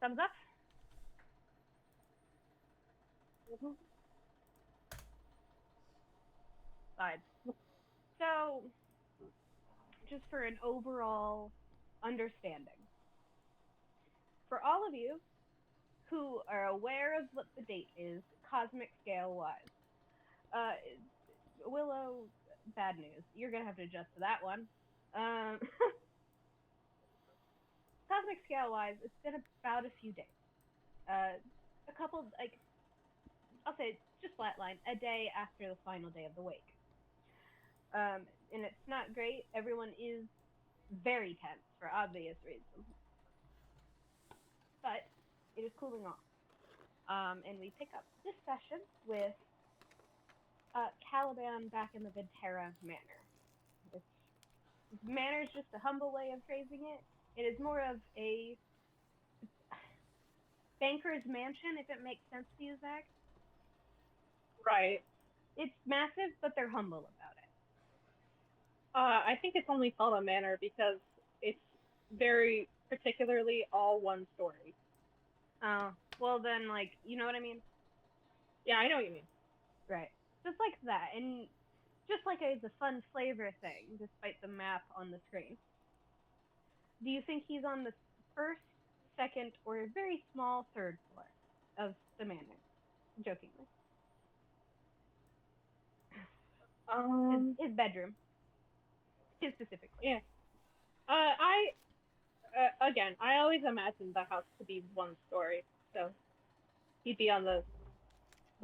Thumbs up. Mhm. Fine. So, just for an overall understanding, for all of you who are aware of what the date is, cosmic scale wise, uh, Willow, bad news. You're gonna have to adjust to that one. Um, cosmic scale wise, it's been about a few days. A couple, like I'll say, just flatline a day after the final day of the wake. And it's not great. Everyone is very tense for obvious reasons, but it is cooling off. And we pick up this session with Caliban back in the Ventera Manor. It's, Manor is just a humble way of phrasing it. It is more of a banker's mansion, if it makes sense to you, Zach. Right. It's massive, but they're humble about it. I think it's only called a manor because it's very particularly all one story. Oh, well then, like, you know what I mean? Yeah, I know what you mean. Right. Just like that, and just like it's a fun flavor thing, despite the map on the screen. Do you think he's on the first, second, or a very small third floor of the manor? Jokingly. His, Um, his bedroom, his specifically. yeah. I again, I always imagined the house to be one story, so he'd be on the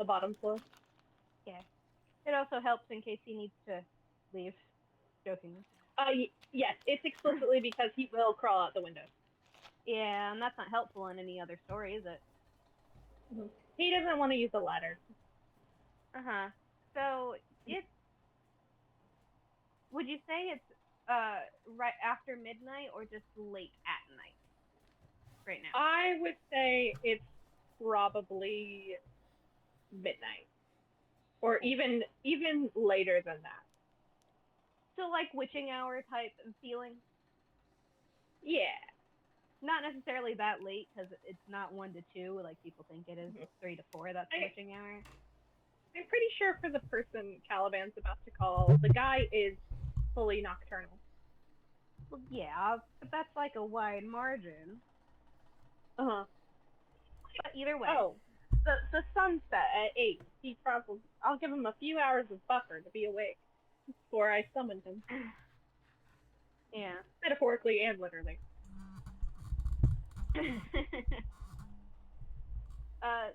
bottom floor. Yeah. It also helps in case he needs to leave. Jokingly. Yes, it's explicitly because he will crawl out the window. Yeah, and that's not helpful in any other story, is it? Mhm. He doesn't want to use the ladder. Uh huh. So it's would you say it's right after midnight or just late at night right now? I would say it's probably midnight, or Cool. even later than that. So like witching hour type of feeling. Yeah. Not necessarily that late because it's not 1 to 2 like people think it is. Mhm. It's 3 to 4. That's the I, witching hour. I'm pretty sure for the person Caliban's about to call, the guy is fully nocturnal. Well, yeah, but that's like a wide margin. Uh huh. But either way, Oh, the sunset at 8. He probably I'll give him a few hours of buffer to be awake before I summon him, yeah. metaphorically and literally. uh,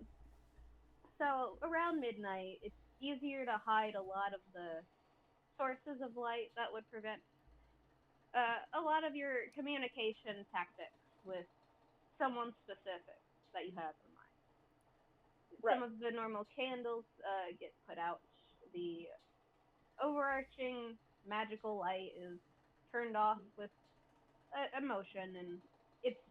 so around midnight, it's easier to hide a lot of the sources of light that would prevent a lot of your communication tactics with someone specific that you have in mind. Some Right. of the normal candles get put out. The overarching magical light is turned off with a motion, and it's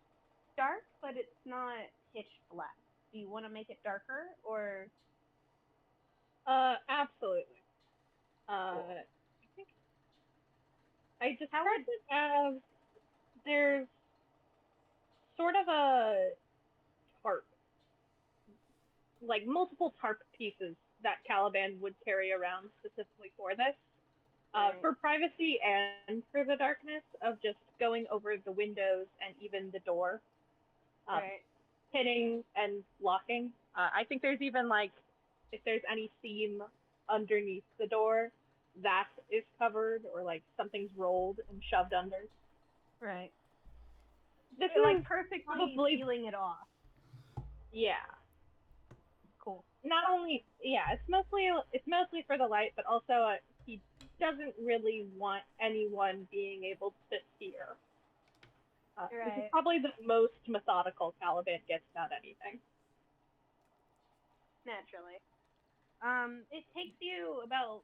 dark, but it's not pitch black. Do you want to make it darker or Absolutely. cool? I think I How described would it as there's sort of a tarp, like multiple tarp pieces that Caliban would carry around specifically for this, right, for privacy and for the darkness of just going over the windows and even the door, um, right, hitting and locking. I think there's even like if there's any seam underneath the door that is covered or like something's rolled and shoved under. right? This Like is perfectly probably sealing it off. yeah. Cool. Not only yeah, it's mostly for the light, but also he doesn't really want anyone being able to hear. This is Right. probably the most methodical Caliban gets about anything. Naturally. It takes you about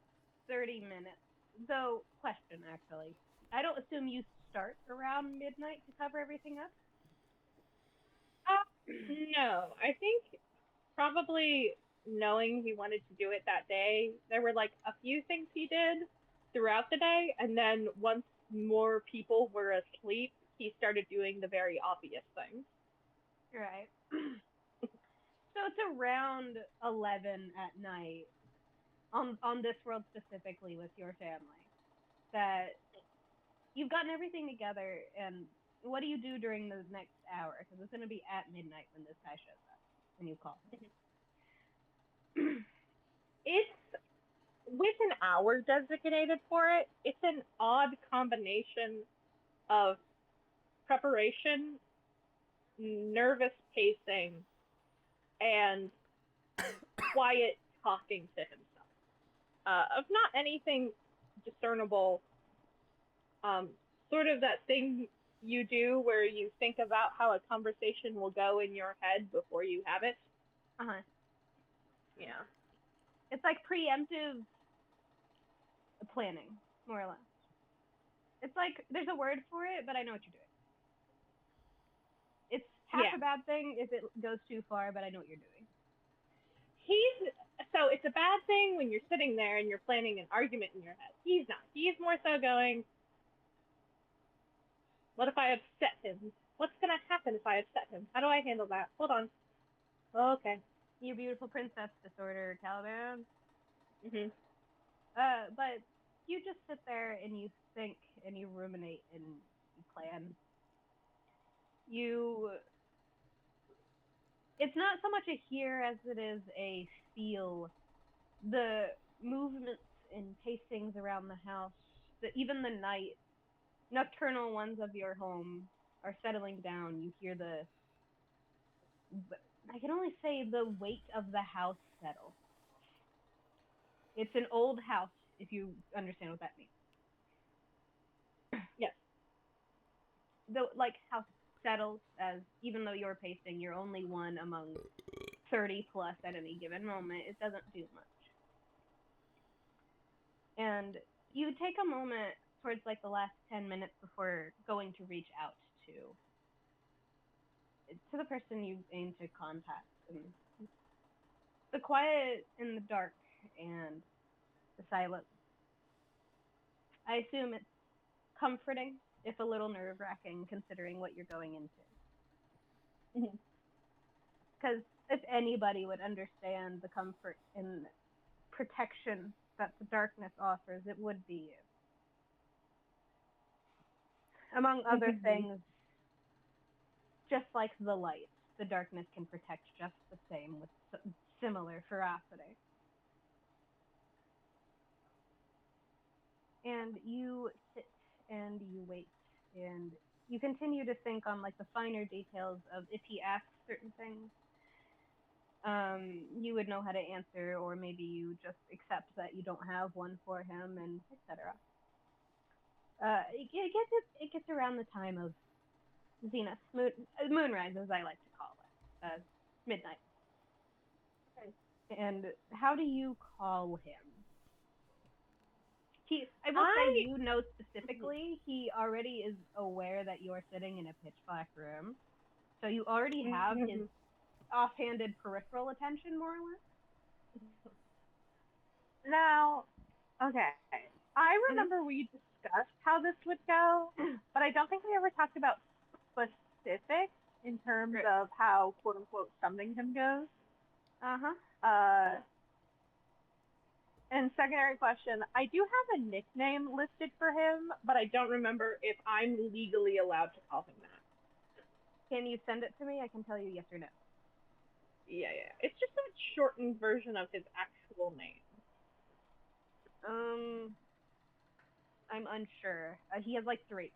30 minutes. Though, question actually. I don't assume you start around midnight to cover everything up. Uh, no, I think probably knowing he wanted to do it that day, there were like a few things he did throughout the day, and then once more people were asleep, he started doing the very obvious things. Right. So it's around 11 at night on this world specifically with your family that you've gotten everything together. And what do you do during the next hour? Because it's going to be at midnight when this guy shows up and you call him. It's with an hour designated for it. It's an odd combination of preparation, nervous pacing, and quiet talking to himself. Of not anything discernible. Sort of that thing you do where you think about how a conversation will go in your head before you have it. Uh-huh. Yeah. It's like preemptive planning, more or less. It's like there's a word for it, but I know what you're doing. It's half a bad thing if it goes too far, but I know what you're doing. So it's a bad thing when you're sitting there and you're planning an argument in your head. He's not. He's more so going, what if I upset him? What's going to happen if I upset him? How do I handle that? Hold on. Okay. You beautiful princess disorder, Caliban. Mhm. But you just sit there and you think and you ruminate and you plan. It's not so much a hear as it is a feel. The movements and pacings around the house, even the nocturnal ones of your home are settling down. You hear I can only say the weight of the house settle. It's an old house, if you understand what that means. Yes. The house settles, as even though you're pacing, you're only one among 30 plus at any given moment. It doesn't do much. And you take a moment towards the last 10 minutes before going to reach out to the person you aim to contact. And the quiet and the dark and the silence. I assume it's comforting, if a little nerve-wracking, considering what you're going into. Because if anybody would understand the comfort and protection that the darkness offers, it would be you. Among other things, just like the light, the darkness can protect just the same with similar ferocity. And you sit and you wait and you continue to think on the finer details of if he asks certain things, you would know how to answer, or maybe you just accept that you don't have one for him, and etc. It gets around the time of zenith, moonrise, as I like to call it, midnight. Okay. And how do you call him? I will say, you know specifically, he already is aware that you are sitting in a pitch black room, so you already have his offhanded peripheral attention, more or less. Now, okay, I remember we discussed how this would go, but I don't think we ever talked about specifics in terms of how quote unquote summoning him goes. And secondary question, I do have a nickname listed for him, but I don't remember if I'm legally allowed to call him that. Can you send it to me? I can tell you yes or no. Yeah. It's just a shortened version of his actual name. I'm unsure. He has 3.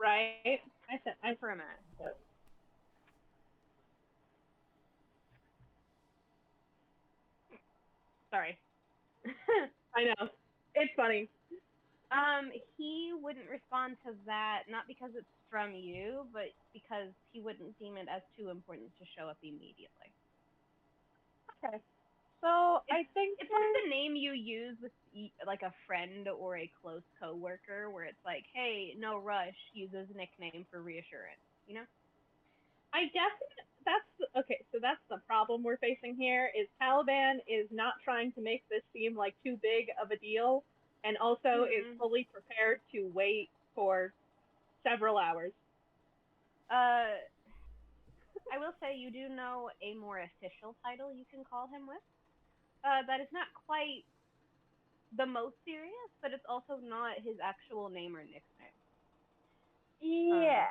Right? I for a minute. Sorry. I know. It's funny. He wouldn't respond to that, not because it's from you, but because he wouldn't deem it as too important to show up immediately. Okay. So I think it's like the name you use with a friend or a close coworker, where it's like, hey, no rush, use his nickname for reassurance, you know? I guess that's the problem we're facing here is Caliban is not trying to make this seem like too big of a deal, and also is fully prepared to wait for several hours. I will say you do know a more official title you can call him with. That is not quite the most serious, but it's also not his actual name or nickname. Um, Yeah.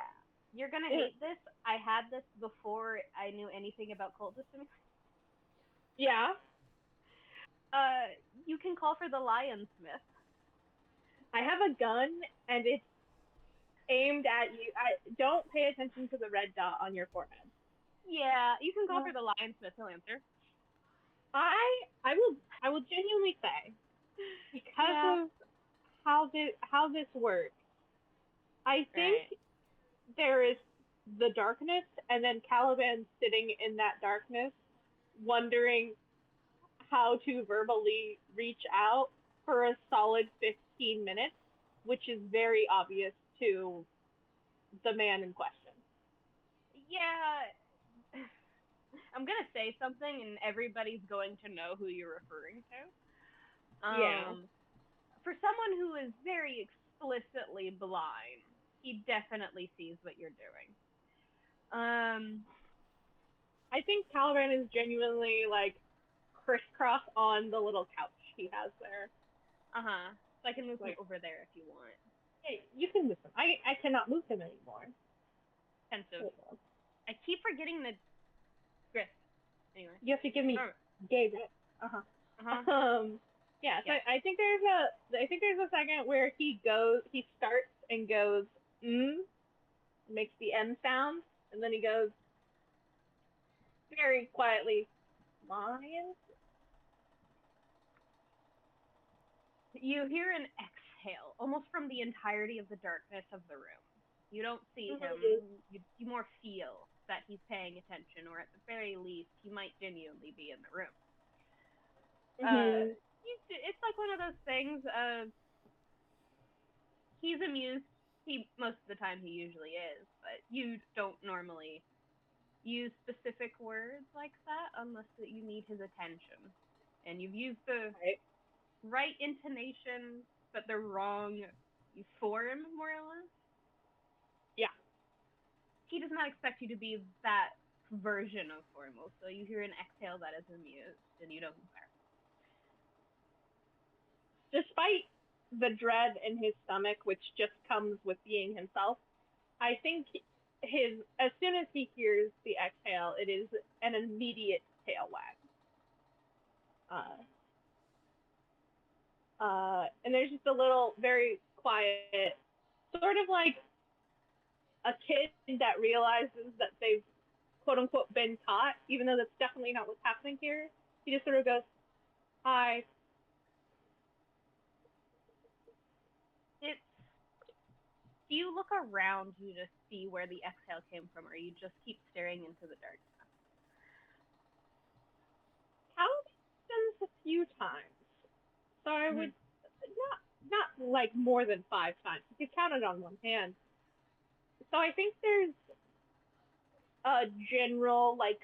you're gonna hate this. I had this before I knew anything about cultism. Yeah. You can call for the Lionsmith. I have a gun and it's aimed at you. Don't pay attention to the red dot on your forehead. Yeah, you can call for the Lionsmith. He'll answer. I will genuinely say, because Yeah. of how this works, I think Right. there is the darkness, and then Caliban sitting in that darkness, wondering how to verbally reach out for a solid 15 minutes, which is very obvious to the man in question. Yeah. I'm gonna say something, and everybody's going to know who you're referring to. Yeah. For someone who is very explicitly blind, he definitely sees what you're doing. Um. I think Caliban is genuinely like crisscross on the little couch he has there. Uh huh. So I can move him Like, over there if you want. hey, you can move him. I cannot move him anymore. Pensive. I keep forgetting the grist. Anyway. You have to give me Oh. David. Uh Uh huh. huh. Yeah. So Yeah. I think there's a second where he starts and goes makes the M sound, and then he goes very quietly, lion. You hear an exhale almost from the entirety of the darkness of the room. You don't see Mm-hmm. him. You more feel that he's paying attention, or at the very least, he might genuinely be in the room. Uh, Mm-hmm. it's like one of those things of he's amused. He most of the time he usually is, but you don't normally use specific words like that unless that you need his attention, and you've used the Right. right intonation but the wrong form, more or less. Yeah. He does not expect you to be that version of formal, so you hear an exhale that is amused, and you know who's there. Despite the dread in his stomach, which just comes with being himself, I think his as soon as he hears the exhale, it is an immediate tail wag. Uh, and there's just a little, very quiet, sort of like a kid that realizes that they've quote unquote been caught, even though that's definitely not what's happening here. He just sort of goes, "Hi." It's do you look around you to see where the exhale came from, or you just keep staring into the darkness? Happens a few times, so I Mm-hmm. would not like more than 5 times. You could count it on one hand. So I think there's a general, like,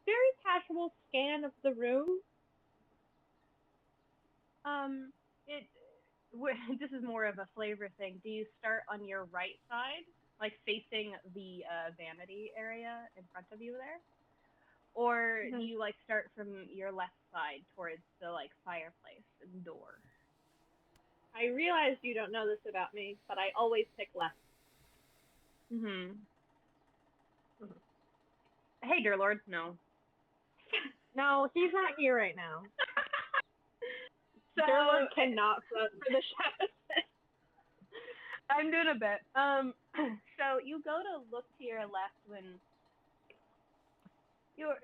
very casual scan of the room. Um, it this is more of a flavor thing. Do you start on your right side, like facing the vanity area in front of you there, or do Mm-hmm. you like start from your left side towards the like fireplace and door? I realize you don't know this about me, but I always pick left. Mm-hmm. Mm-hmm. Hey, dear lord, no. No, he's not here right now. So Durlord cannot front for the shadows. I'm doing a bit. So you go to look to your left when you're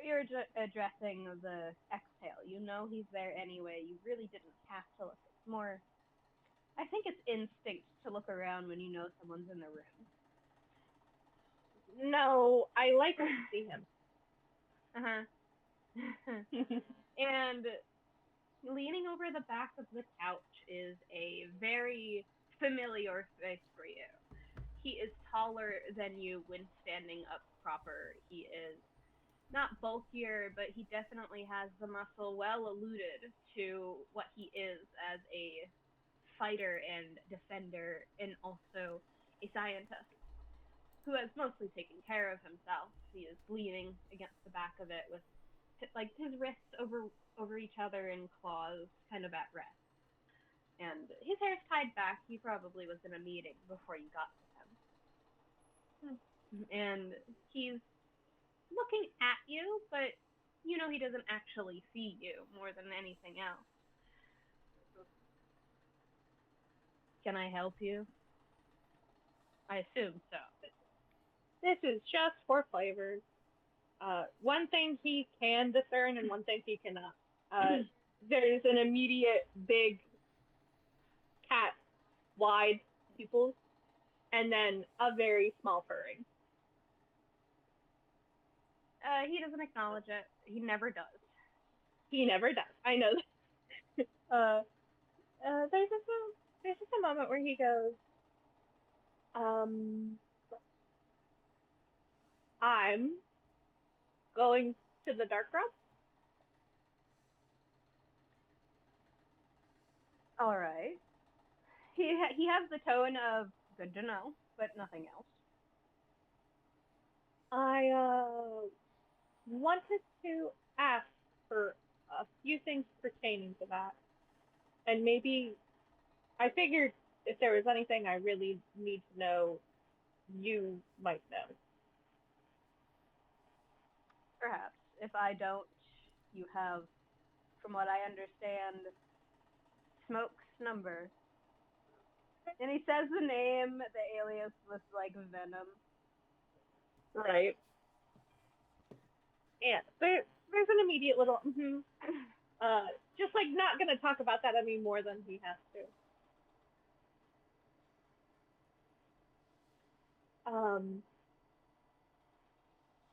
addressing the exhale. You know he's there anyway. You really didn't have to look. It's more. I think it's instinct to look around when you know someone's in the room. No, I like to see him. Uh huh. And leaning over the back of the couch is a very familiar face for you. He is taller than you when standing up proper. He is not bulkier, but he definitely has the muscle well alluded to what he is as a fighter and defender and also a scientist who has mostly taken care of himself. He is leaning against the back of it with like his wrists over each other in claws, kind of at rest. And his hair's tied back. He probably was in a meeting before you got to him. And he's looking at you, but you know he doesn't actually see you more than anything else. Can I help you? I assume so. This is just for flavors. One thing he can discern and one thing he cannot. There's an immediate big cat wide pupils and then a very small furring. He doesn't acknowledge it. He never does. He never does. I know that. There's just a moment where he goes, I'm going to the dark realm. All right. He has the tone of good to know, but nothing else. I wanted to ask for a few things pertaining to that. And maybe I figured if there was anything I really need to know, you might know. Perhaps. If I don't, you have, from what I understand, Smoke's number. And he says the name, the alias with like venom. Right. Yeah, there's an immediate little just like not gonna talk about that any more than he has to.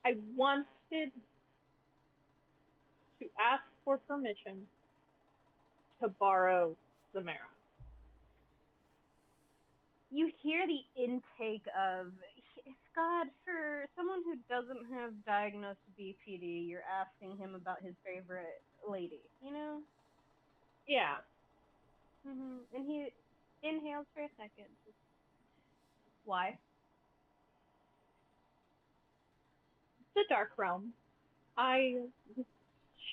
I wanted to ask for permission to borrow the Mera. You hear the intake of, God, for someone who doesn't have diagnosed BPD, you're asking him about his favorite lady, you know? Yeah. And he inhales for a second. Why? The Dark Realm.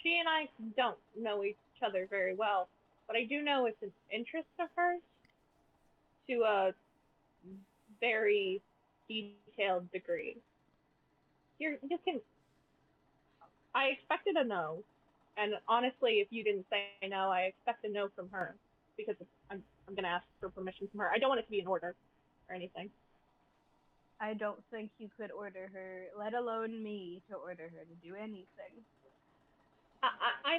She and I don't know each other very well, but I do know it's an interest of hers to a very detailed degree. You can. I expected a no, and honestly, if you didn't say no, I expect a no from her because I'm gonna ask for permission from her. I don't want it to be an order or anything. I don't think you could order her, let alone me, to order her to do anything. I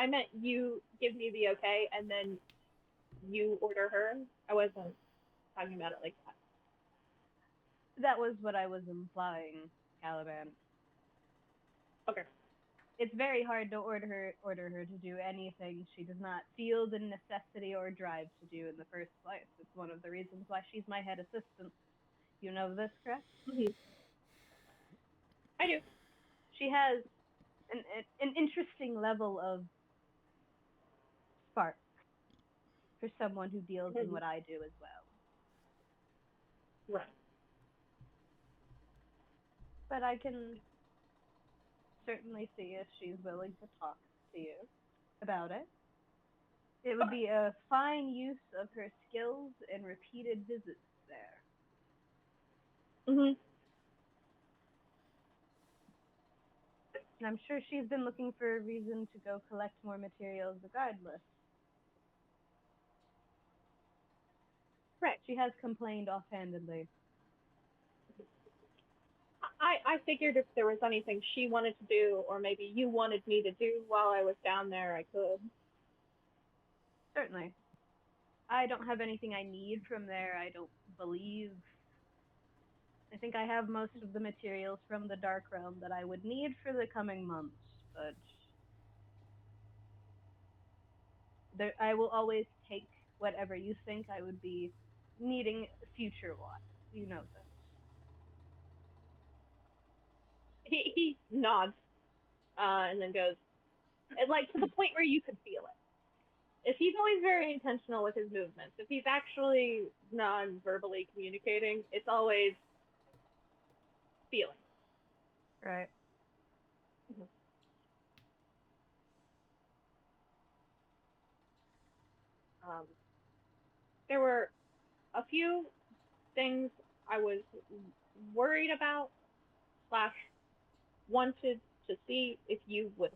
meant you give me the okay, and then you order her. I wasn't talking about it like that. That was what I was implying, Caliban. Okay. It's very hard to order her to do anything she does not feel the necessity or drive to do in the first place. It's one of the reasons why she's my head assistant. You know this, correct? Mm-hmm. I do. She has an interesting level of spark for someone who deals in what I do as well. Right. But I can certainly see if she's willing to talk to you about it. It would be a fine use of her skills and repeated visits there. Mhm. And I'm sure she's been looking for a reason to go collect more materials regardless. Right. She has complained offhandedly. I figured if there was anything she wanted to do, or maybe you wanted me to do while I was down there, I could. Certainly. I don't have anything I need from there, I don't believe. I think I have most of the materials from the Dark Realm that I would need for the coming months, but I will always take whatever you think I would be needing future-wise. You know this. He nods, and then goes, like to the point where you could feel it. If he's always very intentional with his movements, if he's actually non-verbally communicating, it's always feeling. Right. Mhm. There were a few things I was worried about slash wanted to see if you would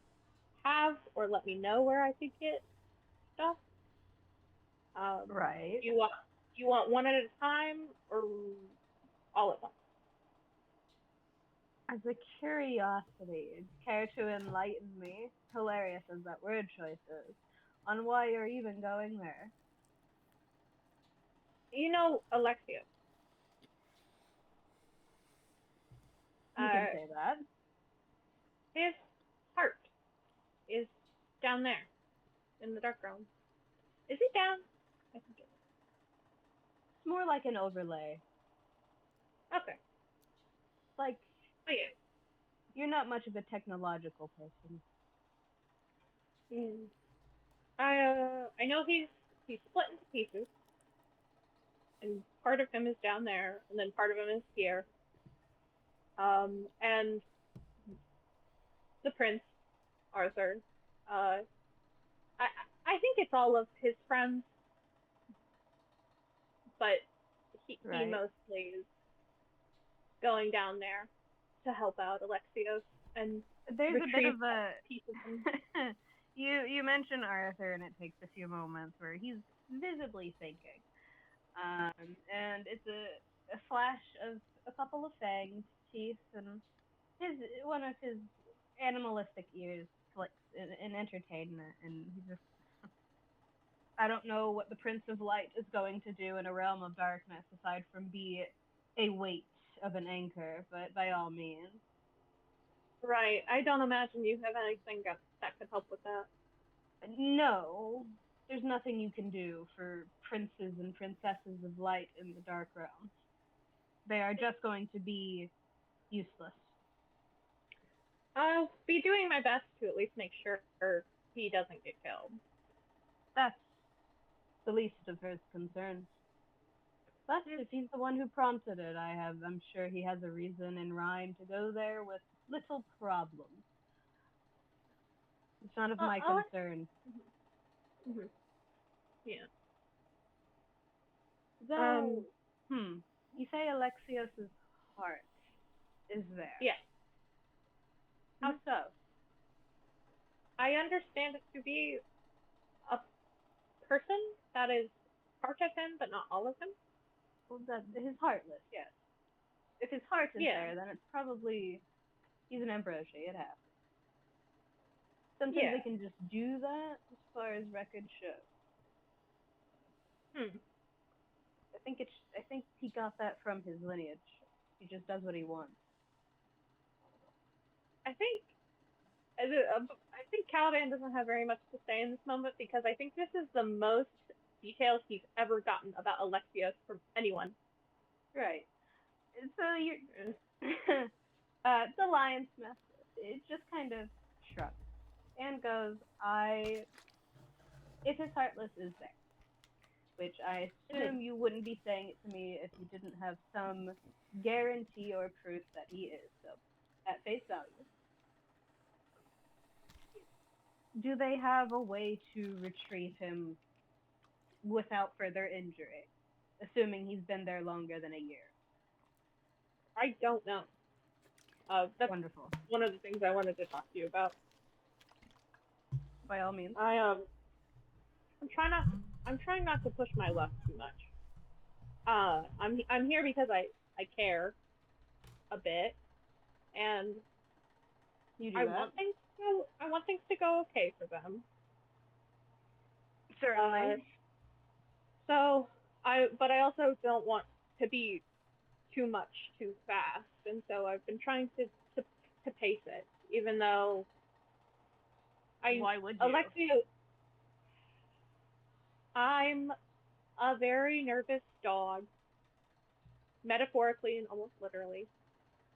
have or let me know where I could get stuff. Right. Do you want one at a time or all at once? As a curiosity, care to enlighten me, hilarious as that word choice is, on why you're even going there? You know, Alexia. You can Uh, say that. his heart is down there in the dark realm. Is it down? I think it is. It's more like an overlay. Okay. Like, Oh yeah. you're not much of a technological person. Mm. I know he's split into pieces, and part of him is down there, and then part of him is here. And the prince, Arthur. Uh, I I think it's all of his friends, but he Right. mostly is going down there to help out Alexios and There's a bit retrieve of a piece of him. you mention Arthur and it takes a few moments where he's visibly thinking. And it's a flash of a couple of fangs, teeth, and one of his animalistic ears flicks in entertainment, and he just I don't know what the Prince of Light is going to do in a realm of darkness aside from be a weight of an anchor, but by all means. Right. I don't imagine you have anything that could help with that. No, there's nothing you can do for princes and princesses of light in the dark realms. They are just going to be useless. I'll be doing my best to at least make sure he doesn't get killed. That's the least of his concerns. But if he's the one who prompted it, I'm sure he has a reason in rhyme to go there with little problem. It's none of my I'll concern. mm-hmm. Yeah. Though, you say Alexios's heart is there. Yeah. How so? I understand it to be a person that is part of him, but not all of him. Well, his heartless, yes. If his heart is Yeah. there, then it's probably he's an ambrosia. It happens. Sometimes Yeah. they can just do that, as far as record shows. Hmm. I think he got that from his lineage. He just does what he wants. I think I think Caliban doesn't have very much to say in this moment because I think this is the most details he's ever gotten about Alexios from anyone. Right. So you're the lionsmith. It just kind of shrugs and goes, if his heartless is there, which I assume you wouldn't be saying it to me if you didn't have some guarantee or proof that he is. So, at face value, do they have a way to retrieve him without further injury, assuming he's been there longer than a year? I don't know. That's Wonderful. one of the things I wanted to talk to you about. By all means. I'm trying not to push my luck too much. I'm here because I care a bit, and You do that. I want things to go okay for them. Certainly. But I also don't want to be too much too fast, and so I've been trying to pace it, even though Why would you? Alexia, I'm a very nervous dog, metaphorically and almost literally.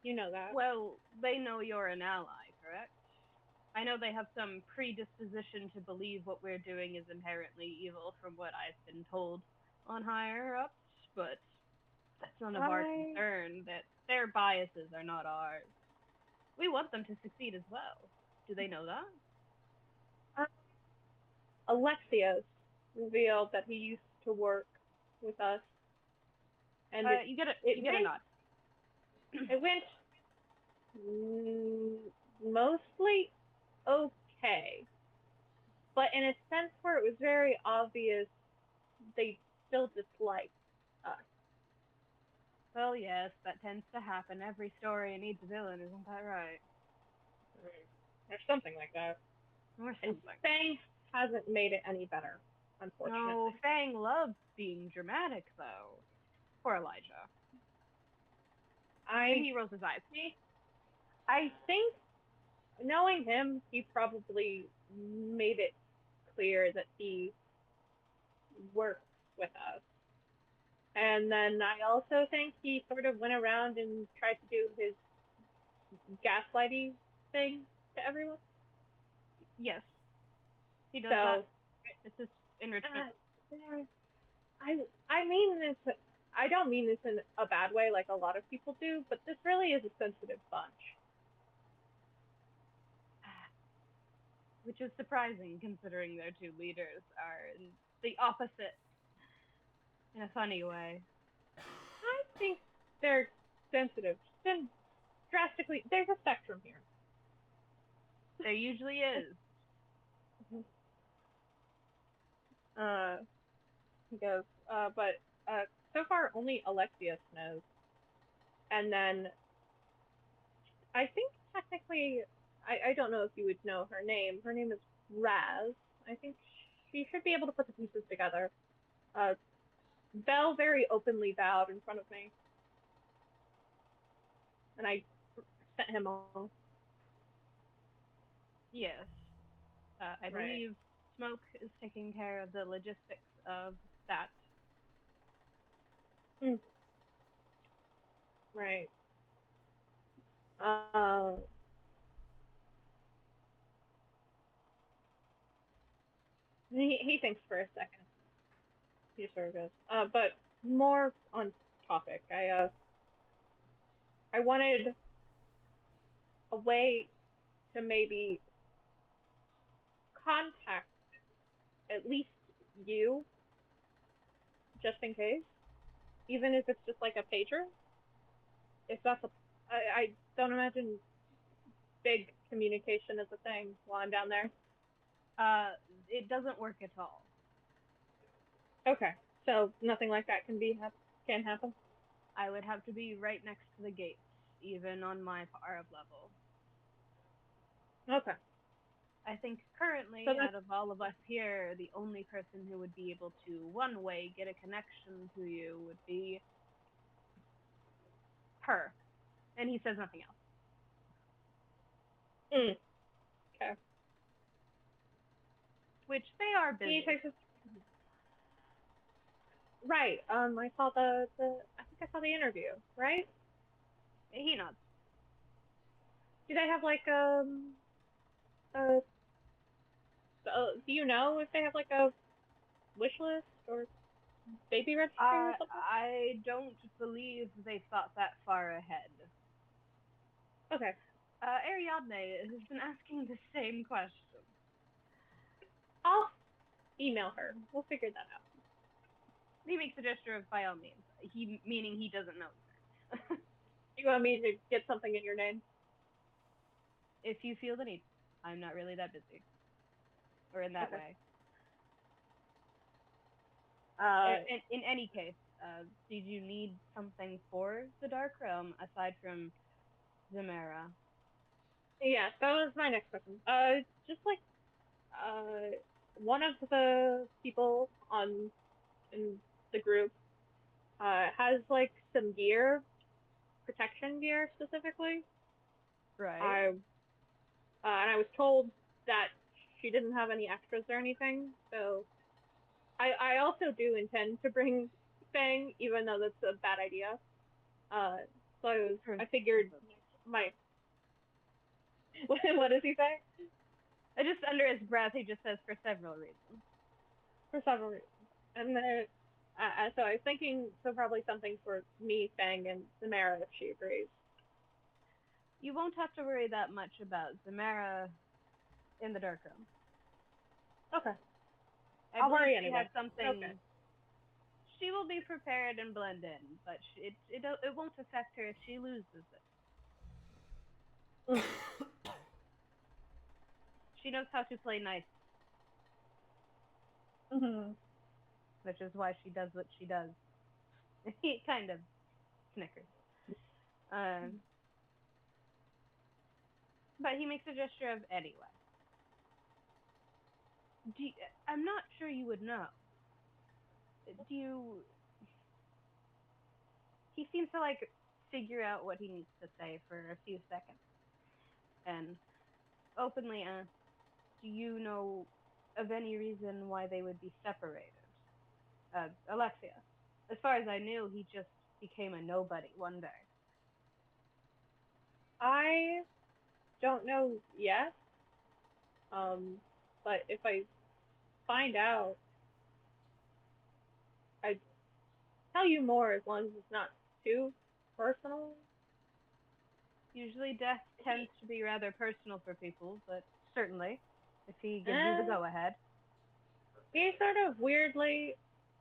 You know that. Well, they know you're an ally, correct? I know they have some predisposition to believe what we're doing is inherently evil from what I've been told on higher ups, but that's none of our concern. That Their biases are not ours. We want them to succeed as well. Do they know that? Uh, Alexios revealed that he used to work with us, and You get a it you get a went nod. it went mostly okay, but in a sense where it was very obvious they still disliked us. Well, yes, that tends to happen. Every story needs a villain, isn't that right? Or something like that. Or And something. Fang hasn't made it any better, No, unfortunately. Fang loves being dramatic, though. Poor Elijah. And I he rolls his eyes. think, I think, knowing him, he probably made it clear that he works with us. And then I also think he sort of went around and tried to do his gaslighting thing to everyone. Yes, he does that. So, It's his enrichment. uh, I mean this. I don't mean this in a bad way, like a lot of people do, but this really is a sensitive bunch. Which is surprising considering their two leaders are in the opposite in a funny way. I think they're sensitive, then drastically. There's a spectrum here. There usually is. Uh, he goes, but so far only Alexius knows, and then I think technically, I don't know if you would know her name. Her name is Razz. I think she should be able to put the pieces together. Uh, Bell very openly bowed in front of me, and I sent him off. Yes. I Right. believe Smoke is taking care of the logistics of that. Mm, right. Uh, he thinks for a second. He sort of goes. But more on topic. I wanted a way to maybe contact at least you, just in case, even if it's just like a pager. If that's a, I don't imagine big communication is a thing while I'm down there. Uh, it doesn't work at all. Okay, so nothing like that can happen. I would have to be right next to the gates, even on my power of level. Okay, I think so currently, that's out of all of us here, the only person who would be able to, one way, get a connection to you would be her. And he says nothing else. okay. Which they are He busy. takes his right. I saw I think I saw the interview. Right? He nods. Do they have like uh, do you know if they have like a wish list or baby registry or something? I don't believe they thought that far ahead. Okay, Ariadne has been asking the same question. I'll email her. We'll figure that out. He makes a gesture of by all means. He meaning he doesn't know either. You want me to get something in your name? If you feel the need. I'm not really that busy. Or in that Okay. way. Uh, In any case, did you need something for the Dark Realm aside from the Mera? yeah, that was my next question. Just like uh, one of the people on in the group has like some gear, protection gear specifically. Right. I and I was told that she didn't have any extras or anything. So I also do intend to bring Fang, even though that's a bad idea. Uh, so I figured my what does he say? Just under his breath, he just says for several reasons. For several reasons, and then So I was thinking, so probably something for me, Fang, and Mera if she agrees. You won't have to worry that much about Mera in the dark room. Okay. I I'll believe worry she anyway. has something. Okay. She will be prepared and blend in, but it won't affect her if she loses it. She knows how to play nice, Mm-hmm. which is why she does what she does. He kind of snickers. Um, but he makes a gesture of anyway. Do you, I'm not sure you would know. Do you? He seems to like figure out what he needs to say for a few seconds, and openly asks, "Do you know of any reason why they would be separated?" Alexia. As far as I knew, he just became a nobody one day. I don't know yet, but if I find out, I'd tell you more as long as it's not too personal. Usually, death tends He, to be rather personal for people, but certainly, if he gives you the eh, go ahead. he's sort of weirdly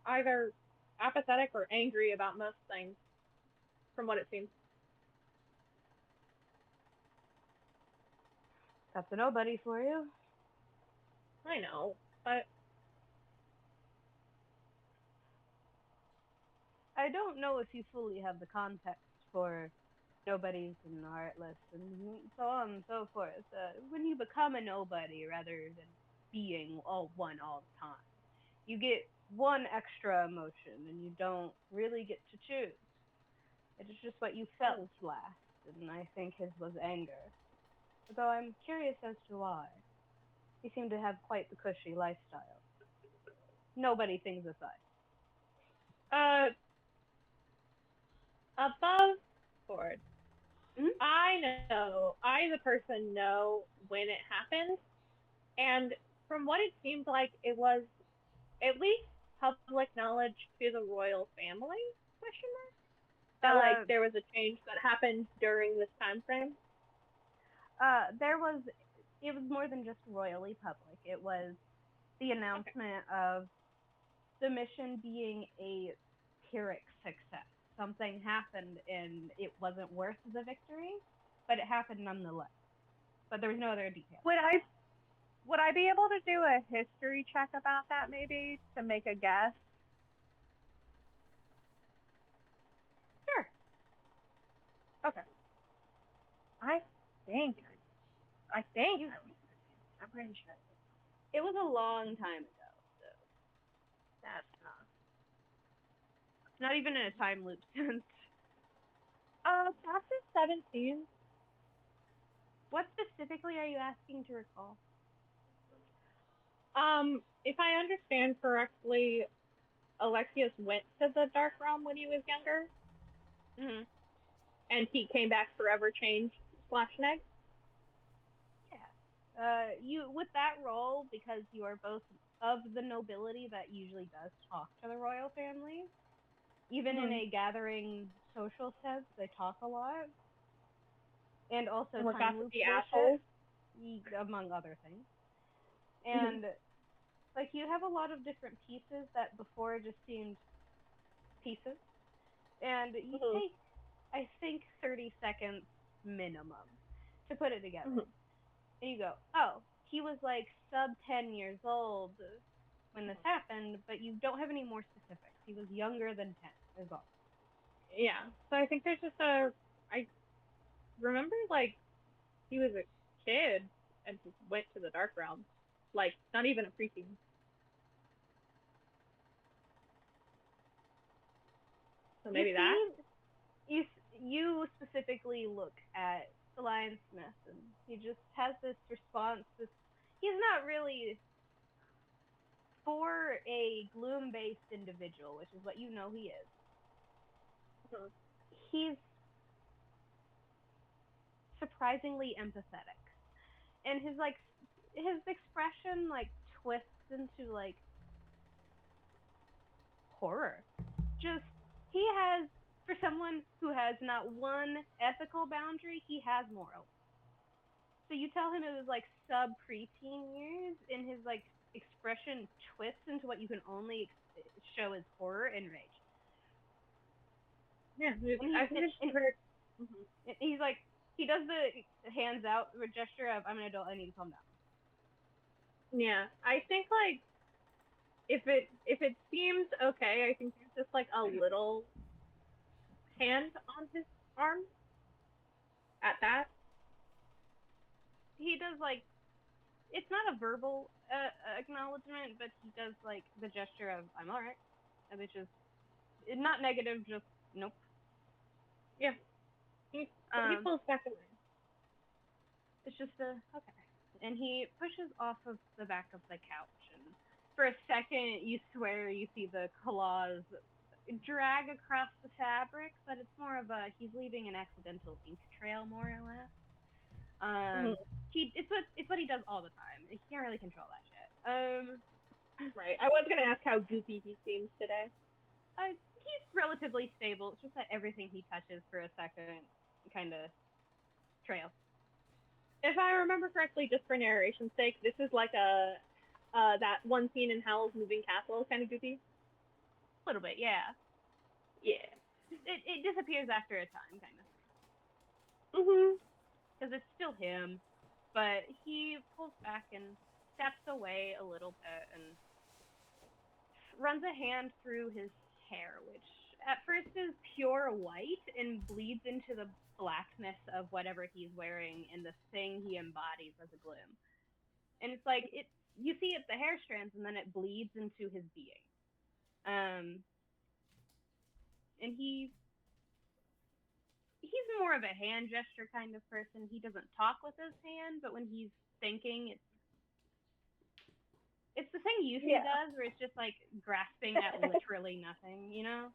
either apathetic or angry about most things, from what it seems. That's a nobody for you. I know, but I don't know if you fully have the context for nobodies and heartless and so on and so forth. When you become a nobody rather than being all one all the time, you get one extra emotion and you don't really get to choose. It is just what you felt last, and I think his was anger. Though I'm curious as to why. He seemed to have quite the cushy lifestyle. Nobody things aside. uh, above board. Mm-hmm. I the person know when it happened, and from what it seemed like, it was at least public knowledge to the royal family. Question mark. That like Uh, there was a change that happened during this time frame. there was, it was more than just royally public. It was the Okay. announcement of the mission being a Pyrrhic success. Something happened and it wasn't worth the victory, but it happened nonetheless. But there was no other details. Would I be able to do a history check about that maybe to make a guess? Sure. Okay. I think I think You, I'm pretty sure it was a long time ago, so that's not. not even in a time loop sense. Chapter 17. What specifically are you asking to recall? If I understand correctly, Alexius went to the Dark Realm when he was younger, Mm-hmm. and he came back forever changed slash neg. Yeah. You with that role because you are both of the nobility that usually does talk to the royal family. Even in Mm-hmm. a gathering social sense, they talk a lot, and also And we're time about to loop be bullshit, assholes. among other things. Mm-hmm. And like you have a lot of different pieces that before just seemed pieces, and you Mm-hmm. take, I think, 30 seconds minimum to put it together. Mm-hmm. And you go, oh, he was like sub 10 years old when this happened, but you don't have any more specifics. He was younger than 10, is all. Yeah. So I think there's just a. I remember like he was a kid and he went to the Dark Realm, like not even a preteen. So You maybe that. see, you you specifically look at the Lion Smith, and he just has this response. This he's not really for a gloom-based individual, which is what you know he is. Mm-hmm. He's surprisingly empathetic, and his expression like twists into like horror. Just, he has, for someone who has not one ethical boundary, he has morals. So you tell him it was like sub-preteen years, and his like expression twists into what you can only show as horror and rage. Yeah, I think it's hurt. He's like, he does the hands out gesture of, I'm an adult, I need to calm down. Yeah, I think like if it seems okay, I think there's just like a little hand on his arm at that. He does like, it's not a verbal acknowledgement, but he does like the gesture of, I'm alright, which is not negative, just nope. Yeah, he pulls back away. It's just okay. And he pushes off of the back of the couch, and for a second you swear you see the claws drag across the fabric, but it's more of a, he's leaving an accidental ink trail, more or less. It's what he does all the time. He can't really control that shit. Right. I was gonna ask how goofy he seems today. He's relatively stable. It's just that everything he touches for a second kind of trails. If I remember correctly, just for narration's sake, this is like a that one scene in Howl's Moving Castle kind of goofy. A little bit, yeah. Yeah. It disappears after a time, kind of. Because it's still him, but he pulls back and steps away a little bit and runs a hand through his hair, which at first is pure white and bleeds into the blackness of whatever he's wearing and the thing he embodies as a gloom. And it's like, you see it's the hair strands, and then it bleeds into his being. And he's more of a hand gesture kind of person. He doesn't talk with his hand, but when he's thinking, it's the thing Yufi does, where it's just like grasping at literally nothing, you know?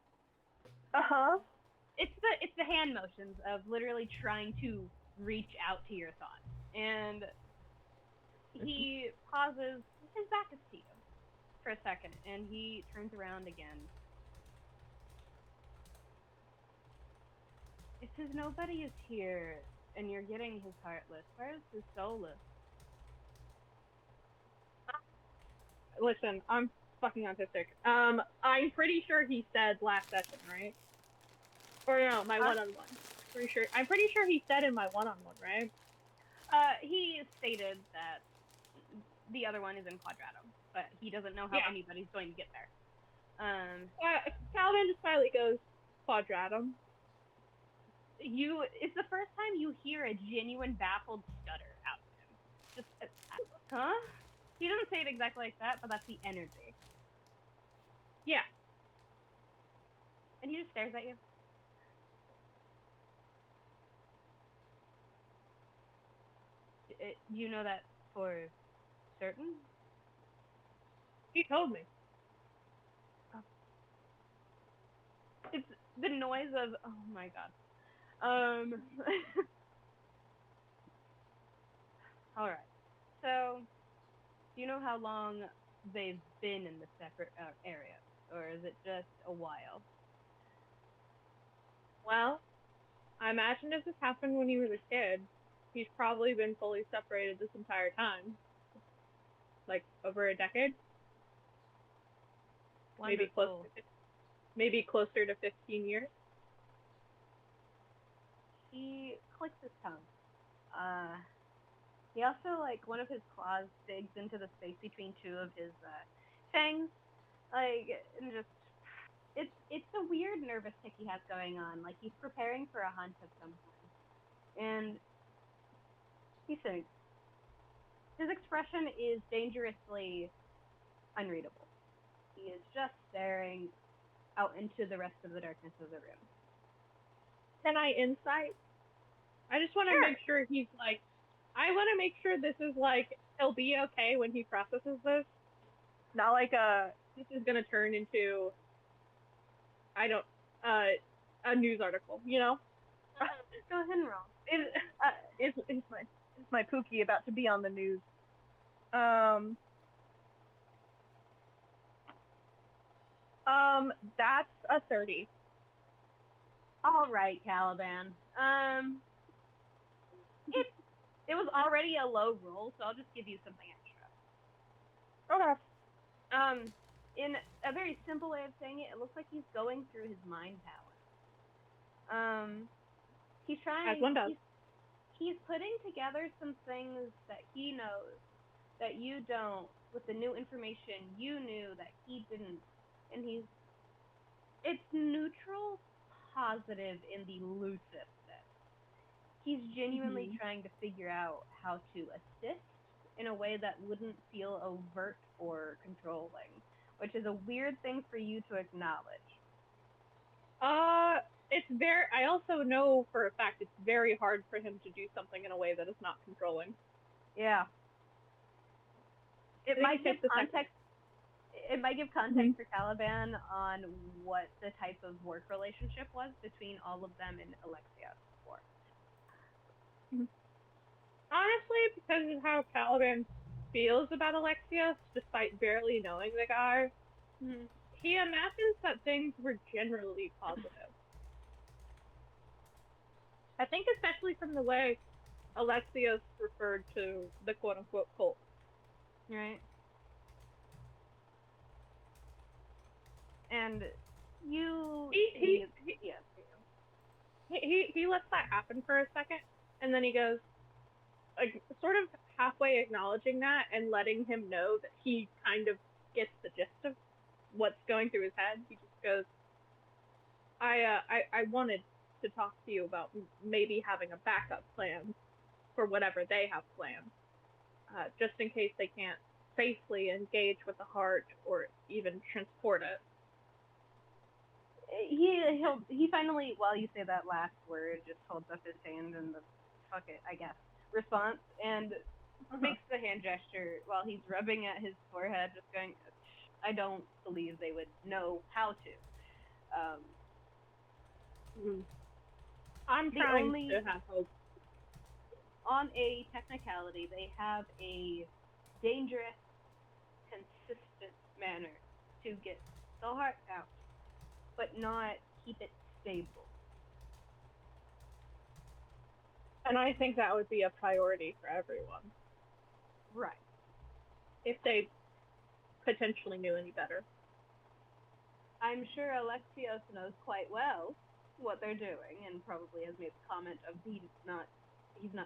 It's the hand motions of literally trying to reach out to your thoughts. And he pauses, his back is to you for a second, and he turns around again. It says nobody is here, and you're getting his heartless. Where's his soulless? Listen, I'm fucking autistic. I'm pretty sure he said last session, right? Or no, my one-on-one. I'm pretty sure he said in my one-on-one, right? He stated that the other one is in Quadratum, but he doesn't know how anybody's going to get there. Caliban just finally goes, Quadratum. It's the first time you hear a genuine baffled stutter out of him. Just, huh? He doesn't say it exactly like that, but that's the energy. Yeah. And he just stares at you. You know that for certain? He told me. Oh. It's the noise of, oh my god. Alright. So, do you know how long they've been in the separate area? Or is it just a while? Well, I imagine if this happened when he was a kid, he's probably been fully separated this entire time. Like, over a decade? Wonderful. Maybe closer to 15 years? He clicks his tongue. He also, like, one of his claws digs into the space between two of his fangs. Like, and just, it's a weird nervous tick he has going on. Like, he's preparing for a hunt of some kind. And he thinks. His expression is dangerously unreadable. He is just staring out into the rest of the darkness of the room. Can I insight? I just want to make sure he's like, I want to make sure this is like, he'll be okay when he processes this. Not like this is going to turn into, a news article, you know? Go ahead and roll. Is my Pookie about to be on the news? That's a 30. All right, Caliban. It was already a low roll, so I'll just give you something extra. Okay. In a very simple way of saying it, it looks like he's going through his mind power. He's trying. As one does. He's putting together some things that he knows that you don't, with the new information you knew that he didn't, and it's neutral, positive in the loosest sense. He's genuinely trying to figure out how to assist in a way that wouldn't feel overt or controlling, which is a weird thing for you to acknowledge. I also know for a fact it's very hard for him to do something in a way that is not controlling. Yeah. It might give context. It might give context for Caliban on what the type of work relationship was between all of them and Alexia before. Honestly, because of how Caliban feels about Alexia, despite barely knowing the guy, he imagines that things were generally positive. I think especially from the way Alexia's referred to the quote-unquote cult. Right. And you... He lets that happen for a second, and then he goes, like, sort of halfway acknowledging that and letting him know that he kind of gets the gist of what's going through his head. He just goes, I wanted to talk to you about maybe having a backup plan for whatever they have planned, just in case they can't safely engage with the heart or even transport it. He finally, while you say that last word, just holds up his hand in the fuck it, I guess, response, and makes the hand gesture while he's rubbing at his forehead, just going, I don't believe they would know how to. I'm trying to have hope. On a technicality, they have a dangerous, consistent manner to get the heart out, but not keep it stable. And I think that would be a priority for everyone. Right. If they potentially knew any better. I'm sure Alexios knows quite well what they're doing, and probably has made the comment of he's not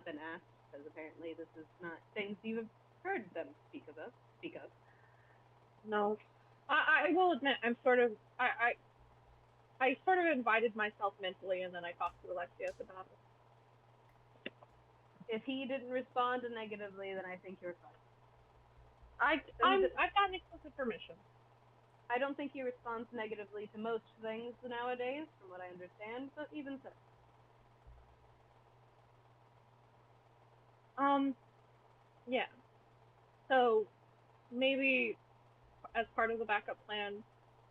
been asked, because apparently this is not things you've heard them speak of. No. I will admit, I sort of invited myself mentally, and then I talked to Alexios about it. If he didn't respond negatively, then I think you're fine. I've gotten explicit permission. I don't think he responds negatively to most things nowadays, from what I understand, but even so. Yeah. So, maybe, as part of the backup plan,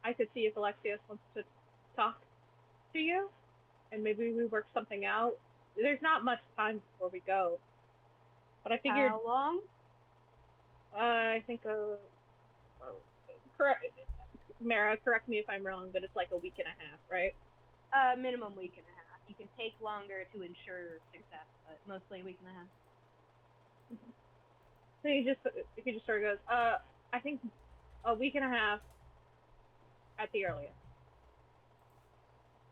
I could see if Alexios wants to talk to you, and maybe we work something out. There's not much time before we go, but I figured... How long? I think, correct, Mera, correct me if I'm wrong, but it's like a week and a half, right? Minimum week and a half. You can take longer to ensure success, but mostly a week and a half. So he just sort of goes, I think a week and a half at the earliest.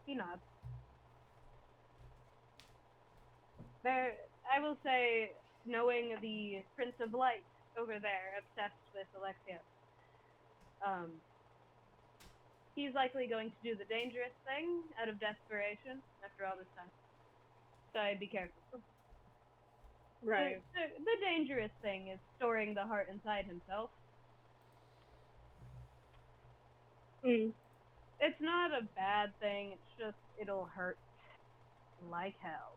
He nods. There, I will say, knowing the Prince of Light over there, obsessed with Alexios, he's likely going to do the dangerous thing out of desperation after all this time. So I'd be careful. Right. The dangerous thing is storing the heart inside himself. It's not a bad thing, it's just it'll hurt like hell.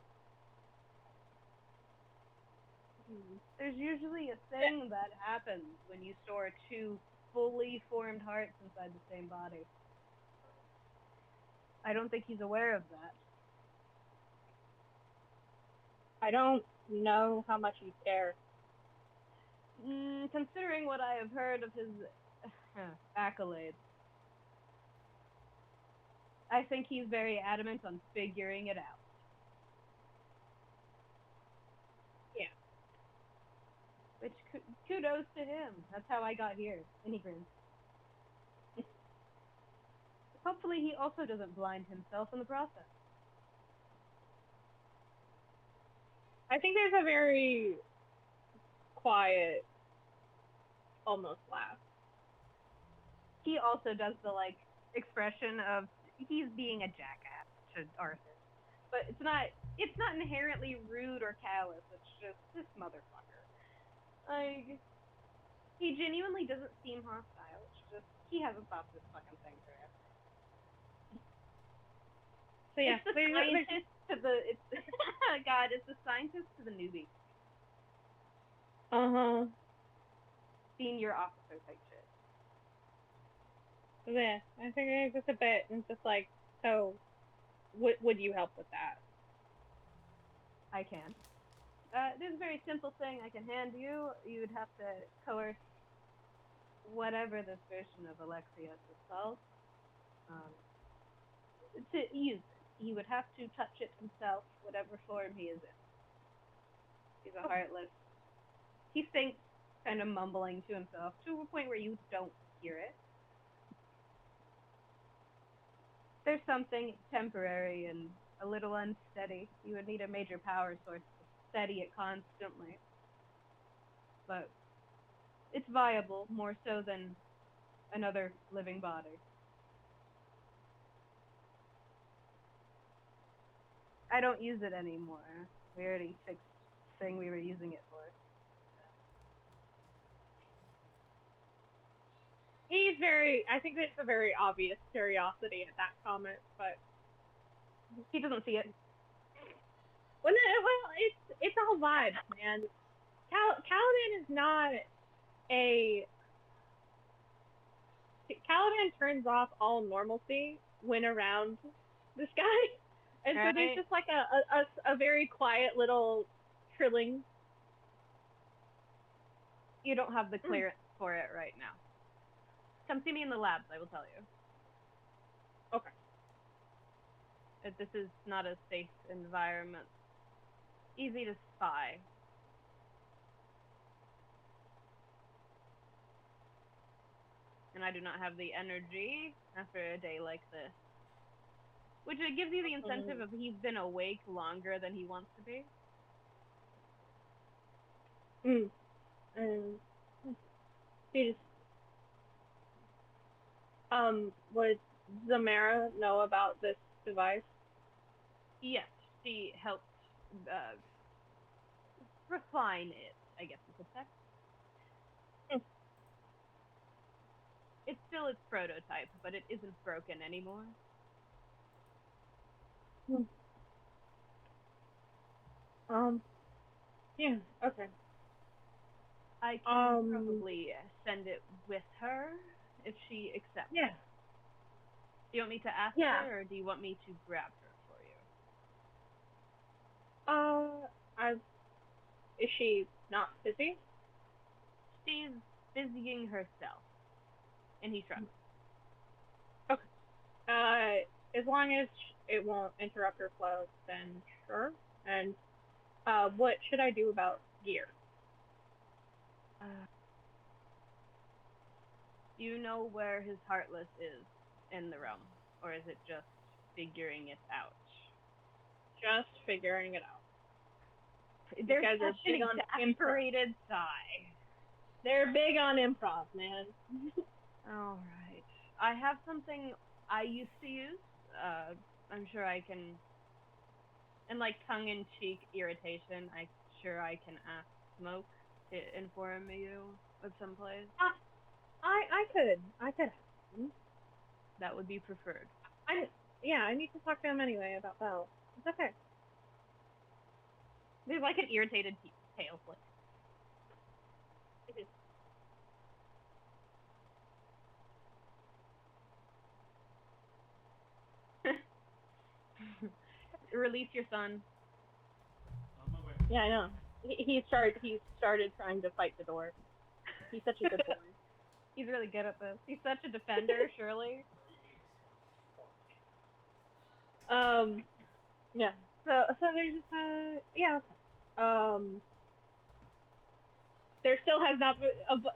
There's usually a thing that happens when you store two fully formed hearts inside the same body. I don't think he's aware of that. I don't know how much you care. Considering what I have heard of his accolades, I think he's very adamant on figuring it out. Yeah. Which, kudos to him. That's how I got here. And he grins. Hopefully he also doesn't blind himself in the process. I think there's a very quiet, almost laugh. He also does the, like, expression of he's being a jackass to Arthur. But it's not inherently rude or callous. It's just this motherfucker. Like, he genuinely doesn't seem hostile. It's just he hasn't thought this fucking thing through. So yeah, It's the scientist to the God, it's the scientist to the newbie. Senior officer type shit. Yeah, I think it's just a bit, and just like, so, would you help with that? I can. There's a very simple thing I can hand you. You would have to coerce whatever this version of Alexius assault to use it. He would have to touch it himself, whatever form he is in. He's a heartless. He thinks, kind of mumbling to himself, to a point where you don't hear it. There's something temporary and a little unsteady. You would need a major power source to steady it constantly. But it's viable, more so than another living body. I don't use it anymore. We already fixed the thing we were using it for. He's very, I think it's a very obvious curiosity at that comment, but he doesn't see it. Well, it's all vibes, man. Caliban is not a... Caliban turns off all normalcy when around this guy. And so there's just like a very quiet little trilling. You don't have the clearance for it right now. Come see me in the labs, I will tell you. Okay. That this is not a safe environment. Easy to spy. And I do not have the energy after a day like this. Which it gives you the incentive of he's been awake longer than he wants to be. Would the Mera know about this device? Yes, she helped refine it, I guess you could say. It's still its prototype, but it isn't broken anymore. Yeah, okay. I can probably send it with her if she accepts. Yeah. Do you want me to ask her, or do you want me to grab her for you? Is she not busy? She's busying herself. And he shrugs. Okay. As long as it won't interrupt her flow, then sure. And what should I do about gear? Do you know where his Heartless is in the realm? Or is it just figuring it out? Just figuring it out. They're such an exasperated sigh. They're big on improv, man. Alright. I have something I used to use. I'm sure I can... In, like, tongue-in-cheek irritation, I'm sure I can ask Smoke to inform you of some place. I could. That would be preferred. I need to talk to him anyway about that. It's okay. There's like an irritated tail flick. Release your son. Yeah, I know. He started trying to fight the door. He's such a good boy. He's really good at this. He's such a defender, surely. Yeah. So there's yeah. Um, there still has not been.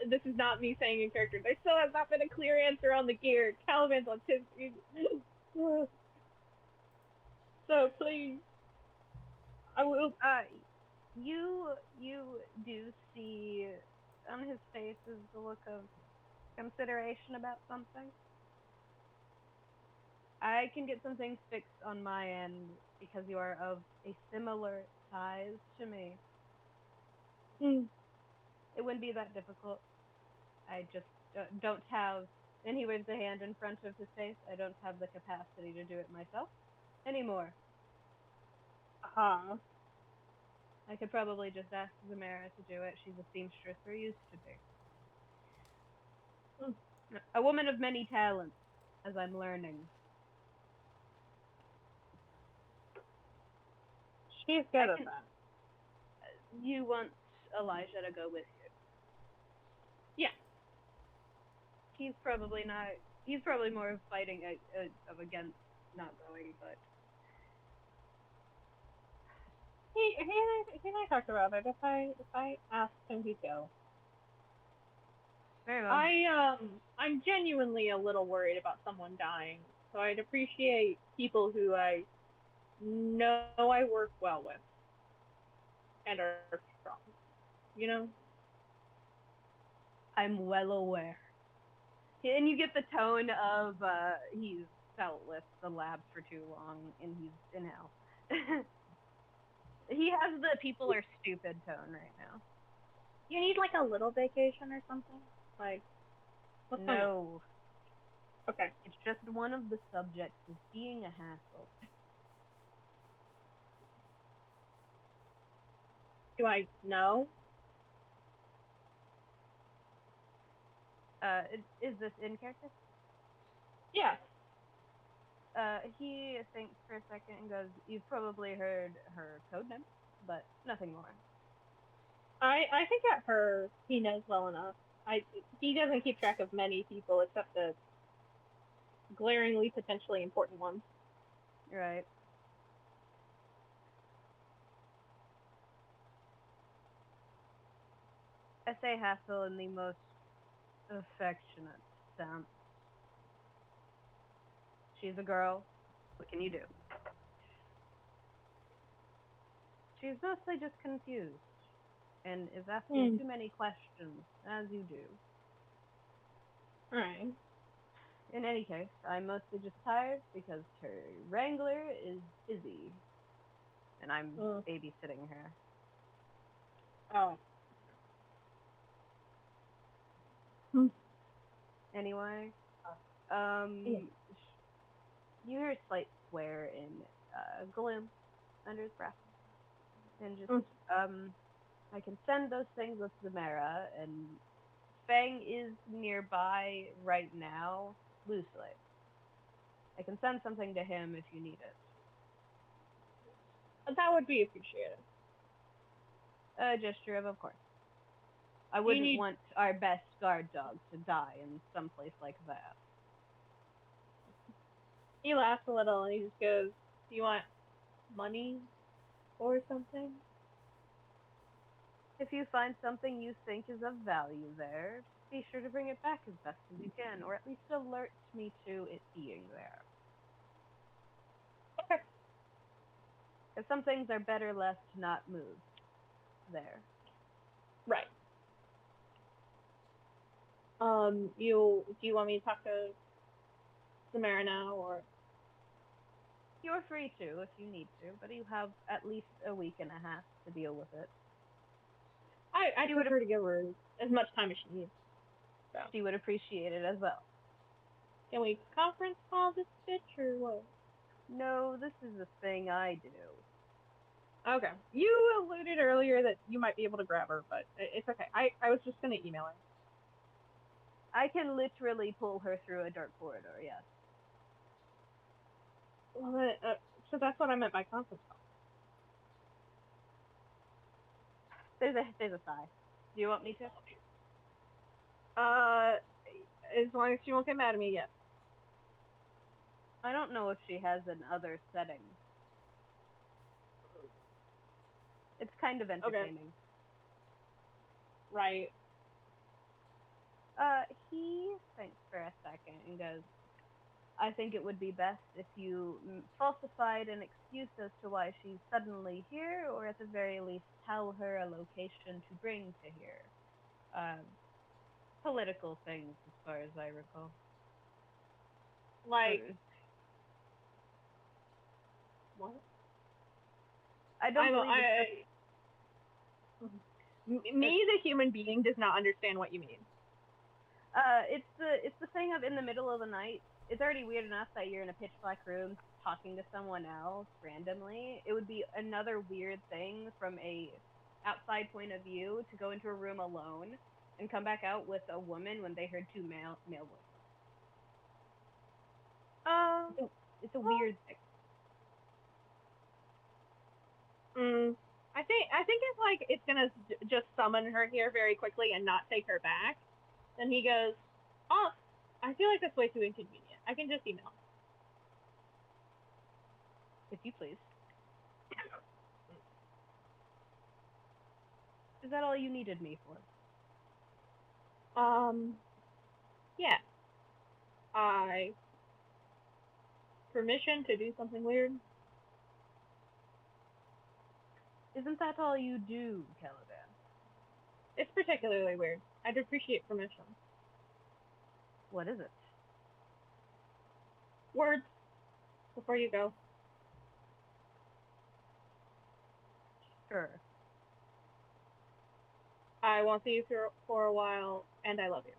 This is not me saying in character. There still has not been a clear answer on the gear. Caliban's on his. So please, I will. You do see on his face is the look of consideration about something. I can get some things fixed on my end because you are of a similar size to me. It wouldn't be that difficult. I just don't have. And he waves a hand in front of his face. I don't have the capacity to do it myself anymore. I could probably just ask Mera to do it. She's a seamstress, or used to be. A woman of many talents, as I'm learning. She's good at that. You want Elijah to go with you? Yeah. He's probably not. He's probably more of fighting of against not going, but He and I talked about it. If I asked him, he'd go. very well. I'm genuinely a little worried about someone dying, so I'd appreciate people who I know I work well with and are strong. You know? I'm well aware. And you get the tone of he's dealt with the lab for too long and he's in hell. He has the people are stupid tone right now. You need like a little vacation or something? Like what's going on? No. Okay. It's just one of the subjects is being a hassle. Do I know? Is this in character? Yeah. He thinks for a second and goes, "You've probably heard her code name, but nothing more." I think at her he knows well enough. He doesn't keep track of many people except the glaringly potentially important ones. Right. I say hassle in the most affectionate sense. She's a girl. What can you do? She's mostly just confused and is asking too many questions, as you do. Alright. In any case, I'm mostly just tired because her wrangler is busy, and I'm babysitting her. Oh. Anyway, Yeah. you hear a slight swear in gloom under his breath, and just I can send those things with Mera, and Fang is nearby right now, loosely. I can send something to him if you need it. That would be appreciated. A gesture of course. I wouldn't want our best guard dog to die in some place like that. He laughs a little and he just goes, "Do you want money or something?" If you find something you think is of value there, be sure to bring it back as best as you can, or at least alert me to it being there. Okay. Because some things are better left not moved there. Right. Do you want me to talk to Mera now, or? You're free to if you need to, but you have at least a week and a half to deal with it. I prefer to give her as much time as she needs. So. She would appreciate it as well. Can we conference call this bitch or what? No, this is the thing I do. Okay. You alluded earlier that you might be able to grab her, but it's okay. I was just gonna email her. I can literally pull her through a dark corridor, yes. Well, so that's what I meant by conference call. There's a sigh. Do you want me to? As long as she won't get mad at me, yes. I don't know if she has in other settings. It's kind of entertaining. Right. He thinks for a second and goes, I think it would be best if you falsified an excuse as to why she's suddenly here, or at the very least tell her a location to bring to here. Political things, as far as I recall. Like, what? I don't believe me, the human being, does not understand what you mean. It's the thing of in the middle of the night. It's already weird enough that you're in a pitch black room talking to someone else randomly. It would be another weird thing from a outside point of view to go into a room alone and come back out with a woman when they heard two male voices. It's a weird thing. I think it's like it's gonna just summon her here very quickly and not take her back. Then he goes, "Oh, I feel like that's way too inconvenient. I can just email." If you please. Is that all you needed me for? Yeah. Permission to do something weird? Isn't that all you do, Caliban? It's particularly weird. I'd appreciate permission. What is it? Words. Before you go. Sure. I won't see you for a while, and I love you.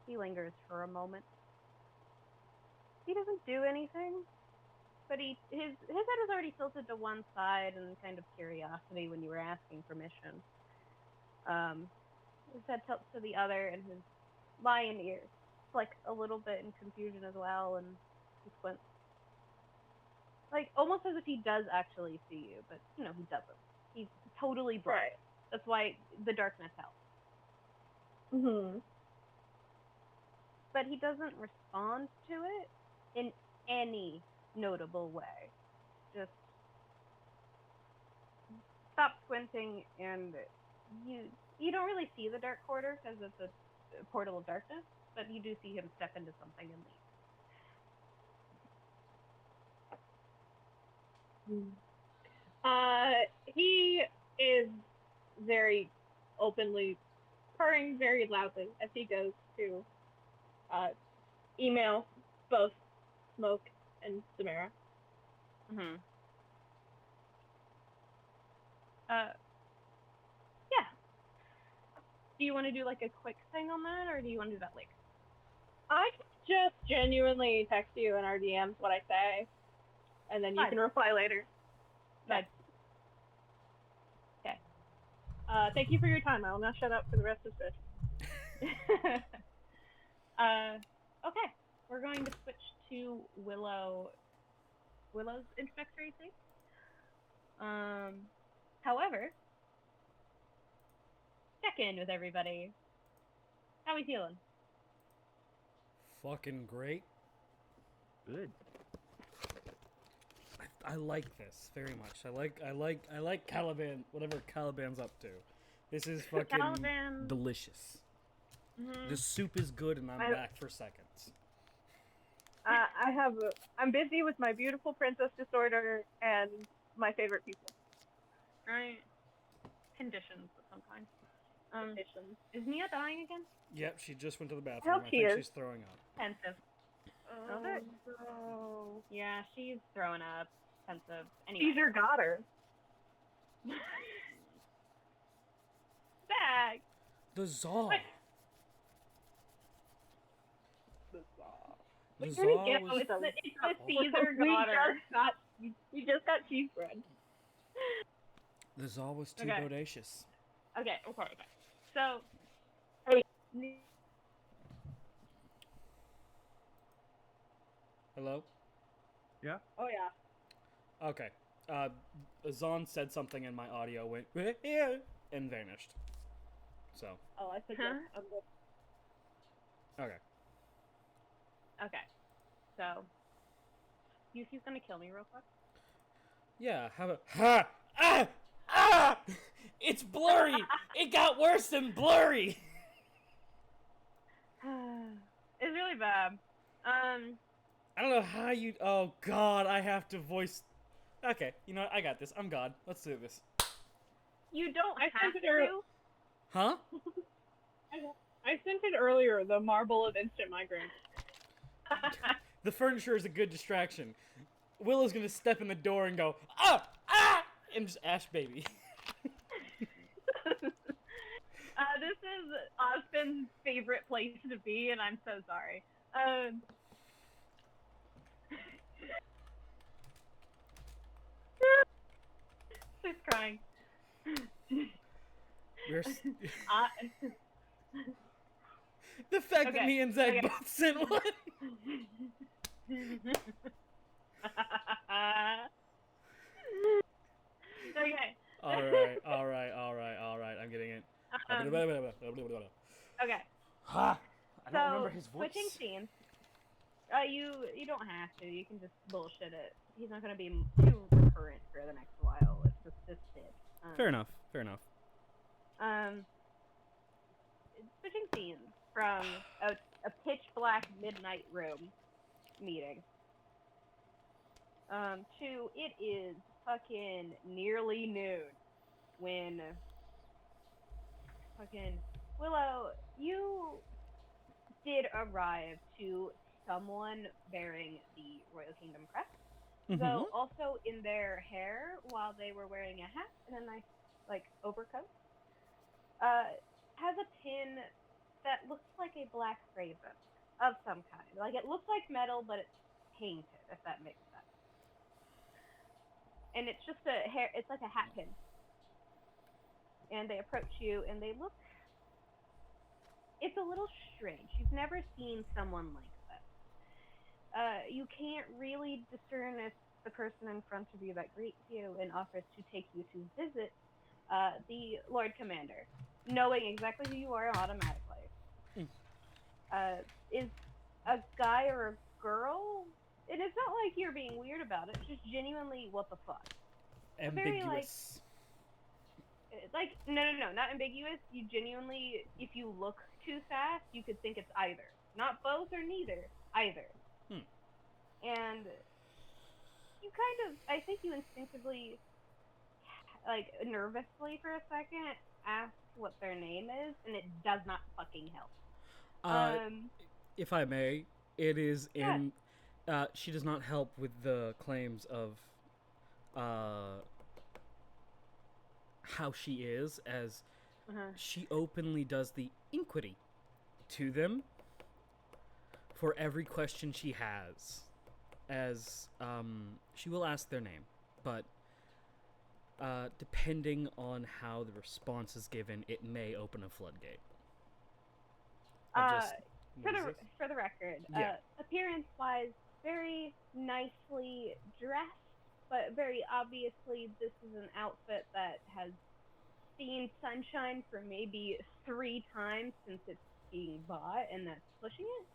He lingers for a moment. He doesn't do anything, but his head was already tilted to one side in kind of curiosity when you were asking permission. His head tilts to the other, and his lion ears flick a little bit in confusion as well, and he squints. Like, almost as if he does actually see you, but, he doesn't. He's totally bright. Right. That's why the darkness helps. But he doesn't respond to it in any notable way. Just stop squinting, and you don't really see the dark quarter because it's a portal of darkness, but you do see him step into something and leave. He is very openly purring very loudly as he goes to email both Smoke and Mera. Yeah. Do you want to do like a quick thing on that, or do you want to do that later? I can just genuinely text you in our DMs what I say, and then you can reply later. Okay. Thank you for your time. I will now shut up for the rest of this. Okay. We're going to switch to Willow's introductory thing. However, check in with everybody. How we feeling? Fucking great. Good. I like this very much. I like Caliban, whatever Caliban's up to. This is fucking Caliban. Delicious. The soup is good, and I'm back for seconds. I'm busy with my beautiful princess disorder and my favorite people. Right. Conditions of some kind. Is Mia dying again? Yep, she just went to the bathroom. I think she's throwing up. Pensive. Oh. Yeah, she's throwing up. Pensive. Anyway. Caesar got her. Back. The Zaw. The It's Zaw the Caesar got her. We just got cheese bread. The Zaw was too bodacious. Okay. So. Hello? Yeah? Oh, yeah. Okay. Zahn said something and my audio went and vanished. So. Oh, I said huh? yes. Okay. Okay. So, Yufi's gonna kill me real quick. Yeah, how about... Ha! Ah! Ah! It's blurry! It got worse than blurry! It's really bad. I don't know how you... Oh, God, I have to voice... Okay, you know what? I got this. I'm God. Let's do this. You don't I have sent it to. Huh? I sent it earlier, the marble of instant migraine. The furniture is a good distraction. Willow's gonna step in the door and go, ah! Ah! And just Ash baby. This is Osfin's favorite place to be, and I'm so sorry. She's crying. We're Uh, the fact that Okay, me and Zach okay. both sent one. Okay. All right. I'm getting it. Okay. Ha! I don't So, remember his voice. switching scenes. You don't have to. You can just bullshit it. He's not gonna be too recurrent for the next while. It's just this bit. Fair enough. Switching scenes from a pitch black midnight room meeting to it is fucking nearly noon when fucking Willow, you did arrive to someone bearing the Royal Kingdom crest. Though also in their hair, while they were wearing a hat and a nice overcoat, has a pin that looks like a black raven of some kind. Like it looks like metal, but it's painted, if that makes sense. And it's just a hair. It's like a hat pin. And they approach you, and they look. It's a little strange. You've never seen someone like this. You can't really discern if the person in front of you that greets you and offers to take you to visit the Lord Commander, knowing exactly who you are automatically. Is a guy or a girl? And it's not like you're being weird about it. It's just genuinely, what the fuck? Ambiguous. No, not ambiguous. You genuinely, if you look too fast, you could think it's either. Not both or neither. Either. And you kind of, I think you instinctively, nervously for a second, ask what their name is, and it does not fucking help. If I may, it is in... she does not help with the claims of how she is, as she openly does the inquiry to them for every question she has, as she will ask their name, but depending on how the response is given, it may open a floodgate. For the record, Yeah. appearance-wise, very nicely dressed, but very obviously this is an outfit that has seen sunshine for maybe 3 times since it's being bought, and that's pushing it.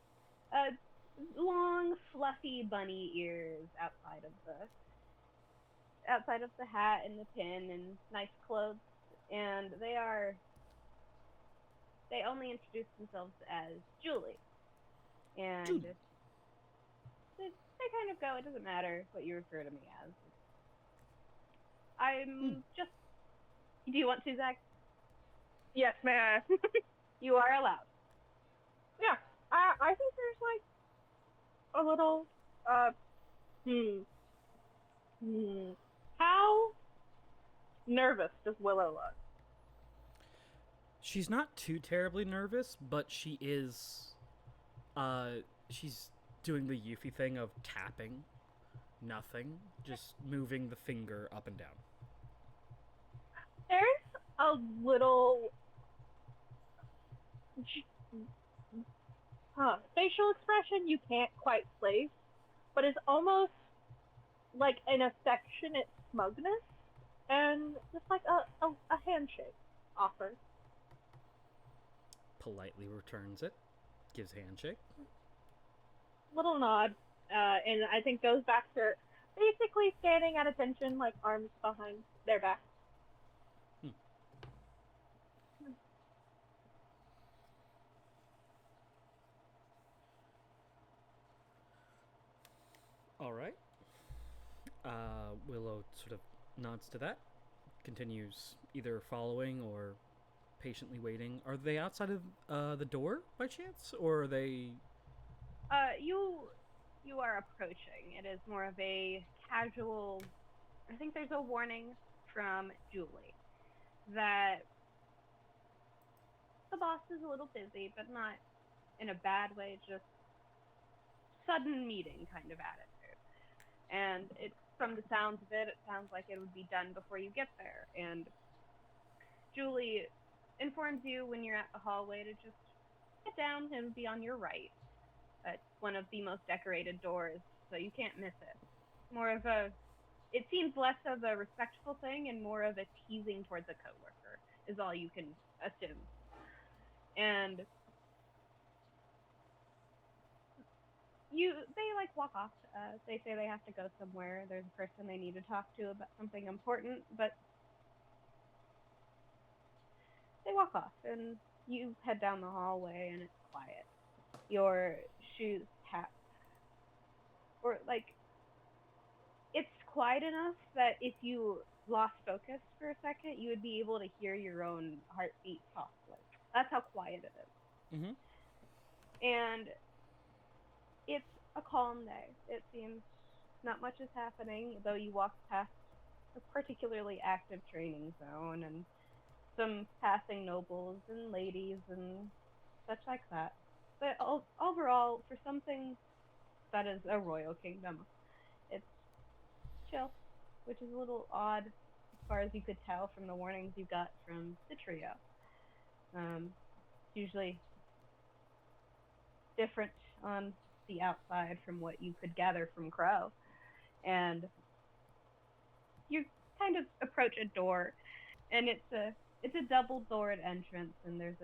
Long, fluffy bunny ears outside of the hat and the pin, and nice clothes, and they only introduce themselves as Julie. And Julie. they kind of go, it doesn't matter what you refer to me as. I'm just... Do you want to, Zach? Yes, may I? You are allowed. Yeah, I think there's a little, How nervous does Willow look? She's not too terribly nervous, but she is, she's doing the Yufi thing of tapping nothing, just moving the finger up and down. There's a little facial expression you can't quite place, but it's almost like an affectionate smugness and just like a handshake offer. Politely returns it, gives handshake. little nod, and I think goes back to basically standing at attention, like arms behind their back. All right. Willow sort of nods to that, continues either following or patiently waiting. Are they outside of the door by chance, or are they? You are approaching. It is more of a casual. I think there's a warning from Julie that the boss is a little busy, but not in a bad way. Just sudden meeting kind of attitude. And it, from the sounds of it, it sounds like it would be done before you get there. And Julie informs you when you're at the hallway to just get down and be on your right. It's one of the most decorated doors, so you can't miss it. More of a, it seems less of a respectful thing and more of a teasing towards a coworker, is all you can assume. And they like walk off. They say they have to go somewhere. There's a person they need to talk to about something important, but they walk off, and you head down the hallway, and it's quiet. Your shoes tap, or like, it's quiet enough that if you lost focus for a second, you would be able to hear your own heartbeat softly. That's how quiet it is. Mm-hmm. And it's a calm day. It seems not much is happening, though you walk past a particularly active training zone and some passing nobles and ladies and such like that. But overall, for something that is a royal kingdom, it's chill, which is a little odd as far as you could tell from the warnings you got from the trio. Usually different on the outside from what you could gather from Crow. And you kind of approach a door, and it's a double-doored entrance, and there's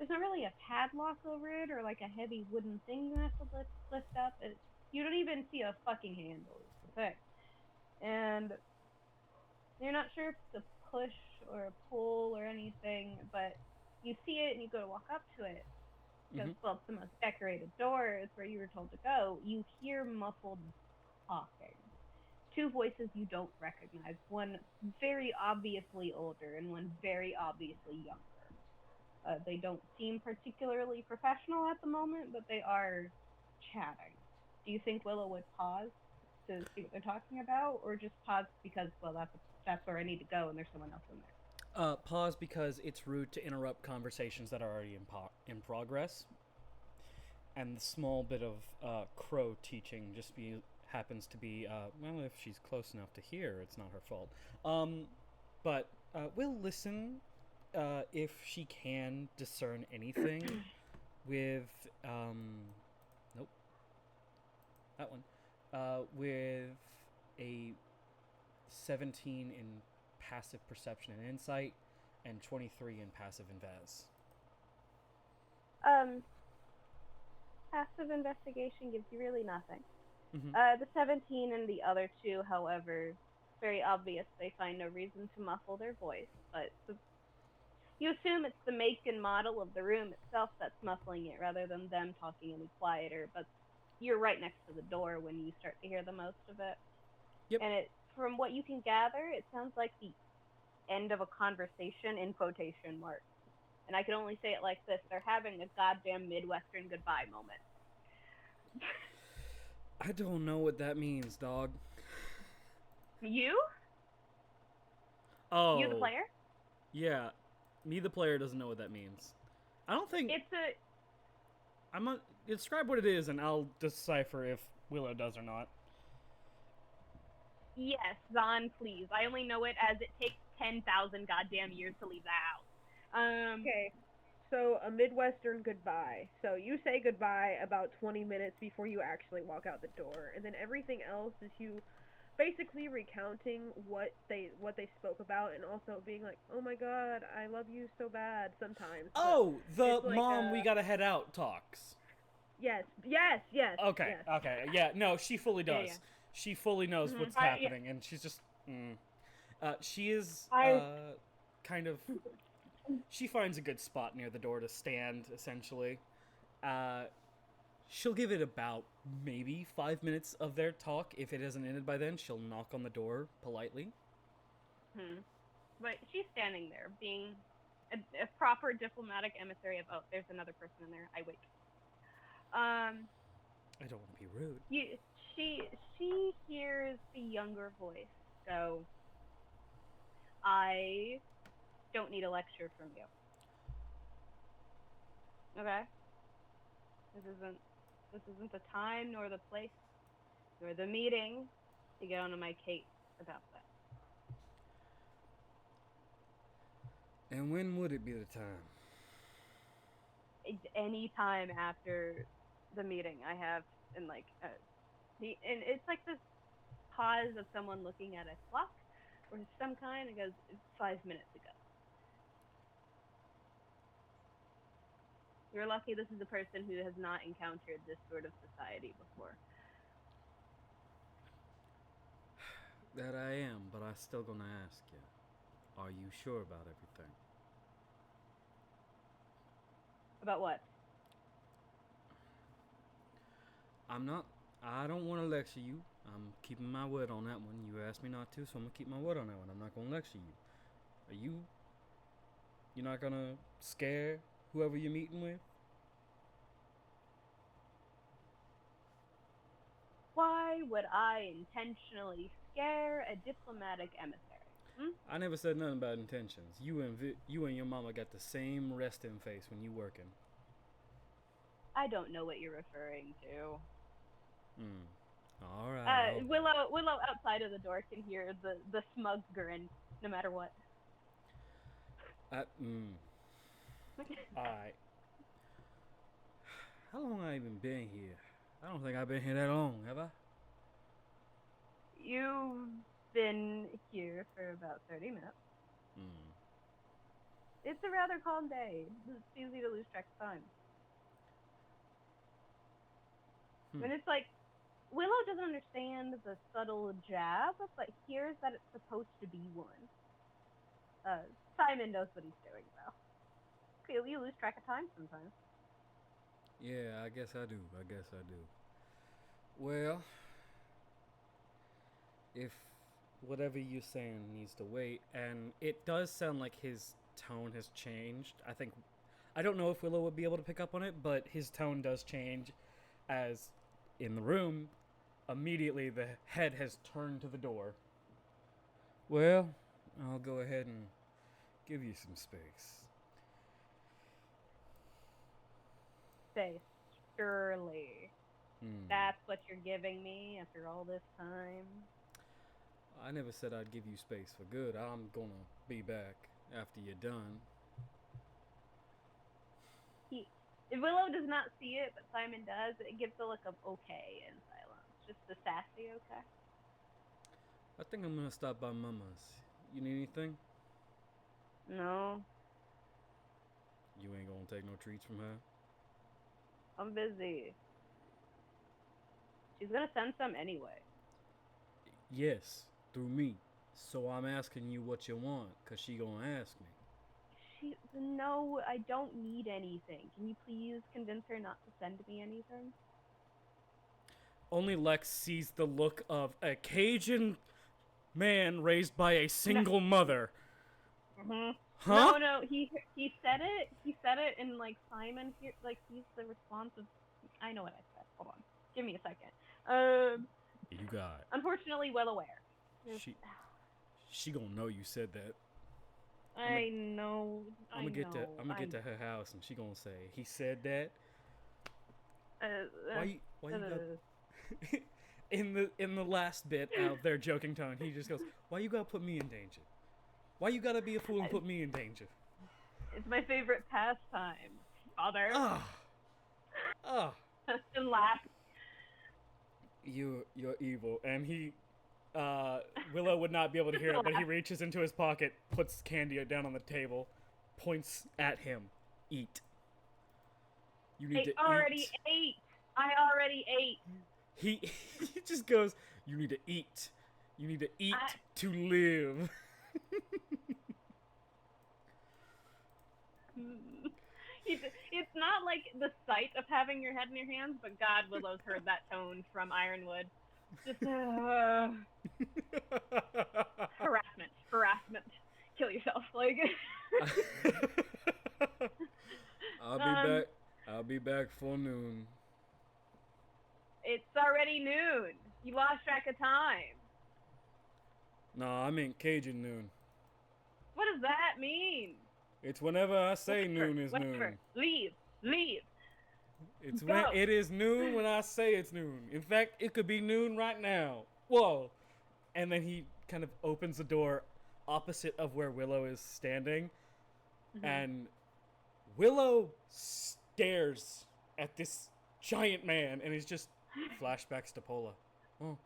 not really a padlock over it or like a heavy wooden thing you have to lift up. You don't even see a fucking handle, is the thing. And you're not sure if it's a push or a pull or anything, but you see it and you go to walk up to it. Because, well, it's the most decorated door. It's where you were told to go. You hear muffled talking. Two voices you don't recognize. One very obviously older and one very obviously younger. They don't seem particularly professional at the moment, but they are chatting. Do you think Willow would pause to see what they're talking about, or just pause because, well, that's where I need to go and there's someone else in there? Pause because it's rude to interrupt conversations that are already in progress. And the small bit of Crow teaching just happens to be, well, if she's close enough to hear, it's not her fault. But we'll listen if she can discern anything with, nope, that one, with a 17 in passive perception and insight, and 23 in passive invest. Passive investigation gives you really nothing. Mm-hmm. The 17 and the other two, however, very obvious they find no reason to muffle their voice, but you assume it's the make and model of the room itself that's muffling it rather than them talking any quieter, but you're right next to the door when you start to hear the most of it. Yep. And from what you can gather, it sounds like the end of a conversation in quotation marks. And I can only say it like this: they're having a goddamn Midwestern goodbye moment. I don't know what that means, dog. You? Oh. You the player? Yeah. Me, the player, doesn't know what that means. I don't think... Describe what it is, and I'll decipher if Willow does or not. Yes, Zahn, please. I only know it as it takes 10,000 goddamn years to leave the house. Okay, so a Midwestern goodbye. So you say goodbye about 20 minutes before you actually walk out the door, and then everything else is you basically recounting what they spoke about, and also being like, oh my god, I love you so bad sometimes. Oh, the like mom we gotta head out talks. Yes. Yes. Yes. Okay, Yes. okay, yeah, no, she fully does. Yeah. She fully knows what's Yeah. happening, and she's just. She is I- kind of. She finds a good spot near the door to stand, essentially. She'll give it about maybe 5 minutes of their talk. If it hasn't ended by then, she'll knock on the door politely. But she's standing there, being a proper diplomatic emissary of, oh, there's another person in there. I wait. I don't want to be rude. She hears the younger voice, so I don't need a lecture from you. Okay? This isn't the time nor the place nor the meeting to get onto my case about that. And when would it be the time? Any time after the meeting I have, and and it's like this pause of someone looking at a clock or some kind. It goes 5 minutes ago. You're lucky this is a person who has not encountered this sort of society before. That I am, but I still gonna ask you. Are you sure about everything? About what? I don't want to lecture you. I'm keeping my word on that one. You asked me not to, so I'm gonna keep my word on that one. I'm not gonna lecture you. You're not gonna scare whoever you're meeting with? Why would I intentionally scare a diplomatic emissary? I never said nothing about intentions. You and your mama got the same resting face when you working. I don't know what you're referring to. All right. Willow outside of the door can hear the smug grin, no matter what. All right. How long I even been here? I don't think I've been here that long, have I? You've been here for about 30 minutes. It's a rather calm day. It's easy to lose track of time. And it's like, Willow doesn't understand the subtle jab, but hears that it's supposed to be one. Simon knows what he's doing, though. You lose track of time sometimes. Yeah, I guess I do. Well, if whatever you're saying needs to wait, and it does sound like his tone has changed. I don't know if Willow would be able to pick up on it, but his tone does change as in the room, immediately the head has turned to the door. Well, I'll go ahead and give you some space. Say, surely. That's what you're giving me after all this time? I never said I'd give you space for good. I'm gonna be back after you're done. Willow does not see it, but Simon does. It gives a look of okay in silence. Just the sassy okay. I think I'm gonna stop by Mama's. You need anything? No. You ain't gonna take no treats from her? I'm busy. She's gonna send some anyway. Yes, through me. So I'm asking you what you want, 'cause she gonna ask me. No, I don't need anything. Can you please convince her not to send me anything? Only Lex sees the look of a Cajun man raised by a single mother. Huh? No, he said it. He said it, and like Simon here, like he's the response of. I know what I said. Hold on, give me a second. You got it. Unfortunately, well aware. She gonna know you said that. I know. I'm gonna get to her house, and she gonna say he said that. Why you got in the last bit of their joking tone, he just goes, "Why you gotta put me in danger? Why you gotta be a fool and put me in danger?" It's my favorite pastime, father. And laugh. You're evil, and he. Willow would not be able to hear it, but he reaches into his pocket, puts candy down on the table, points at him. Eat. You need to already eat. ate. I already ate. He just goes, "You need to eat. You need to eat to live." It's not like the sight of having your head in your hands, but God, Willow's heard that tone from Ironwood. Just harassment. Kill yourself, like. I'll be back. I'll be back for noon. It's already noon. You lost track of time. No, I meant Cajun noon. What does that mean? It's whenever I say noon is noon. Leave. It's when it is noon when I say it's noon. In fact, it could be noon right now. Whoa. And then he kind of opens the door opposite of where Willow is standing. Mm-hmm. And Willow stares at this giant man, and he's just flashbacks to Pola. Oh.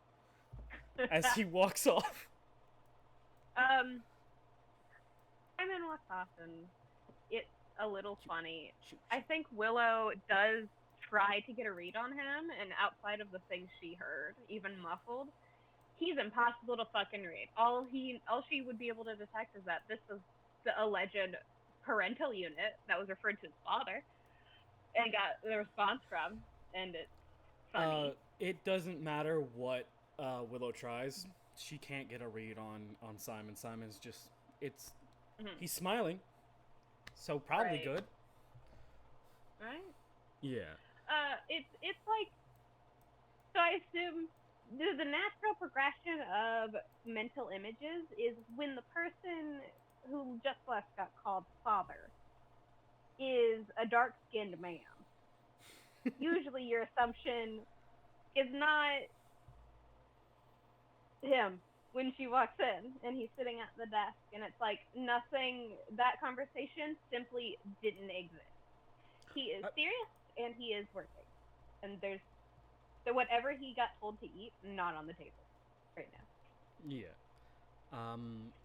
As he walks off. Simon walks off, and it's a little funny. I think Willow does try to get a read on him, and outside of the things she heard, even muffled, he's impossible to fucking read. All she would be able to detect is that this was the alleged parental unit that was referred to his father, and got the response from, and it's funny. It doesn't matter what Willow tries. She can't get a read on Simon. Simon's just, he's smiling, so probably good. Right? Yeah. It's like, so I assume the natural progression of mental images is when the person who just left got called father is a dark-skinned man. Usually your assumption is not him when she walks in and he's sitting at the desk, and it's like nothing, that conversation simply didn't exist. He is serious and he is working, and so whatever he got told to eat, not on the table right now. Yeah.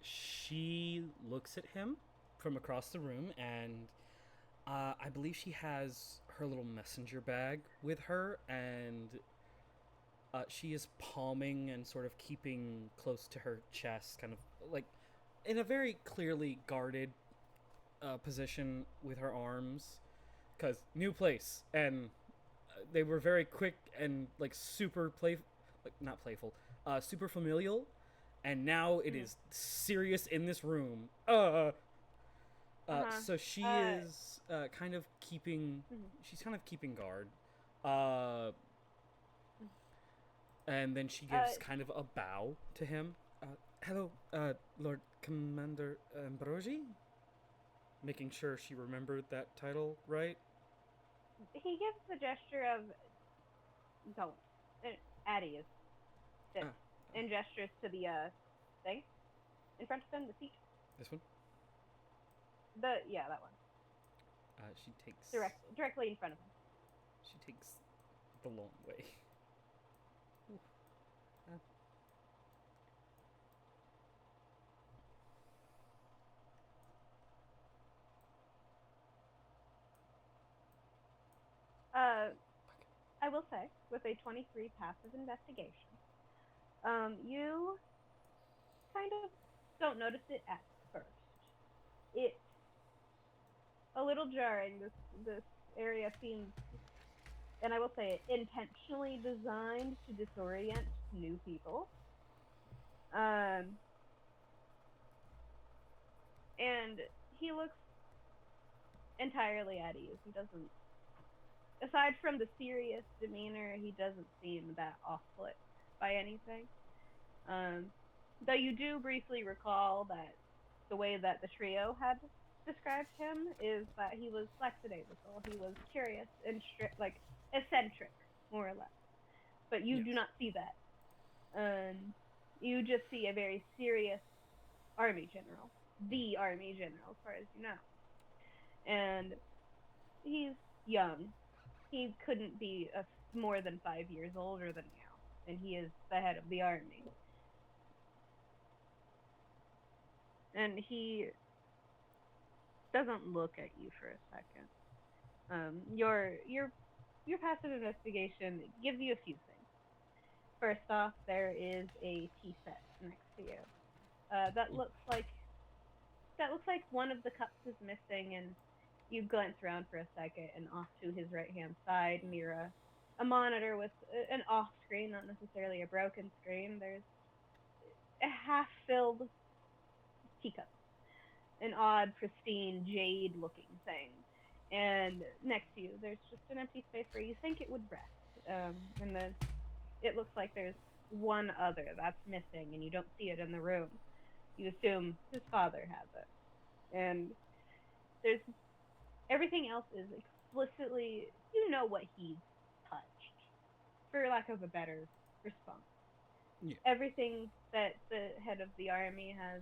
She looks at him from across the room, and I believe she has her little messenger bag with her, and she is palming and sort of keeping close to her chest, kind of like in a very clearly guarded position with her arms, because new place, and they were very quick and like super not playful, super familial, and now it is serious in this room. So she is kind of keeping. She's kind of keeping guard. And then she gives kind of a bow to him. Hello, Lord Commander Ambrosi? Making sure she remembered that title right. He gives the gesture of don't. Addie is sit and gestures to the thing in front of him, the seat. This one? That one. She takes directly in front of him. She takes the long way. I will say, with a 23 passive investigation, you kind of don't notice it at first. It's a little jarring. This area seems, and I will say it, intentionally designed to disorient new people. And he looks entirely at ease. He doesn't, aside from the serious demeanor, he doesn't seem that off-put by anything. Though you do briefly recall that the way that the trio had described him is that he was lackadaisical. He was curious and eccentric, more or less. But you do not see that. You just see a very serious army general. The army general, as far as you know. And he's young. He couldn't be more than 5 years older than you, and he is the head of the army. And he doesn't look at you for a second. Your your passive investigation gives you a few things. First off, there is a tea set next to you. That looks like one of the cups is missing, and you glance around for a second, and off to his right hand side, near a monitor with an off screen, not necessarily a broken screen. There's a half filled teacup, an odd, pristine, jade looking thing. And next to you, there's just an empty space where you think it would rest. And then it looks like there's one other that's missing, and you don't see it in the room. You assume his father has it. And there's everything else is explicitly, you know what he's touched, for lack of a better response. Yeah. Everything that the head of the army has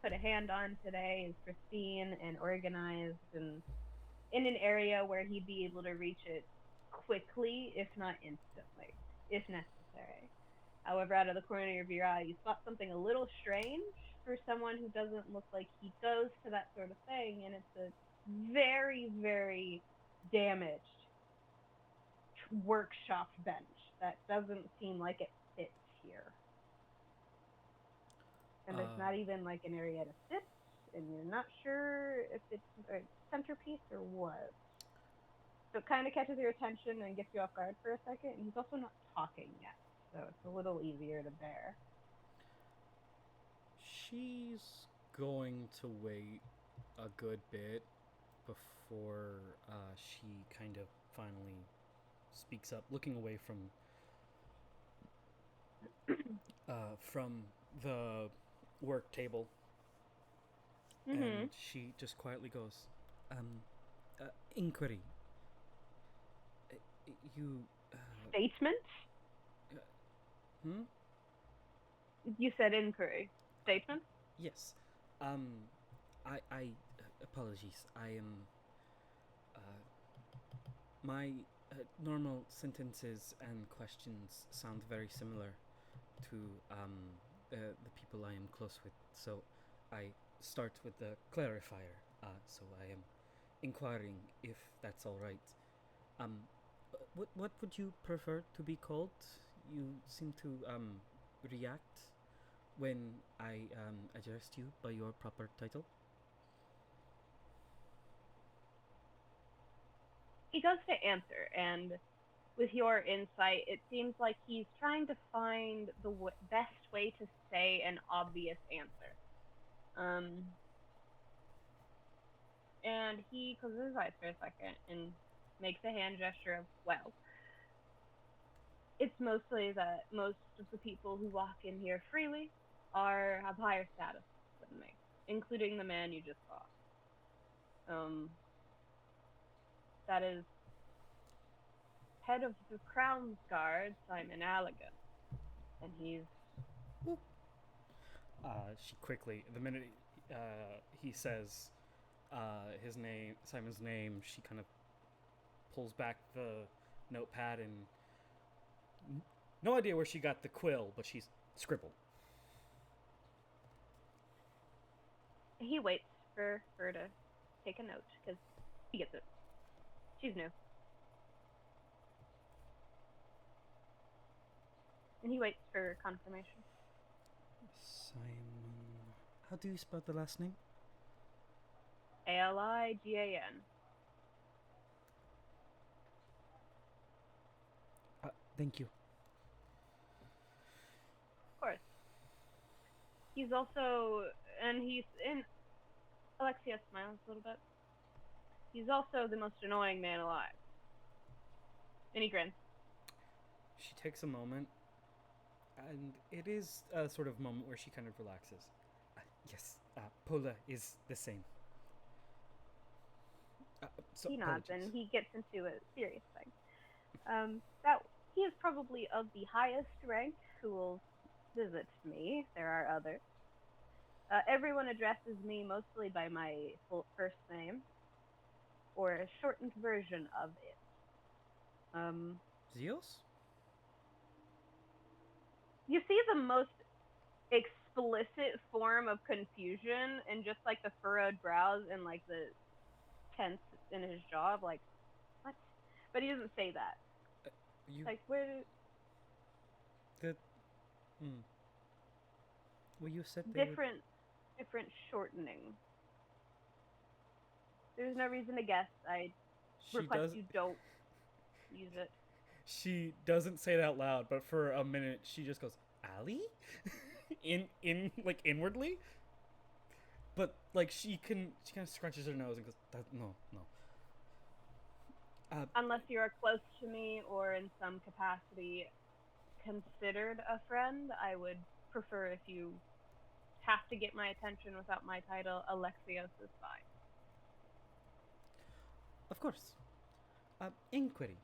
put a hand on today is pristine and organized and in an area where he'd be able to reach it quickly, if not instantly, if necessary. However, out of the corner of your eye, you spot something a little strange for someone who doesn't look like he goes to that sort of thing, and it's a very, very damaged workshop bench that doesn't seem like it fits here. And there's not even like an area to sit, and you're not sure if it's a centerpiece or what. So it kind of catches your attention and gets you off guard for a second, and he's also not talking yet, so it's a little easier to bear. She's going to wait a good bit before she kind of finally speaks up, looking away from the work table. Mm-hmm. And she just quietly goes, inquiry. You... Statement? You said inquiry. Statement? Yes. I apologies. I am... my normal sentences and questions sound very similar to the people I am close with, so I start with the clarifier. So I am inquiring if that's all right. What would you prefer to be called? You seem to react when I addressed you by your proper title. He goes to answer, and with your insight, it seems like he's trying to find the best way to say an obvious answer. And he closes his eyes for a second and makes a hand gesture of, well, it's mostly that most of the people who walk in here freely have higher status than me, including the man you just saw. That is head of the Crown's Guard, Simon Allegan. And he's... She quickly, the minute he says his name, Simon's name, she kind of pulls back the notepad and no idea where she got the quill, but she's scribbled. He waits for her to take a note, because he gets it. She's new. And he waits for confirmation. Simon... How do you spell the last name? Aligan. Thank you. Of course. He's also... And Alexia smiles a little bit. He's also the most annoying man alive. And he grins. She takes a moment, and it is a sort of moment where she kind of relaxes. Yes, Pola is the same. So He nods, apologies. and he gets into a serious thing. That he is probably of the highest rank who will visit me. There are others. Everyone addresses me mostly by my full first name, or a shortened version of it. Zeus? You see the most explicit form of confusion in just like the furrowed brows and like the tense in his jaw of like, what? But he doesn't say that. You Like, where... the well, you said they were... different shortening. There's no reason to guess. I request you don't use it. She doesn't say it out loud, but for a minute she just goes, "Ali?" in like inwardly. But like she kind of scrunches her nose and goes, "No." Unless you're close to me or in some capacity considered a friend, I would prefer if you have to get my attention without my title. Alexios is fine. Of course. Inquiry.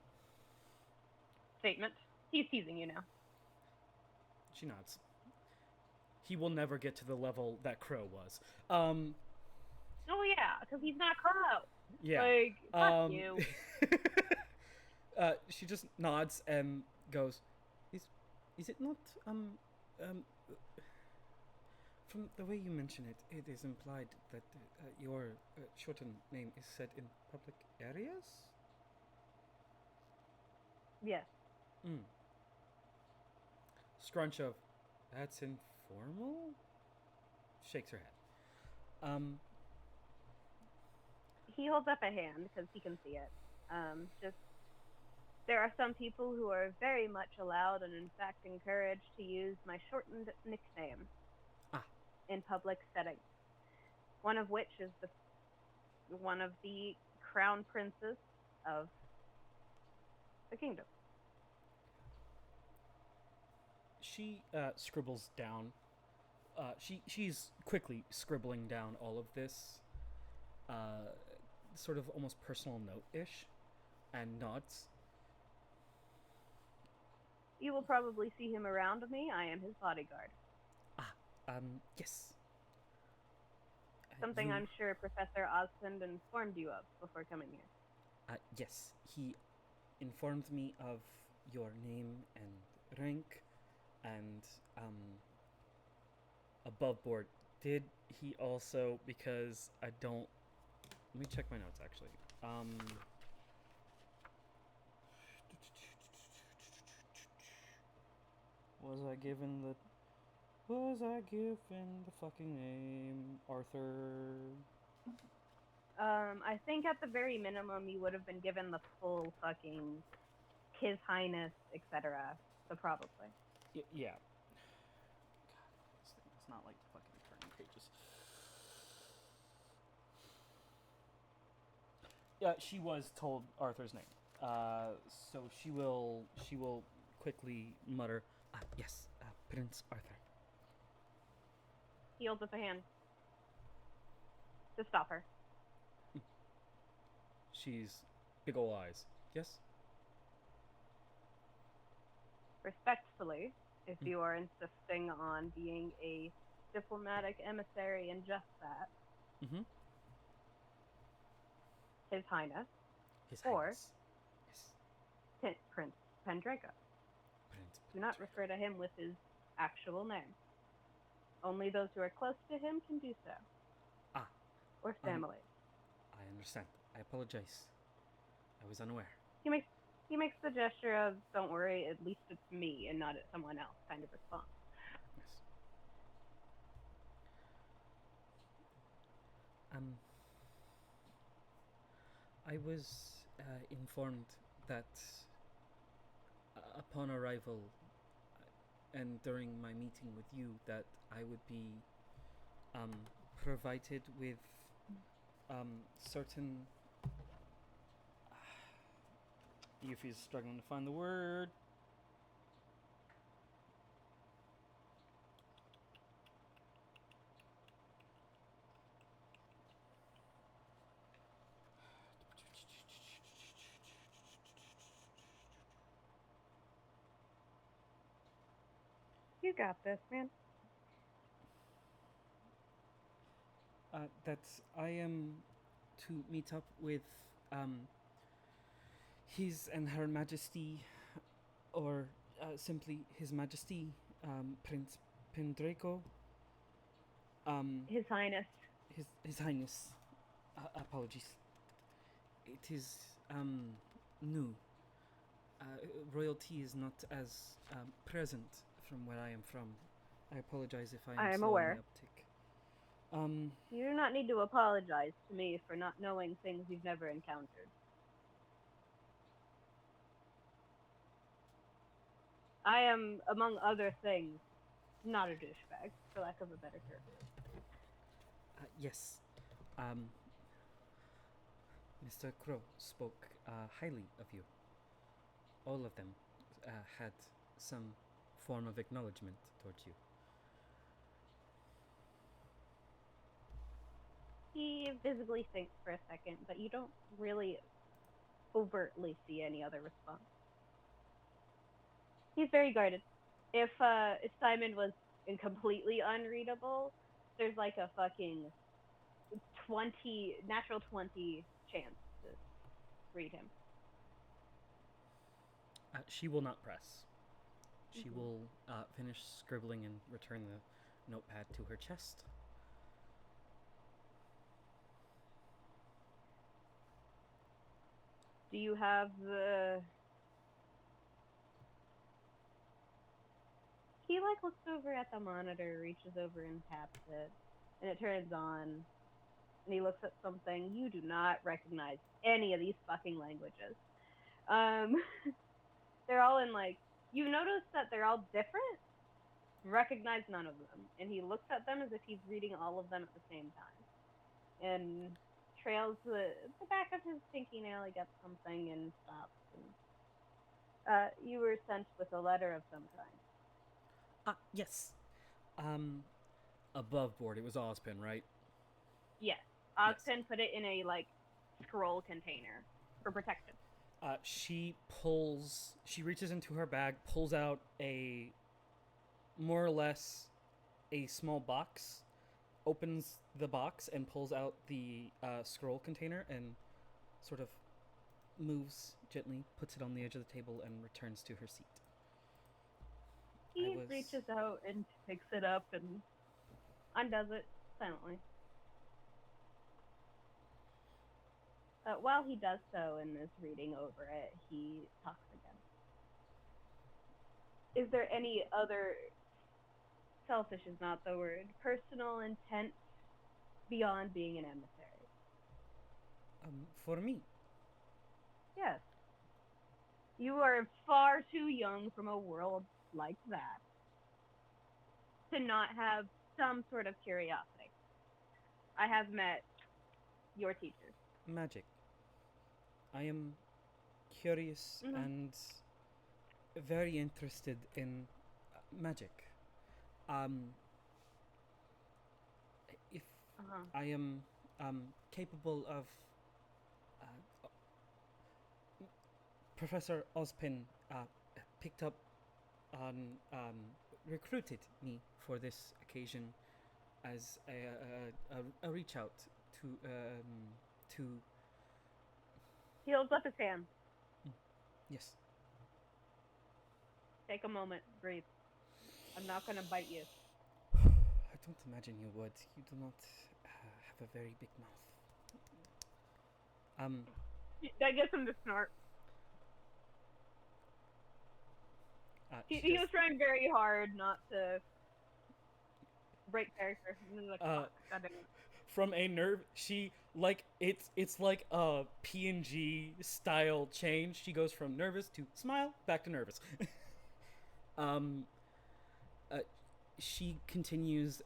Statement. He's teasing you now. She nods. He will never get to the level that Crow was. Oh yeah, because he's not Crow. Yeah. Like, fuck you. She just nods and goes, Is it not, from the way you mention it, it is implied that your shortened name is said in public areas? Yes. Scrunch of, that's informal? Shakes her head. He holds up a hand because he can see it. There are some people who are very much allowed and in fact encouraged to use my shortened nickname in public settings. One of which is one of the crown princes of the kingdom. She scribbles down. She's quickly scribbling down all of this, sort of almost personal note-ish, and nods. You will probably see him around me. I am his bodyguard. Yes. Something I'm sure Professor Osmond informed you of before coming here. Yes. He informed me of your name and rank, and above board. Did he also, because I don't... Let me check my notes, actually. Was I given the fucking name, Arthur? I think at the very minimum you would have been given the full fucking His Highness, etc. So probably. Yeah. God, this thing is not like fucking turning pages. Yeah, she was told Arthur's name. So she will quickly mutter, yes, Prince Arthur. He holds up a hand to stop her. She's big ol' eyes. Yes? Respectfully, if you are insisting on being a diplomatic emissary and just that, His Highness, Prince Pendraco. Do not refer to him with his actual name. Only those who are close to him can do so. Or family. I understand. I apologize. I was unaware. He makes the gesture of, don't worry, at least it's me and not it's someone else kind of response. Yes. I was informed that upon arrival and during my meeting with you that I would be provided with certain... Yufi's struggling to find the word. You got this, man. That I am to meet up with His and Her Majesty, or simply His Majesty, Prince Pendraco. His Highness. His Highness. Apologies. It is new. Royalty is not as present from where I am from. I apologize if I am slow aware. on the uptick. You do not need to apologize to me for not knowing things you've never encountered. I am, among other things, not a douchebag, for lack of a better term. Yes. Mr. Crow spoke highly of you. All of them had some form of acknowledgement towards you. He visibly thinks for a second, but you don't really overtly see any other response. He's very guarded. If Simon was completely unreadable, there's like a fucking 20 chance to read him. She will not press. She will finish scribbling and return the notepad to her chest. Do you have the... He, like, looks over at the monitor, reaches over and taps it, and it turns on, and he looks at something. You do not recognize any of these fucking languages. They're all in, like... You notice that they're all different, recognize none of them, and he looks at them as if he's reading all of them at the same time. And trails the back of his pinky nail, he gets something and stops. And, you were sent with a letter of some kind. Yes. Above board, it was Ozpin, right? Yes. Ozpin put it in a, like, scroll container for protection. She reaches into her bag, pulls out a, more or less, a small box, opens the box, and pulls out the scroll container, and sort of moves gently, puts it on the edge of the table, and returns to her seat. He reaches out and picks it up and undoes it silently. While he does so and is reading over it, he talks again. Is there any other, selfish is not the word, personal intent beyond being an emissary? For me? Yes. You are far too young from a world like that to not have some sort of curiosity. I have met your teachers. Magic. I am curious and very interested in magic. If I am capable of... Professor Ozpin picked up on... recruited me for this occasion as a reach out to... He holds up his hand. Yes. Take a moment, breathe. I'm not gonna bite you. I don't imagine you would. You do not have a very big mouth. That gets him to snort. He was trying very hard not to break character. From a nerve, she like it's like a PNG style change. She goes from nervous to smile back to nervous. She continues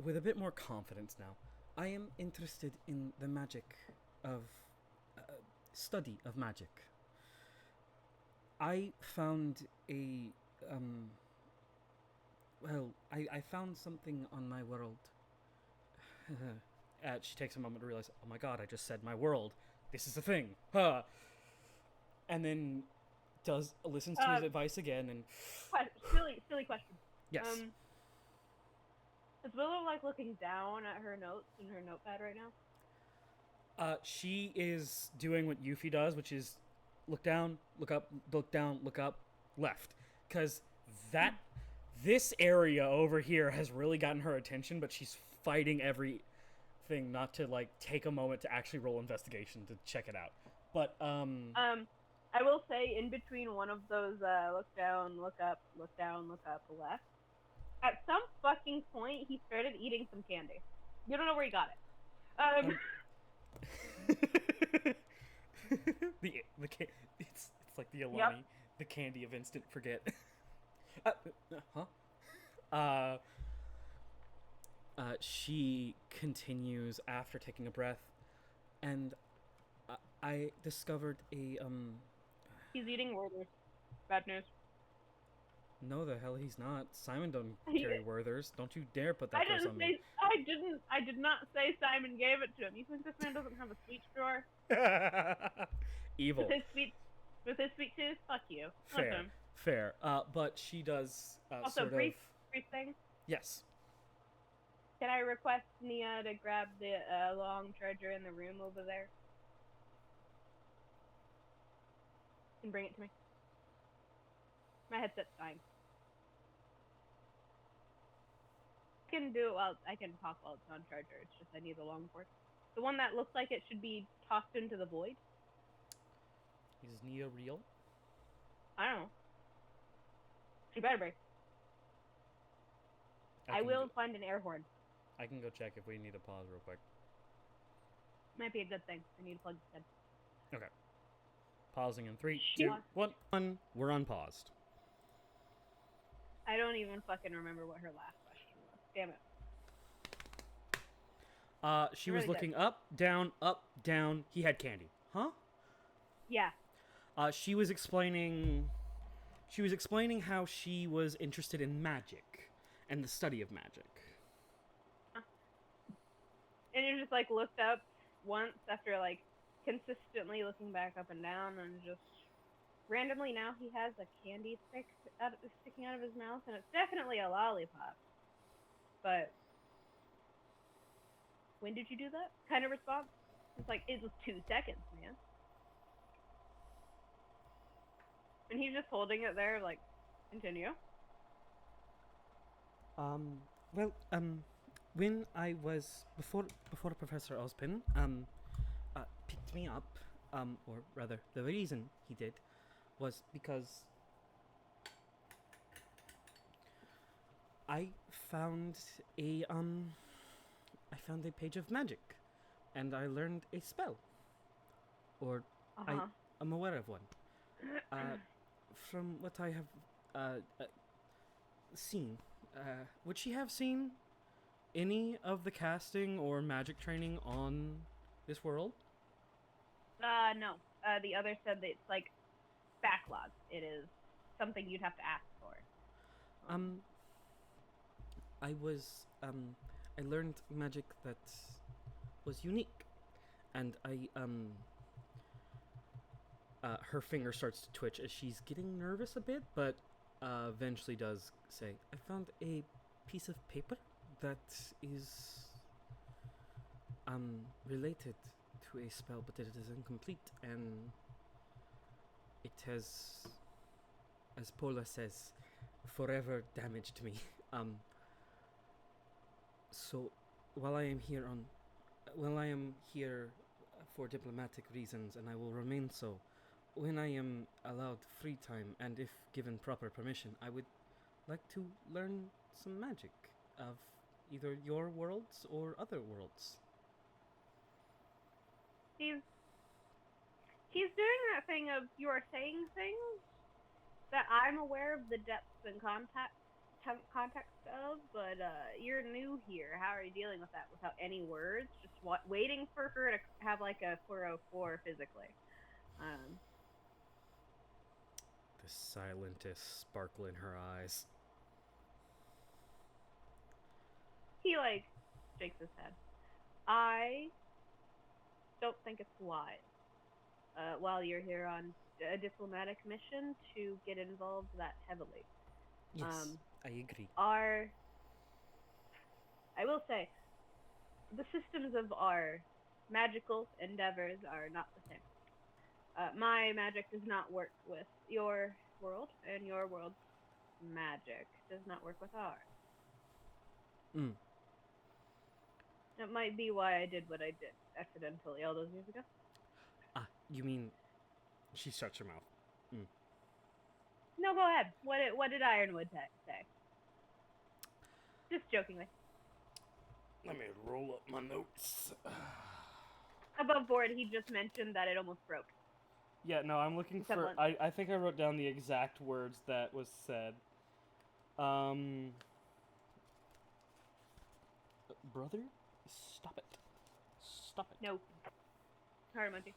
with a bit more confidence now. I am interested in the magic of study of magic. I found a I found something on my world. She takes a moment to realize, oh my god, I just said my world. This is a thing. Huh. And then listens to his advice again and... Silly question. Yes. Is Willow, like, looking down at her notes in her notepad right now? She is doing what Yufi does, which is look down, look up, look down, look up, left. Because this area over here has really gotten her attention, but she's fighting everything not to, like, take a moment to actually roll investigation to check it out. But I will say, in between one of those look down, look up, look down, look up, left, at some fucking point, he started eating some candy. You don't know where he got it. It's like the Alani, the candy of instant forget. She continues after taking a breath, and I discovered a He's eating Werther's. Bad news. No, the hell he's not. Simon don't carry Werther's. Don't you dare put that curse on me. I did not say Simon gave it to him. You think this man doesn't have a sweet drawer? Evil. With his sweet tooth? Fuck you. Fair. But she does also, sort brief of... thing. Yes. Can I request Nia to grab the long charger in the room over there? And bring it to me. My headset's dying. I can do it while I can talk while it's on charger. It's just I need a long cord. The one that looks like it should be tossed into the void. Is Nia real? I don't know. She better be. I will find an air horn. I can go check if we need to pause real quick. Might be a good thing. I need to plug this in. Okay. Pausing in 3, 2, 1. We're unpaused. I don't even fucking remember what her last question was. Damn it. She was looking up, down, he had candy. Huh? Yeah. She was explaining how she was interested in magic and the study of magic. And you just like looked up once after like consistently looking back up and down, and just randomly now he has a candy stick sticking out of his mouth, and it's definitely a lollipop. But when did you do that? Kind of response? It's like, it was 2 seconds, man. And he's just holding it there, like, continue. When I was before Professor Ozpin picked me up, or rather, the reason he did was because I found a page of magic, and I learned a spell, or I'm aware of one. From what I have seen, would she have seen any of the casting or magic training on this world? No. The other said that it's like backlog. It is something you'd have to ask for. I learned magic that was unique, and her finger starts to twitch as she's getting nervous a bit, but eventually does say, I found a piece of paper that is related to a spell, but it is incomplete, and it has, as Paula says, forever damaged me. So while I am here for diplomatic reasons, and I will remain so, when I am allowed free time, and if given proper permission, I would like to learn some magic of either your worlds or other worlds. He's doing that thing of, you are saying things that I'm aware of the depths and context of, but you're new here. How are you dealing with that without any words? Just waiting for her to have like a 404 physically. The silentest sparkle in her eyes. He like shakes his head. I don't think it's wise, while you're here on a diplomatic mission, to get involved that heavily. Yes, I agree. I will say, the systems of our magical endeavors are not the same. My magic does not work with your world, and your world's magic does not work with ours. That might be why I did what I did accidentally all those years ago. You mean... She shuts her mouth. No, go ahead. What did Ironwood say? Just jokingly. Let me roll up my notes. Above board, he just mentioned that it almost broke. Yeah, no, I'm looking for... I think I wrote down the exact words that was said. Brother? Stop it. Stop it. No. Sorry, Monty.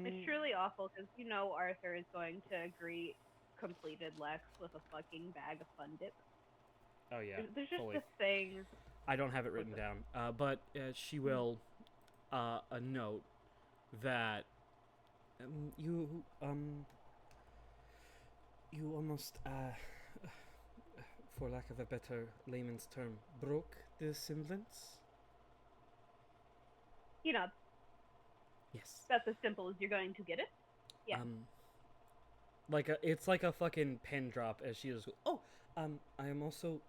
It's truly awful because you know Arthur is going to greet completed Lex with a fucking bag of fun dip. Oh yeah, there's just fully. this thing. I don't have it written down, but she will note that you almost for lack of a better layman's term, broke the semblance. You know. Yes. That's as simple as you're going to get it. Yeah. It's like a fucking pin drop as she is. Oh, I am also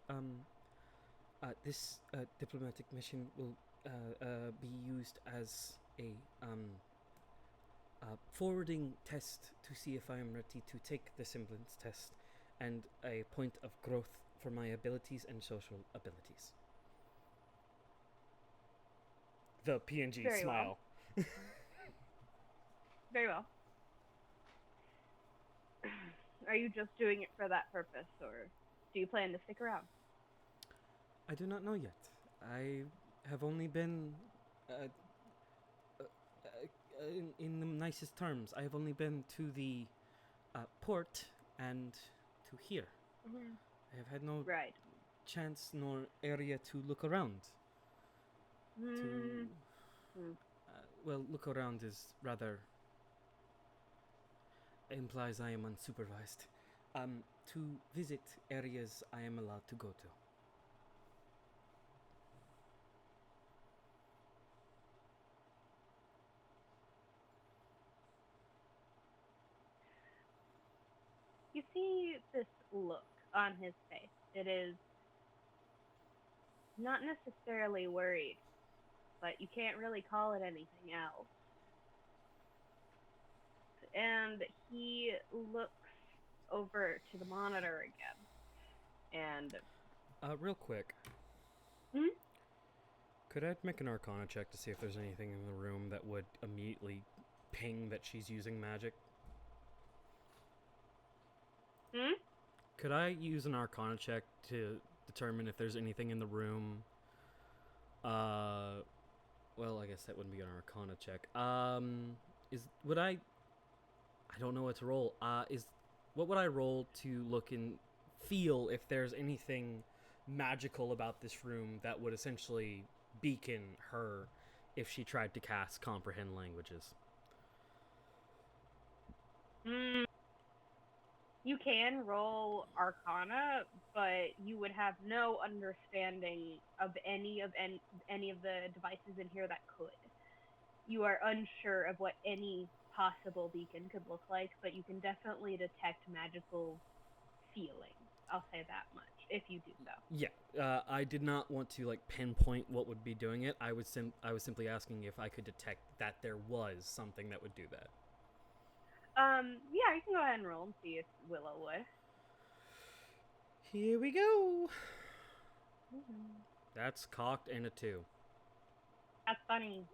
this diplomatic mission will be used as a forwarding test to see if I am ready to take the semblance test, and a point of growth for my abilities and social abilities. The PNG Very smile. Well. Very well. Are you just doing it for that purpose, or do you plan to stick around? I do not know yet. I have only been, in the nicest terms, I have only been to the port and to here. Mm-hmm. I have had no chance nor area to look around. Well, look around is rather implies I am unsupervised. To visit areas I am allowed to go to. You see this look on his face. It is not necessarily worried, but you can't really call it anything else. And he looks over to the monitor again. And real quick. Could I make an Arcana check to see if there's anything in the room that would immediately ping that she's using magic? Could I use an Arcana check to determine if there's anything in the room? Well, I guess that wouldn't be an Arcana check. I don't know what to roll. What would I roll to look and feel if there's anything magical about this room that would essentially beacon her if she tried to cast Comprehend Languages? You can roll Arcana, but you would have no understanding of any of the devices in here that could. You are unsure of what any possible beacon could look like, but you can definitely detect magical feeling. I'll say that much, if you do so. Yeah, I did not want to pinpoint what would be doing it. I was simply asking if I could detect that there was something that would do that. Yeah, you can go ahead and roll and see if Willow would. Here we go. That's cocked and a 2. That's funny.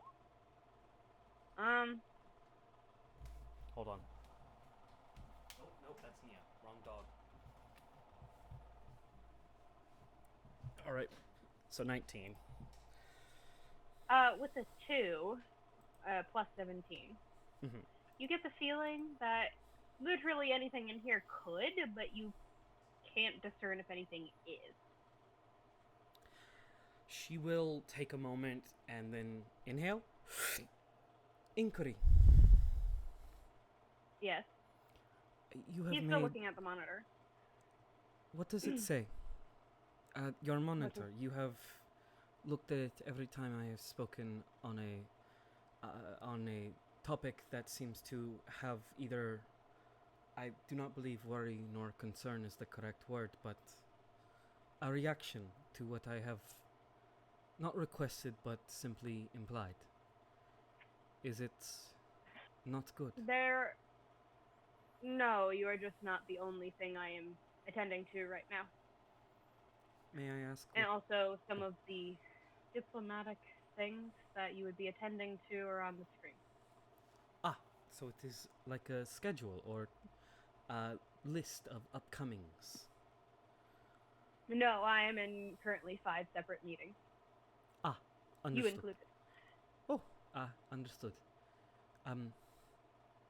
Hold on. Nope, that's Nia. Wrong dog. Alright, so 19. With a 2, plus 17. Mm-hmm. You get the feeling that literally anything in here could, but you can't discern if anything is. She will take a moment and then inhale. Inquiry. Yes. He's still looking at the monitor. What does it say? Your monitor. You have looked at it every time I have spoken on a on a topic that seems to have either, I do not believe worry nor concern is the correct word, but a reaction to what I have not requested but simply implied. Is it not good? No, you are just not the only thing I am attending to right now. May I ask? And also, some of the diplomatic things that you would be attending to are on the screen. Ah, so it is like a schedule or a list of upcomings. No, I am in currently 5 separate meetings. Ah, You understood. included. Oh, understood.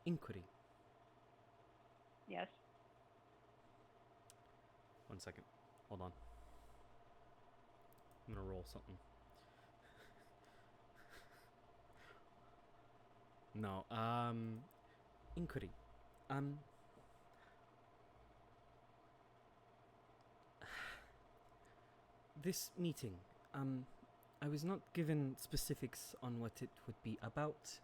Inquiry. Yes. 1 second. Hold on. I'm gonna roll something. No, inquiry. This meeting, I was not given specifics on what it would be about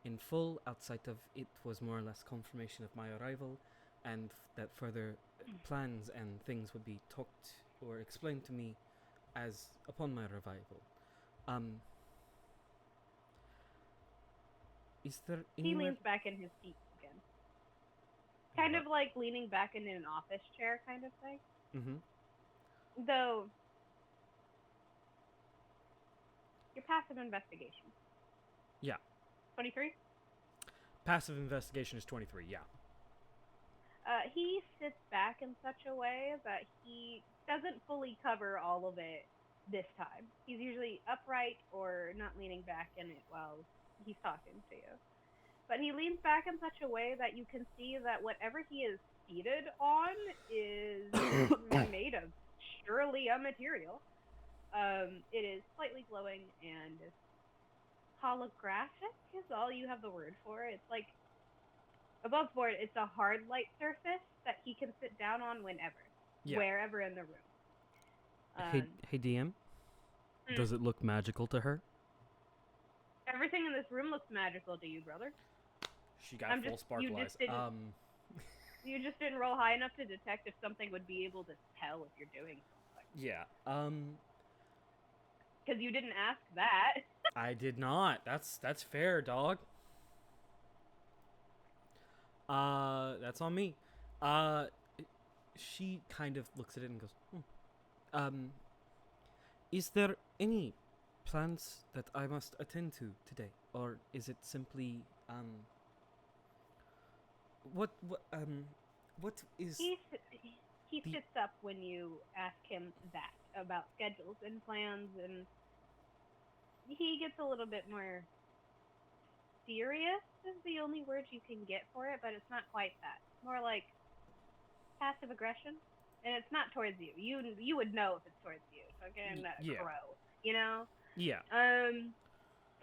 in full. Outside of it was more or less confirmation of my arrival, and that further plans and things would be talked or explained to me as upon my arrival. Is there He anywhere... leans back in his seat again. Kind of like leaning back in an office chair kind of thing. Mm-hmm. Though, your passive investigation. Yeah. 23? Passive investigation is 23, yeah. He sits back in such a way that he doesn't fully cover all of it this time. He's usually upright or not leaning back in it while he's talking to you. But he leans back in such a way that you can see that whatever he is seated on is made of surely a material. It is slightly glowing and holographic is all you have the word for. It's like, above board, it's a hard light surface that he can sit down on whenever, wherever in the room. Hey DM, does it look magical to her? Everything in this room looks magical to you, brother. She got full sparkle eyes. You just didn't roll high enough to detect if something would be able to tell if you're doing something. Yeah. Because you didn't ask that. I did not. That's fair, dog. That's on me. She kind of looks at it and goes, is there any plans that I must attend to today, or is it simply what is... He sits up when you ask him that about schedules and plans, and he gets a little bit more serious is the only word you can get for it, but it's not quite that. More like passive aggression, and it's not towards you. You would know if it's towards you. So again, that crow, you know? Yeah.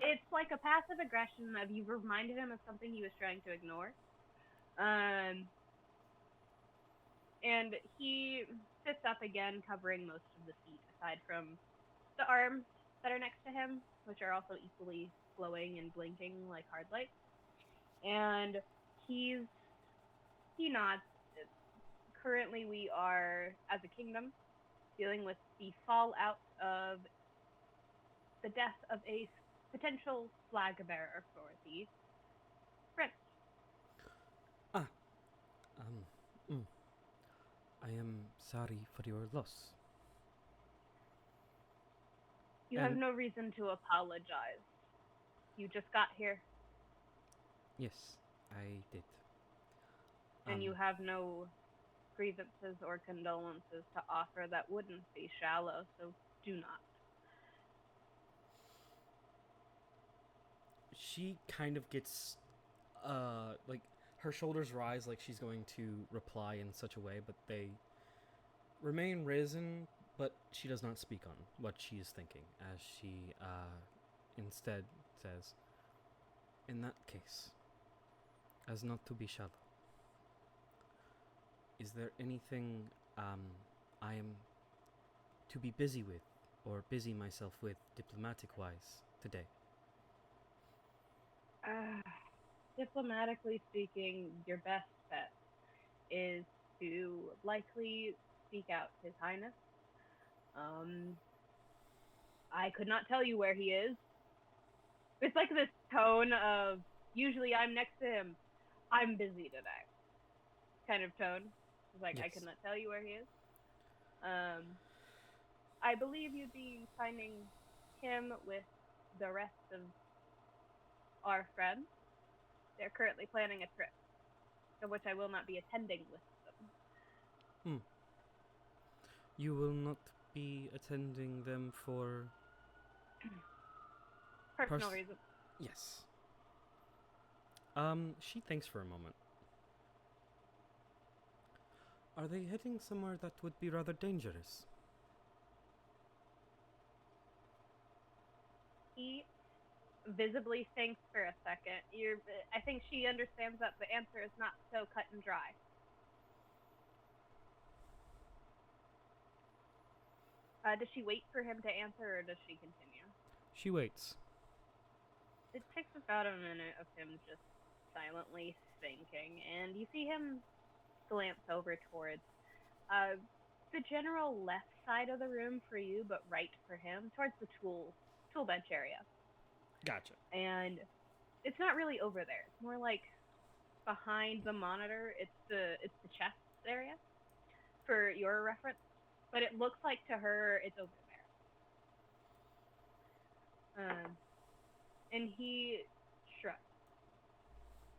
It's like a passive aggression of you've reminded him of something he was trying to ignore. And he sits up again, covering most of the seat, aside from the arms that are next to him, which are also equally glowing and blinking like hard lights. And he nods. Currently, we are, as a kingdom, dealing with the fallout of the death of a potential flag bearer for the prince. I am sorry for your loss. You have no reason to apologize. You just got here. Yes, I did. And you have no grievances or condolences to offer that wouldn't be shallow, so do not. She kind of gets, like, her shoulders rise like she's going to reply in such a way, but they remain risen, but she does not speak on what she is thinking, as she, instead says, in that case, as not to be shallow, is there anything, I am to be busy with, or busy myself with, diplomatic-wise, today? Uh, Diplomatically speaking, your best bet is to likely seek out His Highness. I could not tell you where he is. It's like this tone of, usually I'm next to him, I'm busy today kind of tone. It's like, Yes. I could not tell you where he is. I believe you'd be finding him with the rest of our friends. They're currently planning a trip, of which I will not be attending with them. You will not be attending them for... Personal reasons. Yes. She thinks for a moment. Are they heading somewhere that would be rather dangerous? He visibly thinks for a second. I think she understands that the answer is not so cut and dry. Does she wait for him to answer, or does she continue? She waits. It takes about a minute of him just silently thinking, and you see him glance over towards the general left side of the room for you, but right for him, towards the tool bench area. Gotcha. And it's not really over there. It's more like behind the monitor. It's the chest area for your reference. But it looks like to her it's over there. And he shrugs.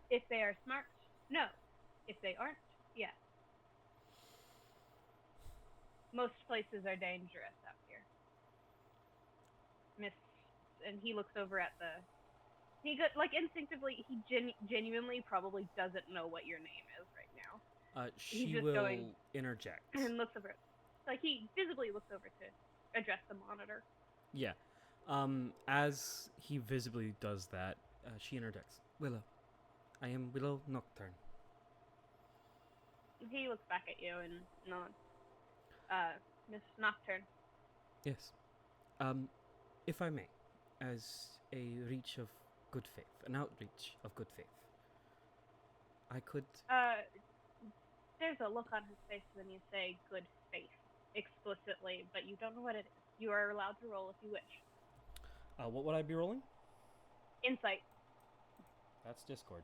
If they are smart, no. If they aren't, yes. Most places are dangerous out here. And he looks over at the... instinctively, he genuinely probably doesn't know what your name is right now. She will interject. And looks over. Like, he visibly looks over to address the monitor. Yeah. As he visibly does that, she interjects. Willow. I am Willow Nocturne. He looks back at you and nods. Miss Nocturne. Yes. If I may, as a reach of good faith, an outreach of good faith, I could... There's a look on his face when you say good faith explicitly, but you don't know what it is. You are allowed to roll if you wish. What would I be rolling? Insight. That's Discord.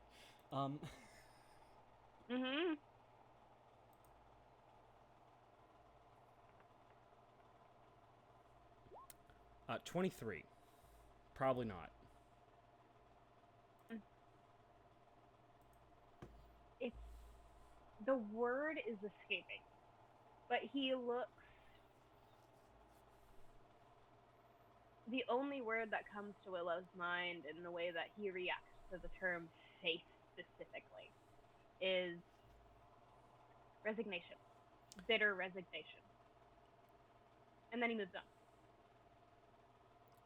23. Probably not. The word is escaping, but he looks... The only word that comes to Willow's mind in the way that he reacts to the term faith specifically is resignation. Bitter resignation. And then he moves on.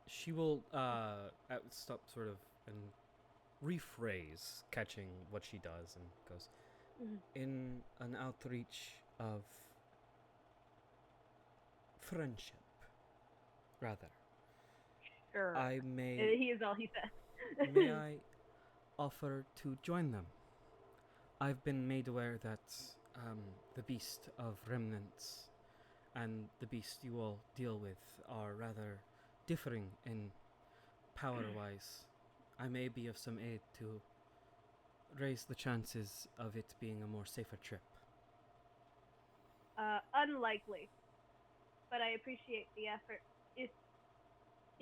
She will stop sort of and rephrase, catching what she does, and goes, in an outreach of friendship, rather. Sure. I may... He is all he said. May I offer to join them? I've been made aware that the beast of remnants and the beast you all deal with are rather differing in power-wise. I may be of some aid to raise the chances of it being a more safer trip. Unlikely. But I appreciate the effort.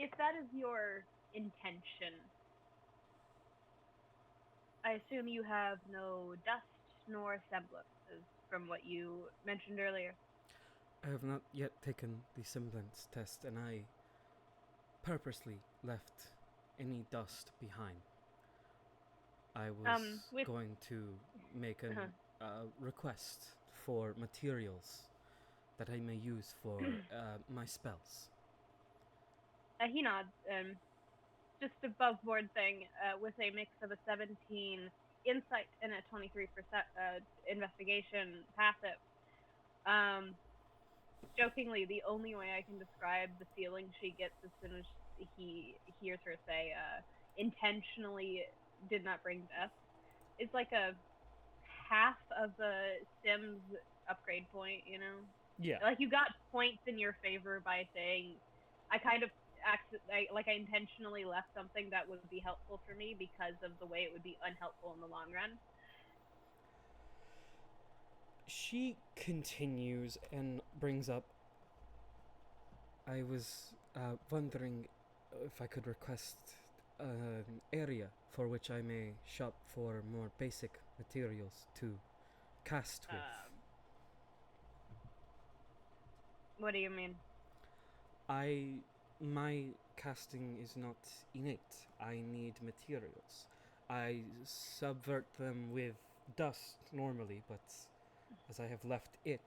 If that is your intention, I assume you have no dust nor semblances from what you mentioned earlier. I have not yet taken the semblance test, and I purposely left any dust behind. I was going to make a request for materials that I may use for my spells. He nods. Just above board thing with a mix of a 17 insight and a 23% investigation passive. Jokingly, the only way I can describe the feeling she gets as soon as he hears her say intentionally did not bring death. It's like a half of the Sims upgrade point, you know? Yeah. Like, you got points in your favor by saying, I intentionally left something that would be helpful for me because of the way it would be unhelpful in the long run. She continues and brings up, I was wondering if I could request an area for which I may shop for more basic materials to cast with. What do you mean? My casting is not innate. I need materials. I subvert them with dust normally, but as I have left it,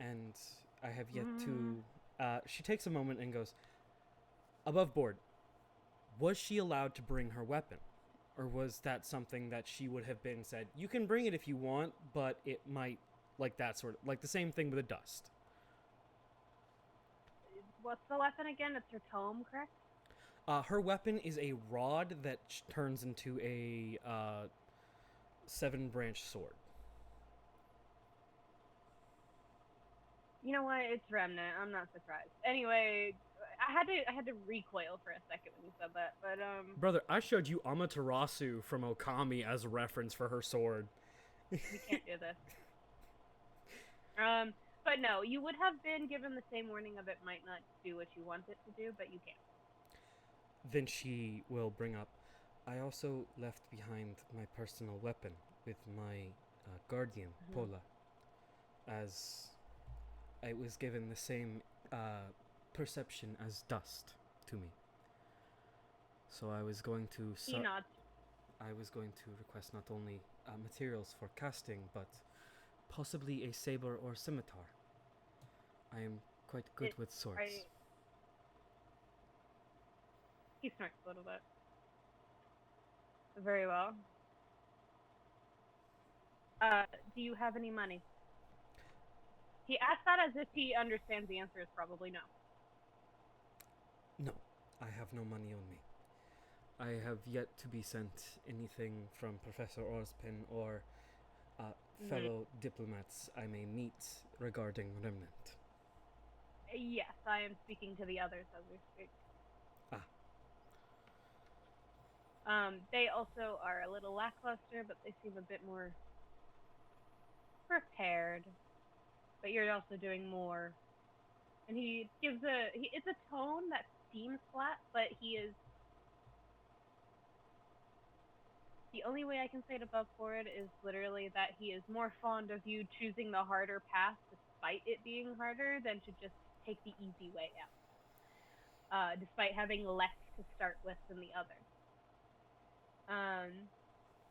and I have yet to... she takes a moment and goes, above board, was she allowed to bring her weapon? Or was that something that she would have been said, you can bring it if you want, but it might, like that sort of, like the same thing with the dust. What's the weapon again? It's her tome, correct? Her weapon is a rod that turns into a 7-branch sword. You know what? It's Remnant. I'm not surprised. Anyway, I had to recoil for a second when you said that, but Brother, I showed you Amaterasu from Okami as a reference for her sword. We can't do this. But no, you would have been given the same warning of it might not do what you want it to do, but you can't. Then she will bring up, I also left behind my personal weapon with my guardian, Pola, as I was given the same perception as dust to me. So I was going to I was going to request not only materials for casting, but possibly a saber or scimitar. I am quite good with swords. He smirks a little bit. Very well. Do you have any money? He asked that as if he understands the answer is probably no. No, I have no money on me. I have yet to be sent anything from Professor Orspin or fellow diplomats I may meet regarding Remnant. Yes, I am speaking to the others as we speak. They also are a little lackluster, but they seem a bit more prepared. But you're also doing more. And he gives it's a tone that seems flat, but he is... The only way I can say it above board is literally that he is more fond of you choosing the harder path despite it being harder than to just take the easy way out. Despite having less to start with than the others.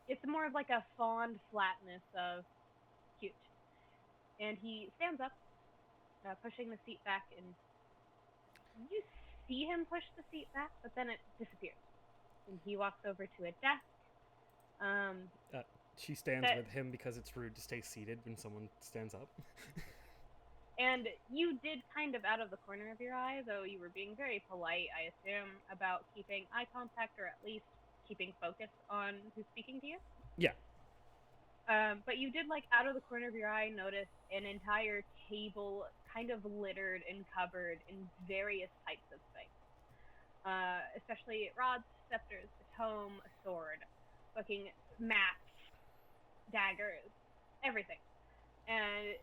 It's more of like a fond flatness of cute. And he stands up, pushing the seat back, and you see him push the seat back, but then it disappears. And he walks over to a desk. She stands with him because it's rude to stay seated when someone stands up. And you did kind of out of the corner of your eye, though you were being very polite, I assume, about keeping eye contact or at least keeping focus on who's speaking to you. Yeah. But you did, like, out of the corner of your eye, notice an entire table kind of littered and covered in various types of things. Especially rods, scepters, a tome, a sword, fucking maps, daggers, everything. And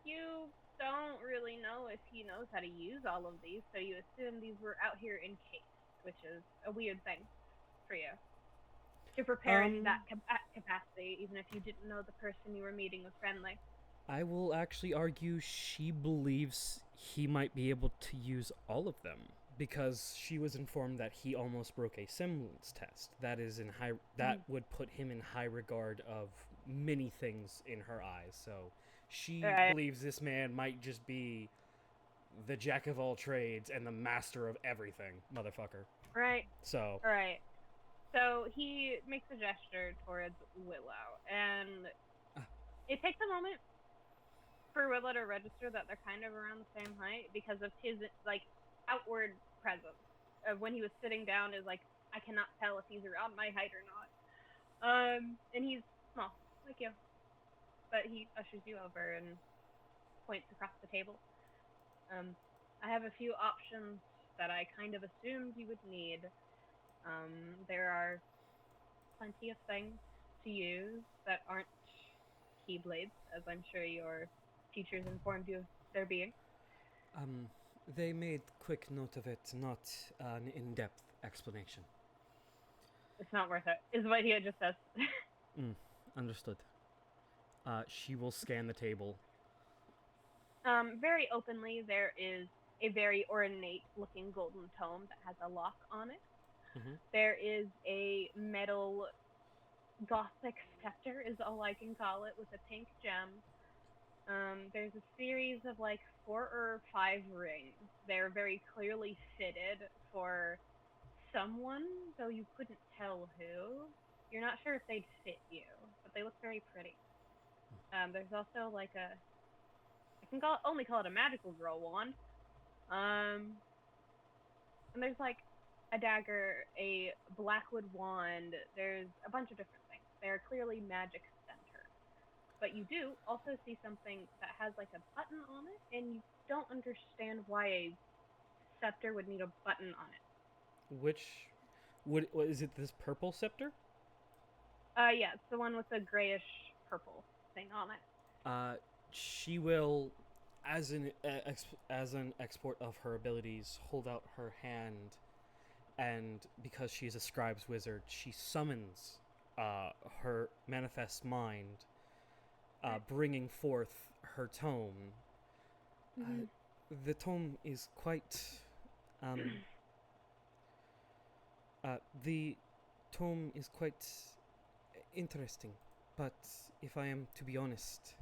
you don't really know if he knows how to use all of these, so you assume these were out here in case, which is a weird thing for you. To prepare in that capacity, even if you didn't know the person you were meeting was friendly. I will actually argue she believes he might be able to use all of them, because she was informed that he almost broke a semblance test. That is that would put him in high regard of many things in her eyes. So she believes this man might just be the jack of all trades and the master of everything, motherfucker. Right. So. Right. So he makes a gesture towards Willow, and it takes a moment for Willow to register that they're kind of around the same height because of his, like, outward presence. When he was sitting down is, like, I cannot tell if he's around my height or not. And he's small, like you. But he ushers you over and points across the table. I have a few options that I kind of assumed you would need. There are plenty of things to use that aren't keyblades, as I'm sure your teachers informed you of their being. They made quick note of it, not an in-depth explanation. It's not worth it, is what he just says. Understood. She will scan the table. Very openly, there is a very ornate-looking golden tome that has a lock on it. Mm-hmm. There is a metal gothic scepter, is all I can call it, with a pink gem. There's a series of like 4 or 5 rings. They're very clearly fitted for someone, though you couldn't tell who. You're not sure if they'd fit you, but they look very pretty. There's also like I can only call it a magical girl wand. And there's like a dagger, a blackwood wand. There's a bunch of different things. They're clearly magic center. But you do also see something that has like a button on it, and you don't understand why a scepter would need a button on it. Is it this purple scepter? Yeah, it's the one with the grayish purple thing on it. She will, as an export of her abilities, hold out her hand, and because she's a scribe's wizard, she summons her manifest mind, bringing forth her tome. Mm-hmm. The tome is quite. The tome is quite interesting, but if I am to be honest,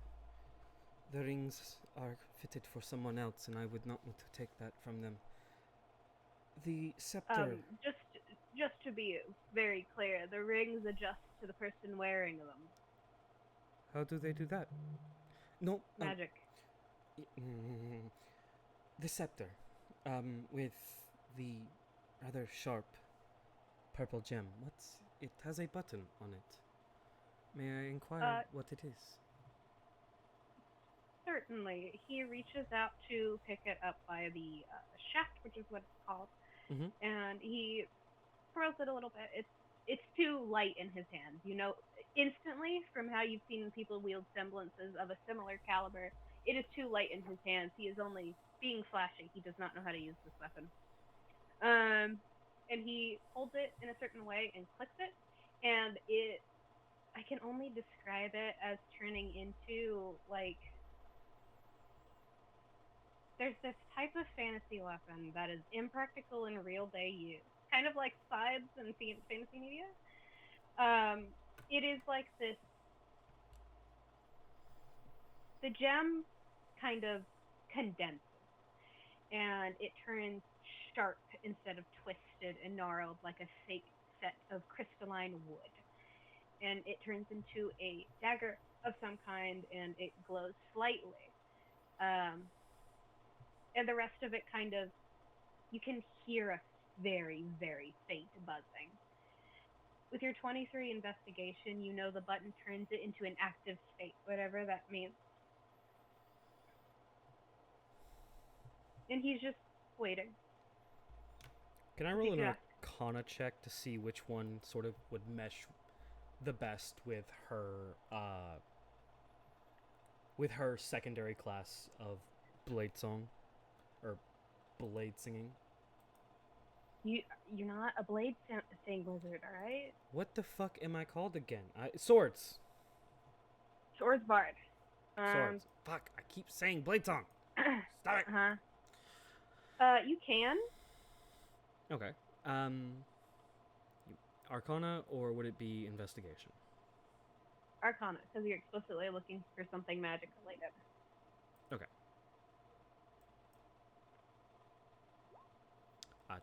the rings are fitted for someone else, and I would not want to take that from them. The scepter. Just to be very clear, the rings adjust to the person wearing them. How do they do that? No. Magic. The scepter, with the rather sharp purple gem. It has a button on it. May I inquire what it is? Certainly. He reaches out to pick it up by the shaft, which is what it's called, and he throws it a little bit. It's too light in his hands. You know, instantly from how you've seen people wield semblances of a similar caliber, it is too light in his hands. He is only being flashy. He does not know how to use this weapon. And he holds it in a certain way and clicks it, and I can only describe it as turning into, like, there's this type of fantasy weapon that is impractical in real day use. Kind of like scythes in fantasy media. It is like this, the gem kind of condenses, and it turns sharp instead of twisted and gnarled like a fake set of crystalline wood. And it turns into a dagger of some kind, and it glows slightly. And the rest of it kind of, you can hear a very, very faint buzzing. With your 23 investigation, you know the button turns it into an active state, whatever that means. And he's just waiting. Can I roll an Arcana check to see which one sort of would mesh the best with her secondary class of blade song or blade singing? You're not a blade thing wizard, all right? What the fuck am I called again? Swords. Swords bard. Swords. Fuck! I keep saying blade song. Stop it. You can. Okay. Arcana, or would it be investigation? Arcana, because you're explicitly looking for something magic related. Okay.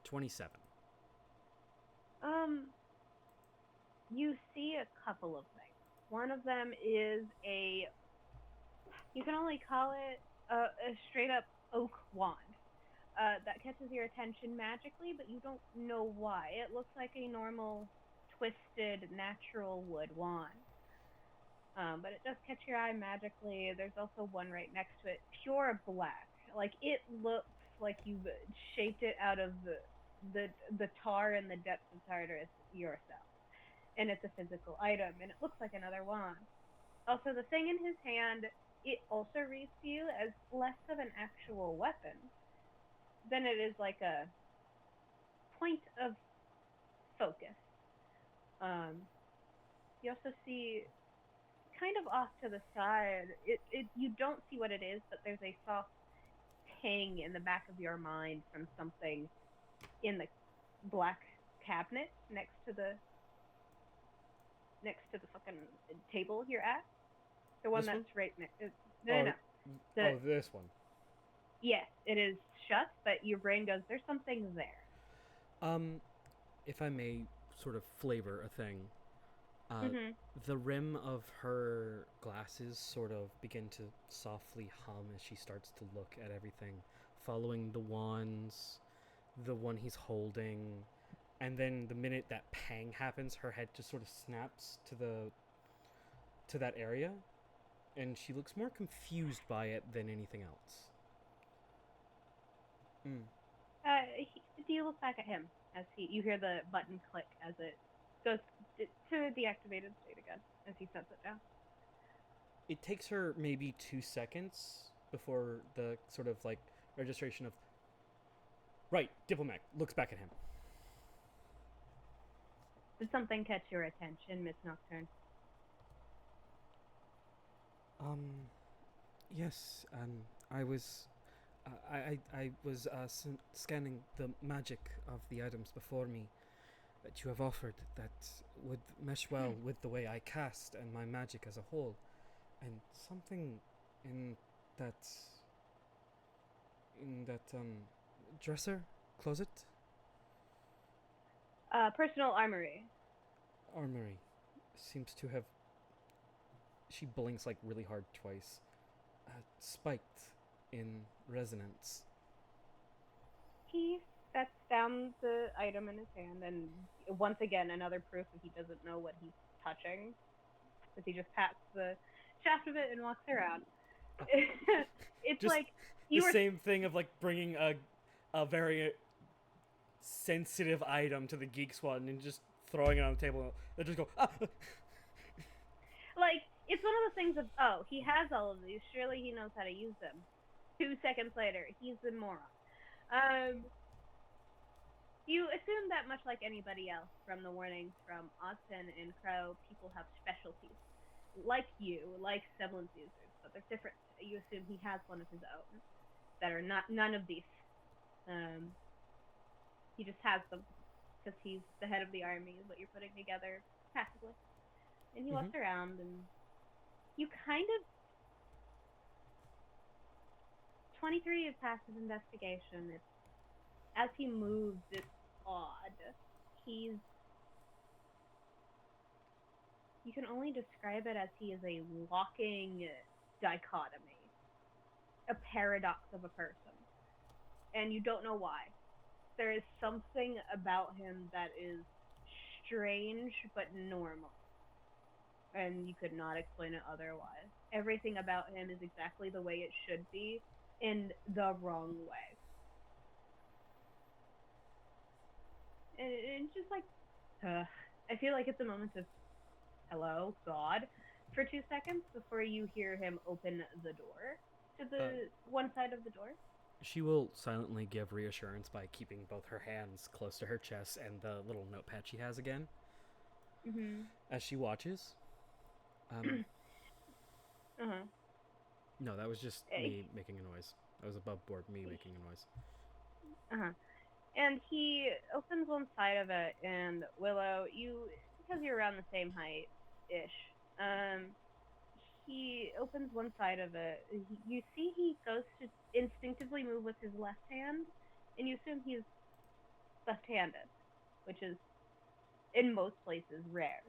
27. You see a couple of things. One of them is you can only call it a straight up oak wand. that catches your attention magically, but you don't know why. It looks like a normal, twisted, natural wood wand. But it does catch your eye magically. There's also one right next to it, pure black. Like, it looks like you've shaped it out of the tar and the depths of Tartarus yourself. And it's a physical item, and it looks like another wand. Also, the thing in his hand, it also reads to you as less of an actual weapon than it is like a point of focus. You also see, kind of off to the side, you don't see what it is, but there's a soft ping in the back of your mind from something in the black cabinet next to the fucking table you're at. The one This that's one? right next. No. This one. Yes, it is shut, but your brain goes, there's something there. If I may sort of flavor a thing, Mm-hmm. the rim of her glasses sort of begin to softly hum as she starts to look at everything, following the wands, the one he's holding, and then the minute that pang happens, her head just sort of snaps to that area, and she looks more confused by it than anything else. Do you look back at him as you hear the button click as it goes to the activated state again as he sets it down? It takes her maybe 2 seconds before the sort of like registration of right, diplomat looks back at him. Did something catch your attention, Miss Nocturne? Yes, I was scanning the magic of the items before me that you have offered that would mesh well with the way I cast and my magic as a whole, and something in that dresser closet Personal armory. seems to have. She blinks like really hard twice. Spiked in resonance. He sets down the item in his hand, and once again, another proof that he doesn't know what he's touching. Because he just pats the shaft of it and walks around. It's Just like the same thing of like bringing a very sensitive item to the geeks one and just throwing it on the table. They just go, ah! Like, it's one of the things of, oh, he has all of these, surely he knows how to use them. 2 seconds later, he's a moron. You assume that much like anybody else from the warnings from Austin and Crow, people have specialties. Like you, like semblance users, but they're different. You assume he has one of his own that are none of these. He just has them because he's the head of the army, is what you're putting together passively. And he walks around, and you kind of... 23 is passive investigation. It's, as he moves, it's odd. You can only describe it as he is a walking dichotomy. A paradox of a person. And you don't know why. There is something about him that is strange but normal. And you could not explain it otherwise. Everything about him is exactly the way it should be, in the wrong way. And it's just like, I feel like it's a moment of, hello, God, for 2 seconds before you hear him open the door to the one side of the door. She will silently give reassurance by keeping both her hands close to her chest and the little notepad she has again. As she watches. No, that was just me making a noise. That was above board me making a noise. And he opens one side of it, and Willow, because you're around the same height-ish, he opens one side of it. You see he goes to instinctively move with his left hand, and you assume he's left-handed, which is, in most places, rare.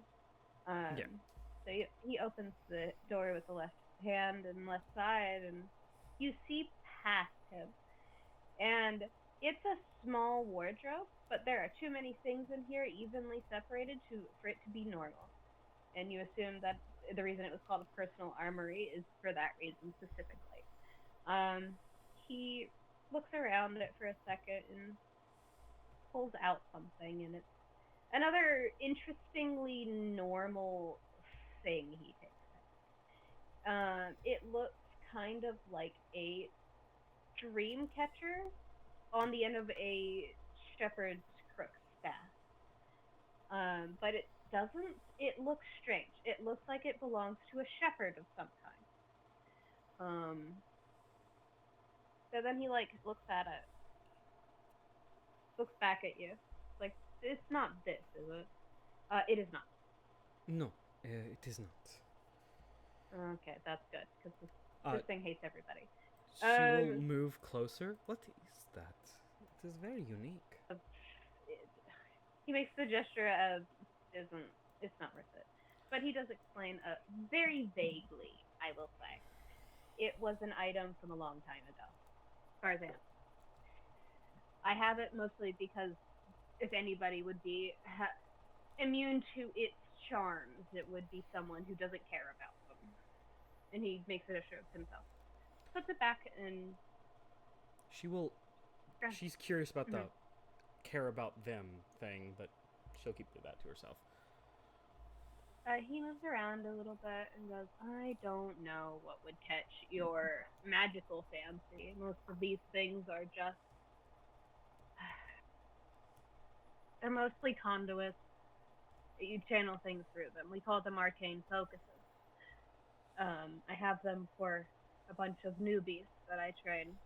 So he opens the door with the left hand and left side, and you see past him. And it's a small wardrobe, but there are too many things in here evenly separated for it to be normal. And you assume that the reason it was called a personal armory is for that reason specifically. He looks around it for a second and pulls out something, and it's another interestingly normal thing he takes out. It looks kind of like a dream catcher on the end of a shepherd's crook staff. But it doesn't. It looks strange. It looks like it belongs to a shepherd of some kind. So then he like looks at it, looks back at you, like it's not this, is it? It is not. No, it is not. Okay, that's good because this thing hates everybody. She will move closer. What is that? It is very unique. He makes the gesture of it's not worth it. But he does explain very vaguely, I will say. It was an item from a long time ago, as far as I know. I have it mostly because if anybody would be immune to its charms, it would be someone who doesn't care about them. And he makes a gesture of himself. Puts it back and... She's curious about the care about them thing, but she'll keep that to herself. He moves around a little bit and goes, I don't know what would catch your magical fancy. Most of these things are just... They're mostly conduits. You channel things through them. We call them arcane focuses. I have them for a bunch of newbies that I train.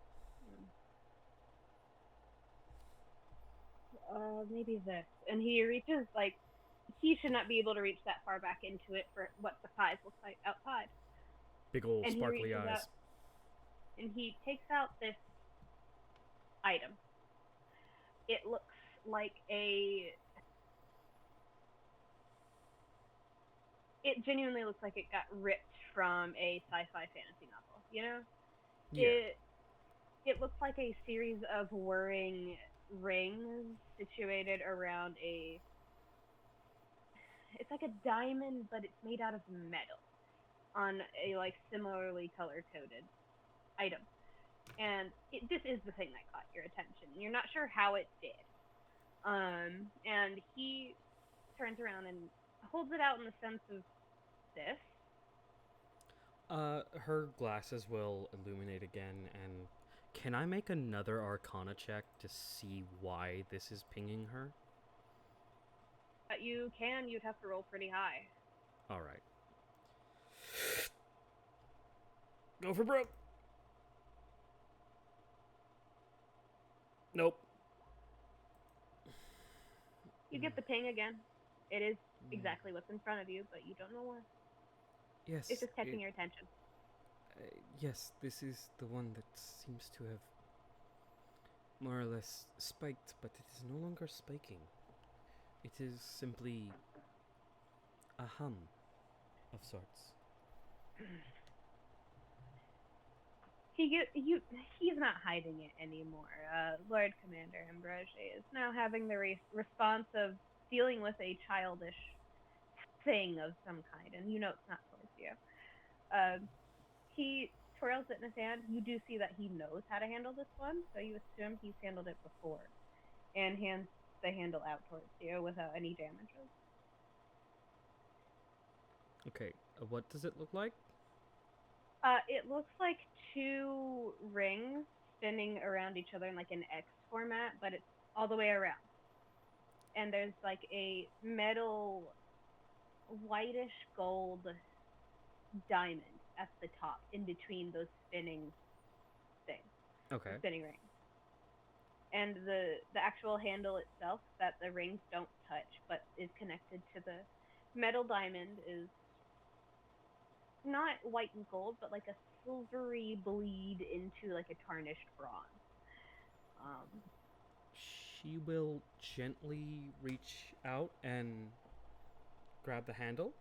Maybe this. And he reaches, like, he should not be able to reach that far back into it for what the size looks like outside. Big old sparkly eyes. Out, and he takes out this item. It looks like it genuinely looks like it got ripped from a sci-fi fantasy novel, you know? Yeah. It looks like a series of whirring rings situated around it's like a diamond, but it's made out of metal on a like similarly color-coded item. And this is the thing that caught your attention. You're not sure how it did. And he turns around and holds it out in the sense of this. Her glasses will illuminate again, and can I make another Arcana check to see why this is pinging her? You can. You'd have to roll pretty high. All right. Go for broke. Nope. You get the ping again. It is exactly what's in front of you, but you don't know why. Yes. It's just catching your attention. Yes, this is the one that seems to have more or less spiked, but it is no longer spiking. It is simply a hum of sorts. He's not hiding it anymore. Lord Commander Ambroge is now having the response of dealing with a childish thing of some kind, and you know it's not towards you. He twirls it in his hand. You do see that he knows how to handle this one, so you assume he's handled it before, and hands the handle out towards you without any damages. Okay, what does it look like? It looks like two rings spinning around each other in like an X format, but it's all the way around. And there's like a metal, whitish gold diamond at the top, in between those spinning things. Okay. Spinning rings. And the actual handle itself that the rings don't touch, but is connected to the metal diamond, is not white and gold, but like a silvery bleed into like a tarnished bronze. She will gently reach out and grab the handle.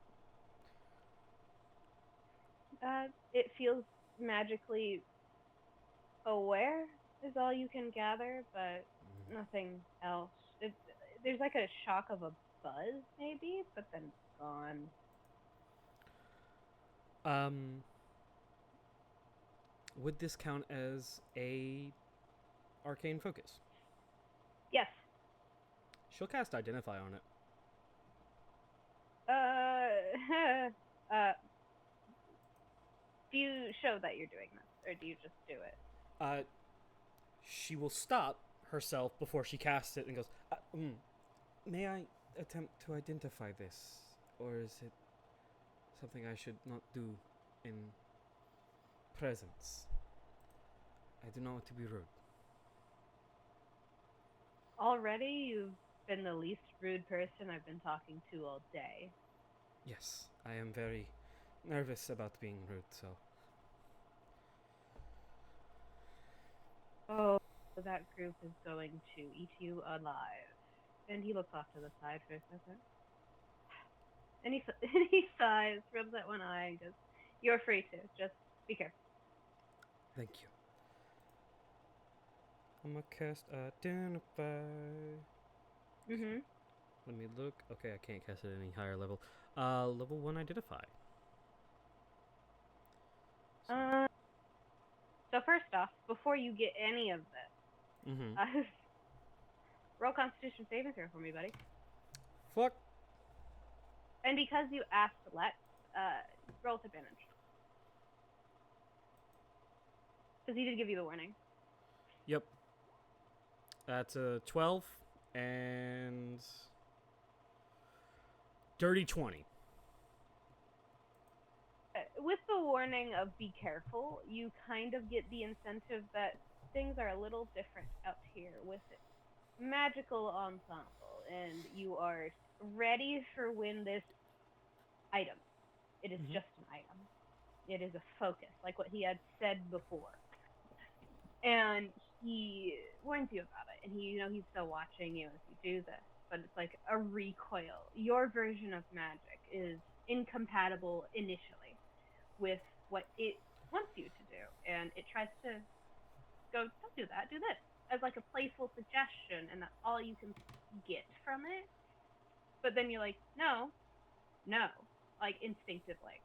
It feels magically aware is all you can gather, but nothing else. There's like a shock of a buzz, maybe, but then it's gone. Would this count as a arcane focus? Yes. She'll cast Identify on it. Do you show that you're doing this, or do you just do it? She will stop herself before she casts it and goes, may I attempt to identify this? Or is it something I should not do in presence? I do not want to be rude. Already, you've been the least rude person I've been talking to all day. Yes, I am very nervous about being rude, so... Oh, that group is going to eat you alive. And he looks off to the side for a second. And he sighs, rubs that one eye, and goes, "You're free to. Just be careful." Thank you. I'm gonna cast Identify. Mm-hmm. Let me look. Okay, I can't cast it at any higher level. Level 1 Identify. So first off, before you get any of this, roll Constitution saving throw for me, buddy. Fuck. And because you asked Lex, roll with advantage. Because he did give you the warning. Yep. That's a 12 and dirty 20. With the warning of be careful, you kind of get the incentive that things are a little different out here with magical ensemble, and you are ready for when this item. It is just an item. It is a focus, like what he had said before. And he warns you about it, and he's still watching you as you do this, but it's like a recoil. Your version of magic is incompatible initially with what it wants you to do, and it tries to go, don't do that, do this, as like a playful suggestion, and that's all you can get from it. But then you're like, no, like instinctively.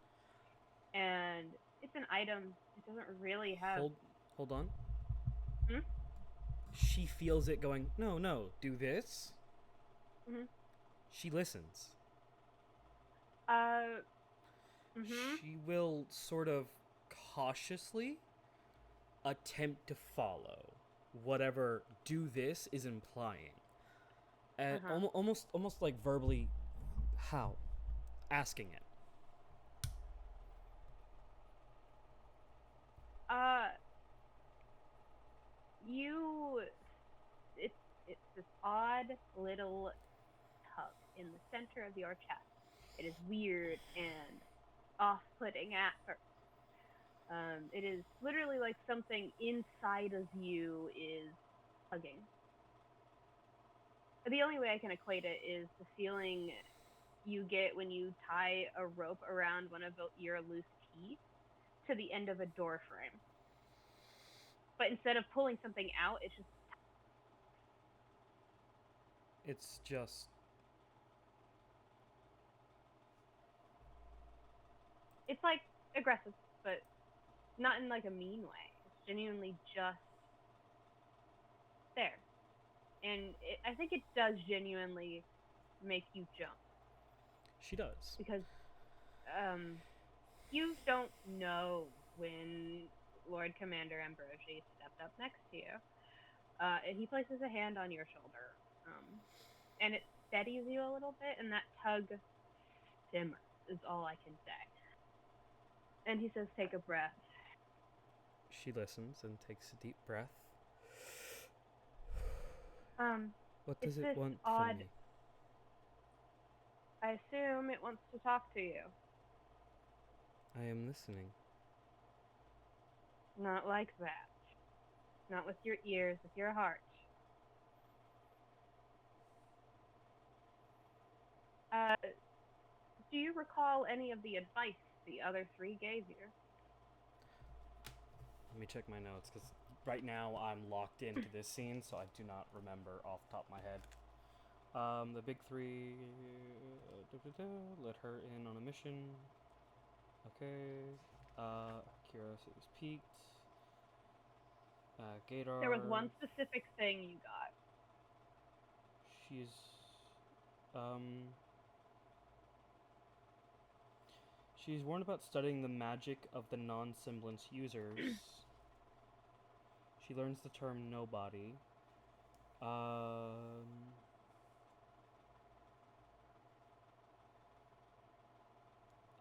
And it's an item. It doesn't really have... Hold on. Hmm? She feels it going, no, do this. Mm-hmm. She listens. She will sort of cautiously attempt to follow whatever do this is implying. And almost like verbally, how? Asking it. It's this odd little tug in the center of your chest. It is weird and off-putting at first. It is literally like something inside of you is tugging. The only way I can equate it is the feeling you get when you tie a rope around one of your loose teeth to the end of a door frame. But instead of pulling something out, it's just... It's like aggressive, but not in like a mean way. It's genuinely just there. And I think it does genuinely make you jump. She does. Because you don't know when Lord Commander Ambrosi stepped up next to you. And he places a hand on your shoulder. And it steadies you a little bit, and that tug simmers, is all I can say. And he says, take a breath. She listens and takes a deep breath. What does it want from me? I assume it wants to talk to you. I am listening. Not like that. Not with your ears, with your heart. Do you recall any of the advice the other three gave you? Let me check my notes, because right now I'm locked into this scene, so I do not remember off the top of my head. The big three. Let her in on a mission. Okay. Curiosity is peaked. Gator. There was one specific thing you got. She's. She's warned about studying the magic of the non-semblance users. She learns the term nobody.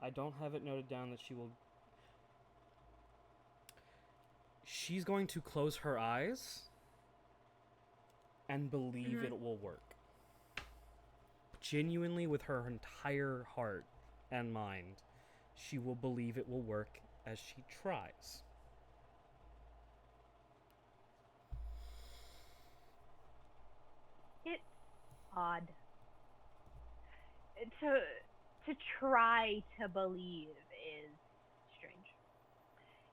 I don't have it noted down that she will... She's going to close her eyes and believe it will work. Genuinely, with her entire heart and mind, she will believe it will work as she tries. It's odd. To try to believe is strange.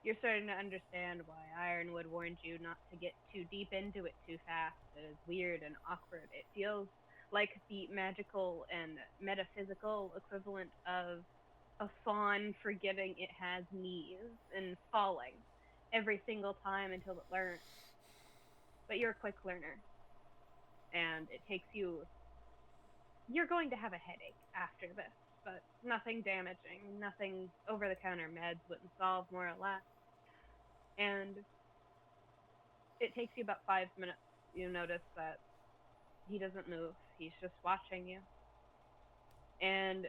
You're starting to understand why Ironwood warned you not to get too deep into it too fast. It is weird and awkward. It feels like the magical and metaphysical equivalent of a fawn forgetting it has knees and falling every single time until it learns. But you're a quick learner. And it takes you... You're going to have a headache after this, but nothing damaging. Nothing over-the-counter meds wouldn't solve, more or less. And it takes you about 5 minutes. You notice that he doesn't move. He's just watching you. And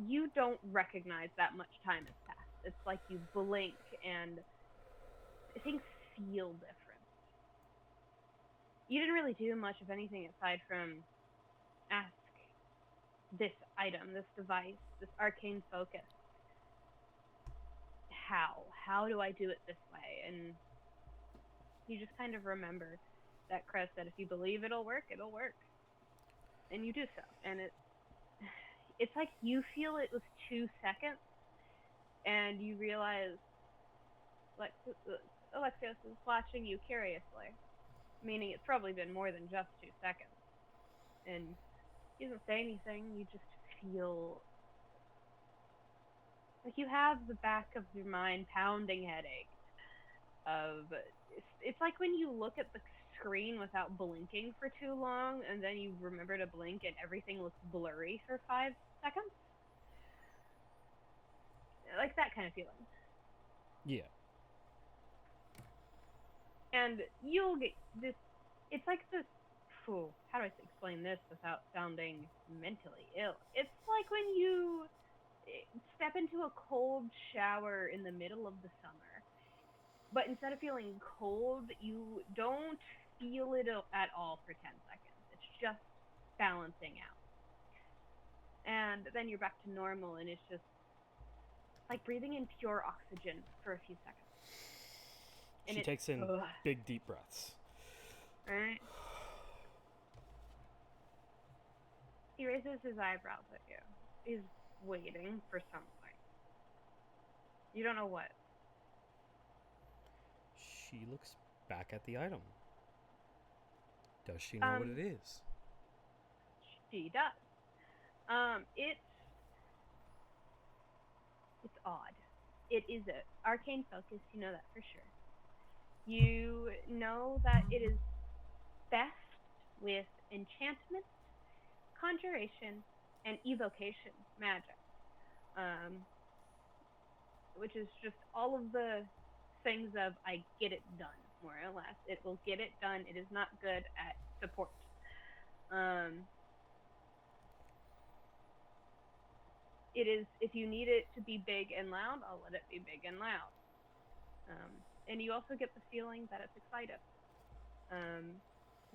you don't recognize that much time has passed. It's like you blink and things feel different. You didn't really do much of anything aside from ask this item, this device, this arcane focus. How do I do it this way? And you just kind of remember that Crest said, if you believe it'll work, it'll work. And you do so. And it's like you feel it was 2 seconds, and you realize Alexios is watching you curiously. Meaning it's probably been more than just 2 seconds. And he doesn't say anything, you just feel like you have the back of your mind pounding headache of... It's like when you look at the screen without blinking for too long, and then you remember to blink and everything looks blurry for 5 seconds. Like that kind of feeling. Yeah. And you'll get this... It's like this... how do I explain this without sounding mentally ill? It's like when you step into a cold shower in the middle of the summer, but instead of feeling cold, you don't feel it at all for 10 seconds. It's just balancing out. And then you're back to normal, and it's just like breathing in pure oxygen for a few seconds. And she takes in big, deep breaths. Right? He raises his eyebrows at you. He's waiting for something. You don't know what. She looks back at the item. Does she know what it is? She does. It's odd. It is an arcane focus, you know that for sure. You know that it is best with enchantment, conjuration, and evocation magic. Which is just all of the things of I get it done, more or less. It will get it done. It is not good at support. It is, if you need it to be big and loud, I'll let it be big and loud. And you also get the feeling that it's excited.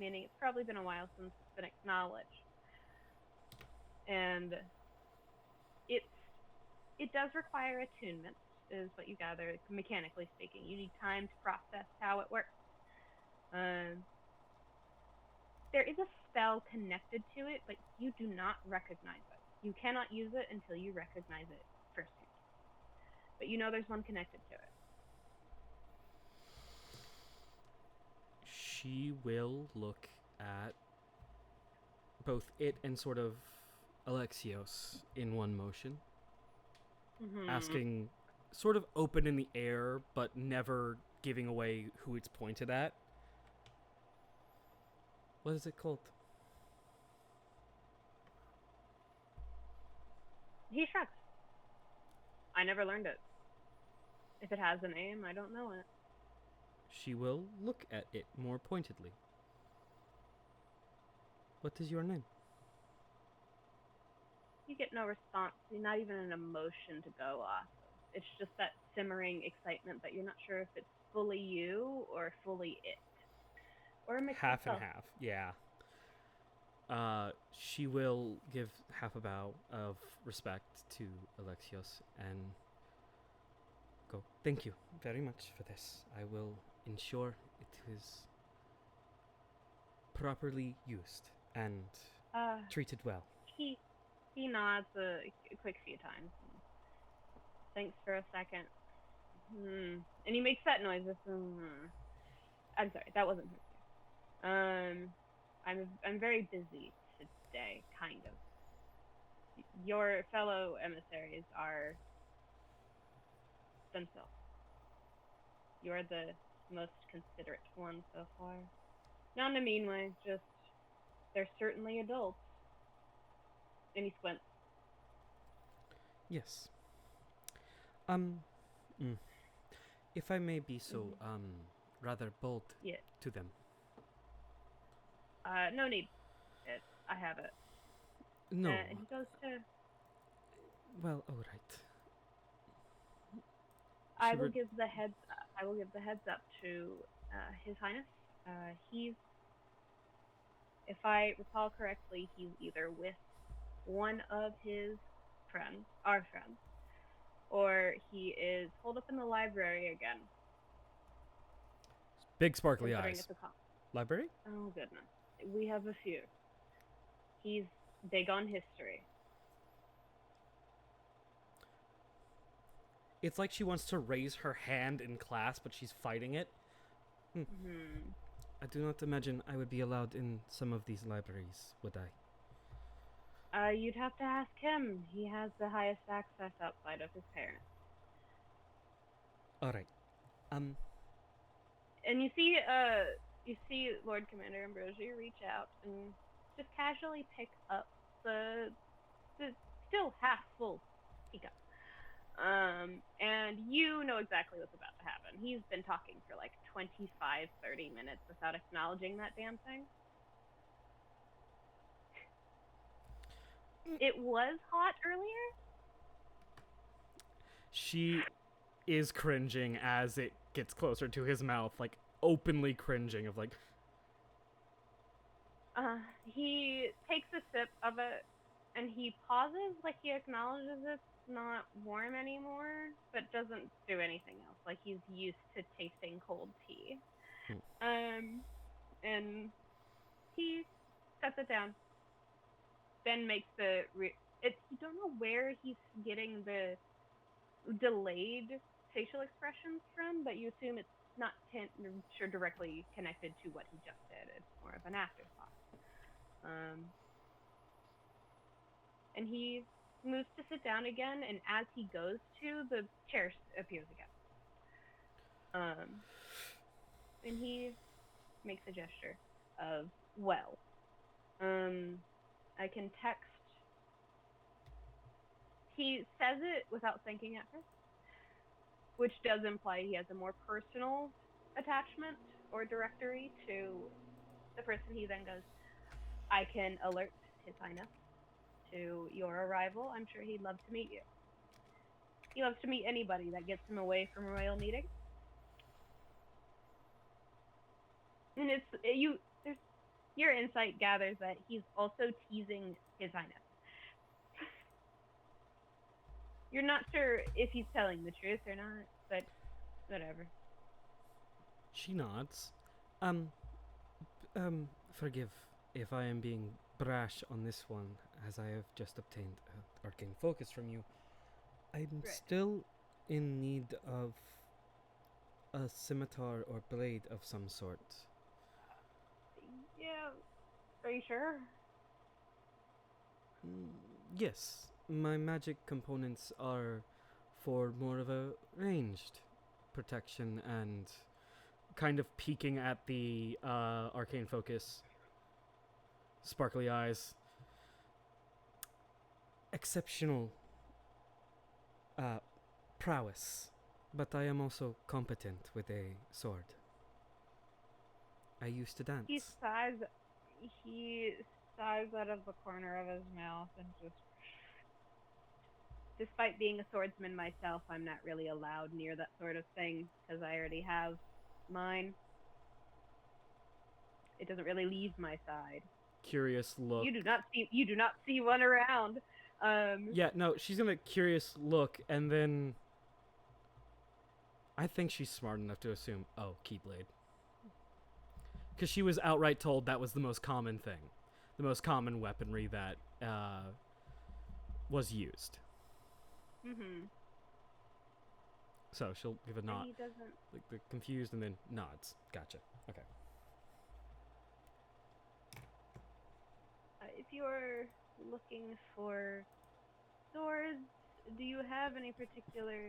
Meaning it's probably been a while since it's been acknowledged. And it does require attunement, is what you gather, mechanically speaking. You need time to process how it works. There is a spell connected to it, but you do not recognize it. You cannot use it until you recognize it firsthand. But you know there's one connected to it. She will look at both it and sort of Alexios in one motion, asking, sort of open in the air, but never giving away who it's pointed at. What is it called? He shrugs. I never learned it. If it has a name, I don't know it. She will look at it more pointedly. What is your name? You get no response. Not even an emotion to go off. It's just that simmering excitement that you're not sure if it's fully you or fully it. Or a mix Half of and half, yeah. She will give half a bow of respect to Alexios and go, thank you very much for this. I will ensure it is properly used and treated well. He nods a quick few times. Thanks for a second. And he makes that noise. I'm sorry, that wasn't him. I'm very busy today, kind of. Your fellow emissaries are themselves. You're the most considerate one so far. Not in a mean way, just they're certainly adults. And he squints. Yes. If I may be so, rather bold to them. No need. I have it. No. He goes to... Well, all right. I will give the heads up to His Highness. He's, if I recall correctly, he's either with one of his friends, our friends, or he is holed up in the library again. Big sparkly eyes. Library? Oh, goodness. We have a few. He's big on history. It's like she wants to raise her hand in class, but she's fighting it. I do not imagine I would be allowed in some of these libraries, would I? You'd have to ask him. He has the highest access outside of his parents. All right. And you see Lord Commander Ambrosia reach out and just casually pick up the still half full teacup. And you know exactly what's about to happen. He's been talking for like 25, 30 minutes without acknowledging that damn thing. It was hot earlier? She is cringing as it gets closer to his mouth, like openly cringing of like... He takes a sip of it and he pauses like he acknowledges it's not warm anymore, but doesn't do anything else. Like he's used to tasting cold tea. And he sets it down. Then makes you don't know where he's getting the delayed facial expressions from, but you assume it's not directly connected to what he just did. It's more of an afterthought. And he moves to sit down again, and as he goes to, the chair appears again. And he makes a gesture of, well, I can text. He says it without thinking at first, which does imply he has a more personal attachment or directory to the person. He then goes, I can alert His Highness to your arrival. I'm sure he'd love to meet you. He loves to meet anybody that gets him away from royal meetings. And your insight gathers that he's also teasing His Highness. You're not sure if he's telling the truth or not, but whatever. She nods. Forgive if I am being brash on this one, as I have just obtained arcane focus from you. I'm still in need of a scimitar or blade of some sort. Yeah. Are you sure? Yes, my magic components are for more of a ranged protection and kind of peeking at the arcane focus, sparkly eyes. Exceptional uh, prowess, but I am also competent with a sword. I used to dance. He sighs out of the corner of his mouth and just. Despite being a swordsman myself, I'm not really allowed near that sort of thing because I already have mine. It doesn't really leave my side. Curious look. You do not see one around. Yeah, no, she's gonna curious look, and then I think she's smart enough to assume, oh, Keyblade. Because she was outright told that was the most common thing. The most common weaponry that was used. Mm-hmm. So she'll give a nod. He doesn't. Like, the confused and then nods. Gotcha. Okay. If you're looking for swords, do you have any particular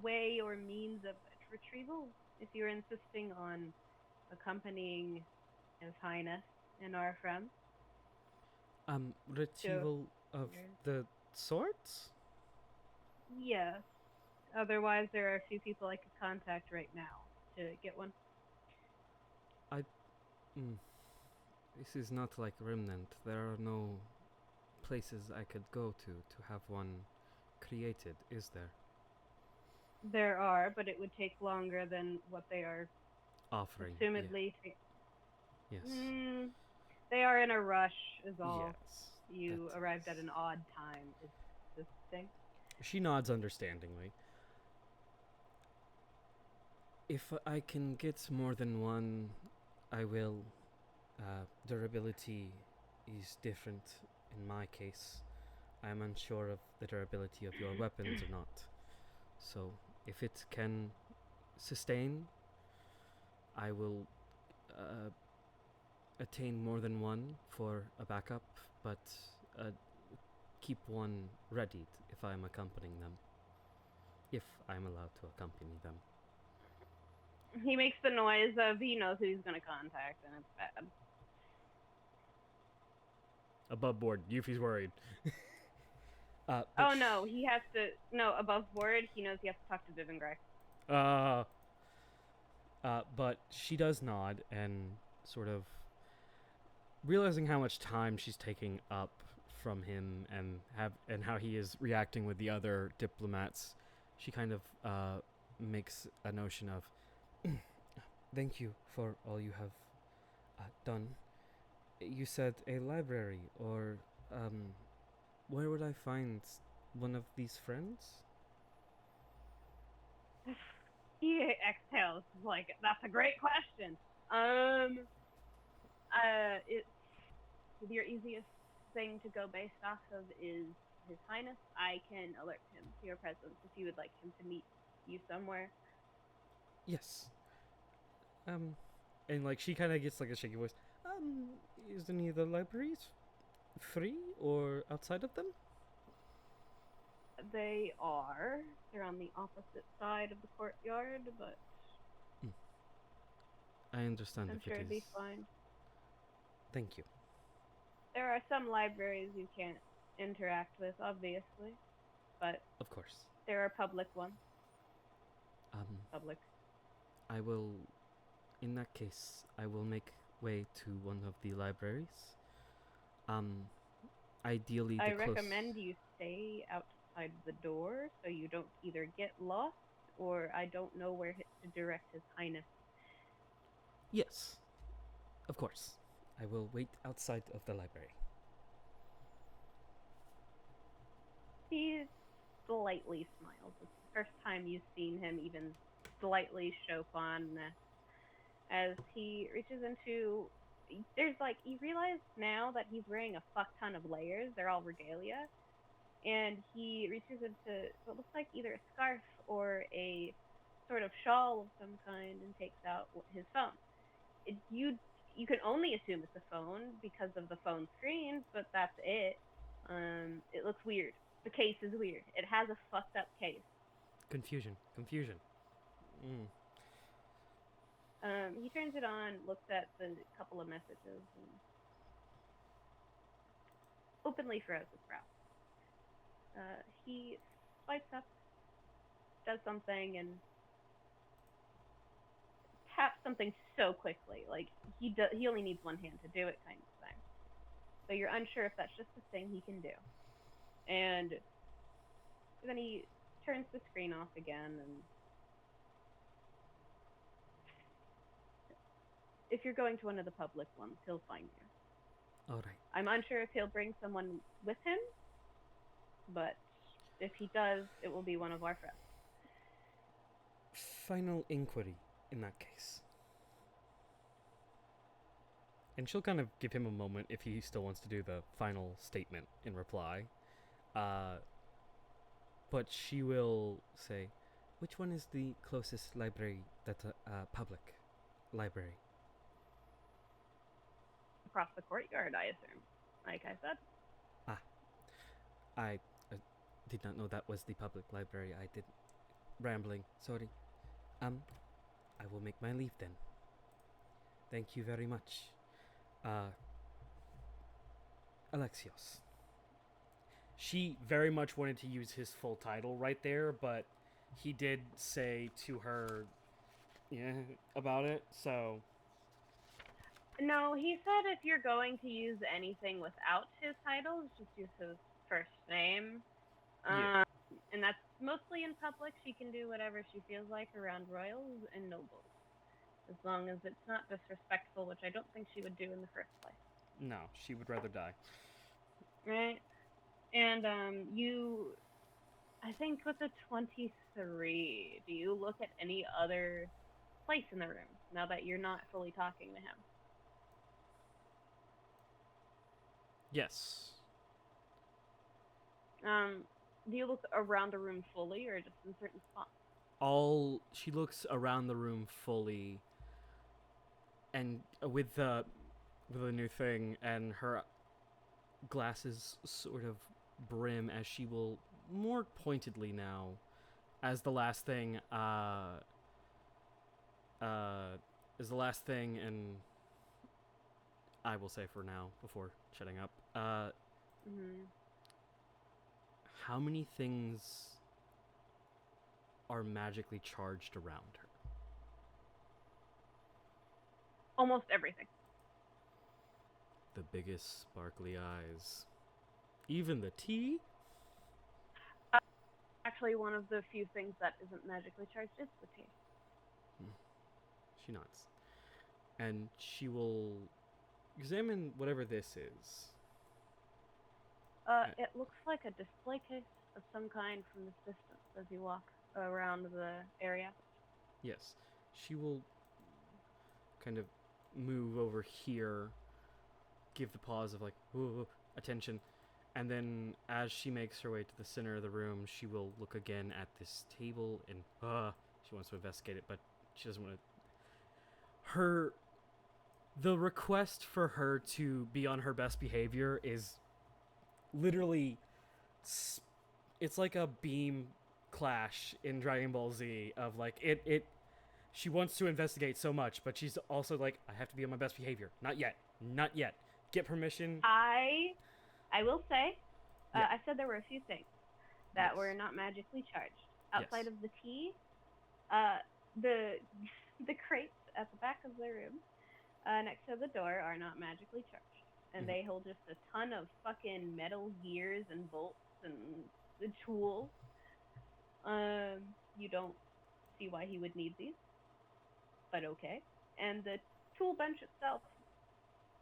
way or means of retrieval? If you're insisting on accompanying His Highness and our friends? Retrieval of the swords? Yes. Otherwise, there are a few people I could contact right now to get one. This is not like Remnant. There are no places I could go to have one created, is there? There are, but it would take longer than what they are Offering. assumedly. Yes. They are in a rush, is all. Yes. You arrived at an odd time, is this thing. She nods understandingly. If I can get more than one, I will. Durability is different in my case. I am unsure of the durability of your weapons or not. So, if it can sustain, I will attain more than one for a backup, but keep one readied if I am accompanying them. If I am allowed to accompany them. He makes the noise of he knows who he's going to contact, and it's bad. Above board, Yufi's worried. Oh no, he has to. No, above board, he knows he has to talk to Divengray. But she does nod and sort of realizing how much time she's taking up from him and how he is reacting with the other diplomats. She kind of makes a notion of, thank you for all you have done. You said a library, or where would I find one of these friends? He exhales like, that's a great question. It's your easiest thing to go based off of is His Highness. I can alert him to your presence if you would like him to meet you somewhere. Yes. And like she kind of gets like a shaky voice. Is any of the libraries free or outside of them? They are. They're on the opposite side of the courtyard, but I understand. I'm sure it'd be fine. Thank you. There are some libraries you can't interact with, obviously, but of course there are public ones. Public. I will, in that case, I will make way to one of the libraries. Ideally, I recommend you stay outside the door so you don't either get lost or I don't know where to direct His Highness. Yes, of course. I will wait outside of the library. He slightly smiles. It's the first time you've seen him even slightly show fondness as he reaches into... There's like, you realize now that he's wearing a fuck ton of layers. They're all regalia. And he reaches into what looks like either a scarf or a sort of shawl of some kind and takes out his phone. You can only assume it's a phone because of the phone screen, but that's it. It looks weird. The case is weird. It has a fucked up case. Confusion. He turns it on, looks at the couple of messages, and openly furrows his brow. He swipes up, does something, and taps something so quickly. Like, he only needs one hand to do it, kind of thing. So you're unsure if that's just a thing he can do. And then he turns the screen off again, and if you're going to one of the public ones, he'll find you. All right. I'm unsure if he'll bring someone with him, but if he does, it will be one of our friends. Final inquiry in that case. And she'll kind of give him a moment if he still wants to do the final statement in reply. But she will say, which one is the closest library that's a public library? Across the courtyard, I assume. Like I said. I did not know that was the public library. I did rambling. Sorry. I will make my leave then. Thank you very much. Alexios. She very much wanted to use his full title right there, but he did say to her, about it, so... No, he said if you're going to use anything without his titles, just use his first name. Yeah. And that's mostly in public. She can do whatever she feels like around royals and nobles. As long as it's not disrespectful, which I don't think she would do in the first place. No, she would rather die. Right? And, I think with the 23, do you look at any other place in the room, now that you're not fully talking to him? Yes. Do you look around the room fully, or just in certain spots? She looks around the room fully, and with the new thing, and her glasses sort of brim as she will more pointedly now, as the last thing, and I will say for now, before shutting up, how many things are magically charged around her? Almost everything. The biggest sparkly eyes. Even the tea? Actually, one of the few things that isn't magically charged is the tea. She nods. And she will examine whatever this is. It looks like a display case of some kind from this distance as you walk around the area. Yes. She will kind of move over here, give the pause of like, whoa, attention, and then as she makes her way to the center of the room, she will look again at this table and she wants to investigate it, but she doesn't want to. The request for her to be on her best behavior is literally, it's like a beam clash in Dragon Ball Z of like she wants to investigate so much, but she's also like, I have to be on my best behavior. Not yet. Get permission. I will say, Yeah. I said there were a few things that were not magically charged. Outside of the tea, the crates at the back of the room, next to the door, are not magically charged. And they hold just a ton of fucking metal gears and bolts and the tools. You don't see why he would need these, but okay. And the tool bench itself,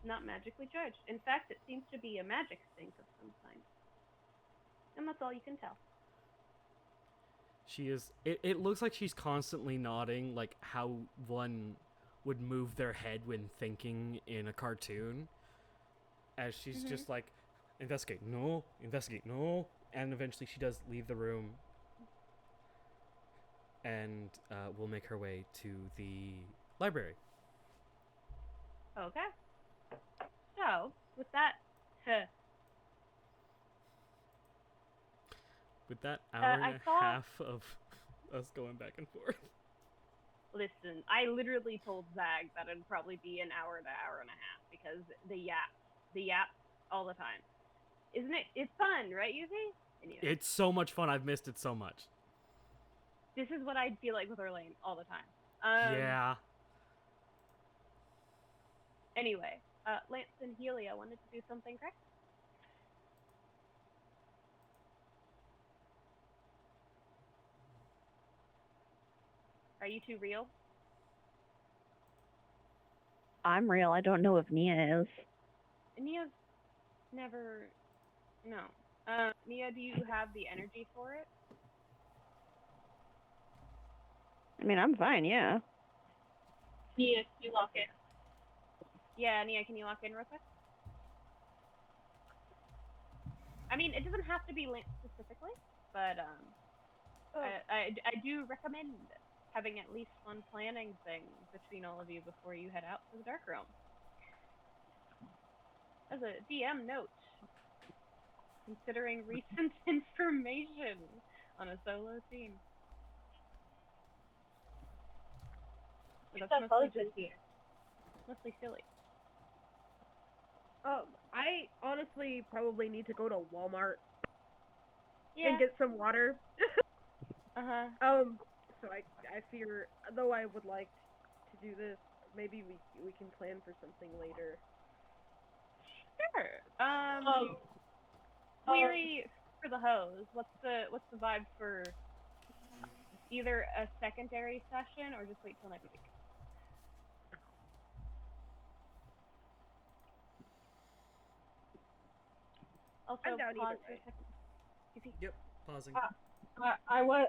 not magically charged. In fact, it seems to be a magic sink of some kind. And that's all you can tell. She is... It looks like she's constantly nodding, like how one would move their head when thinking in a cartoon. As she's just like, investigate, no. And eventually she does leave the room. And will make her way to the library. Okay. So, with that, With that hour I and a saw- half of us going back and forth. listen, I literally told Zag that it'd probably be an hour to hour and a half because the yaps all the time. Isn't it? It's fun, right, Yufi? Anyway, It's so much fun. I've missed it so much. this is what I feel like with Orlane all the time. Yeah. Anyway, Lance and Helia wanted to do something, correct? Are you two real? I'm real. I don't know if Nia is. Nia's never. No. Nia, do you have the energy for it? I mean, I'm fine, yeah. Nia, you lock in. Yeah, Nia, can you lock in real quick? I mean, it doesn't have to be Lance specifically, but I do recommend having at least one planning thing between all of you before you head out to the Dark Realm. As a DM note, considering recent information on a solo team. But that's mostly silly. I honestly probably need to go to Walmart Yeah. and get some water. Uh-huh. So I fear, though I would like to do this, maybe we can plan for something later. Sure. Query for the hose. What's the vibe for either a secondary session or just wait till next week? Also, I'm down pause either for a way. second. Yep. Pausing. I was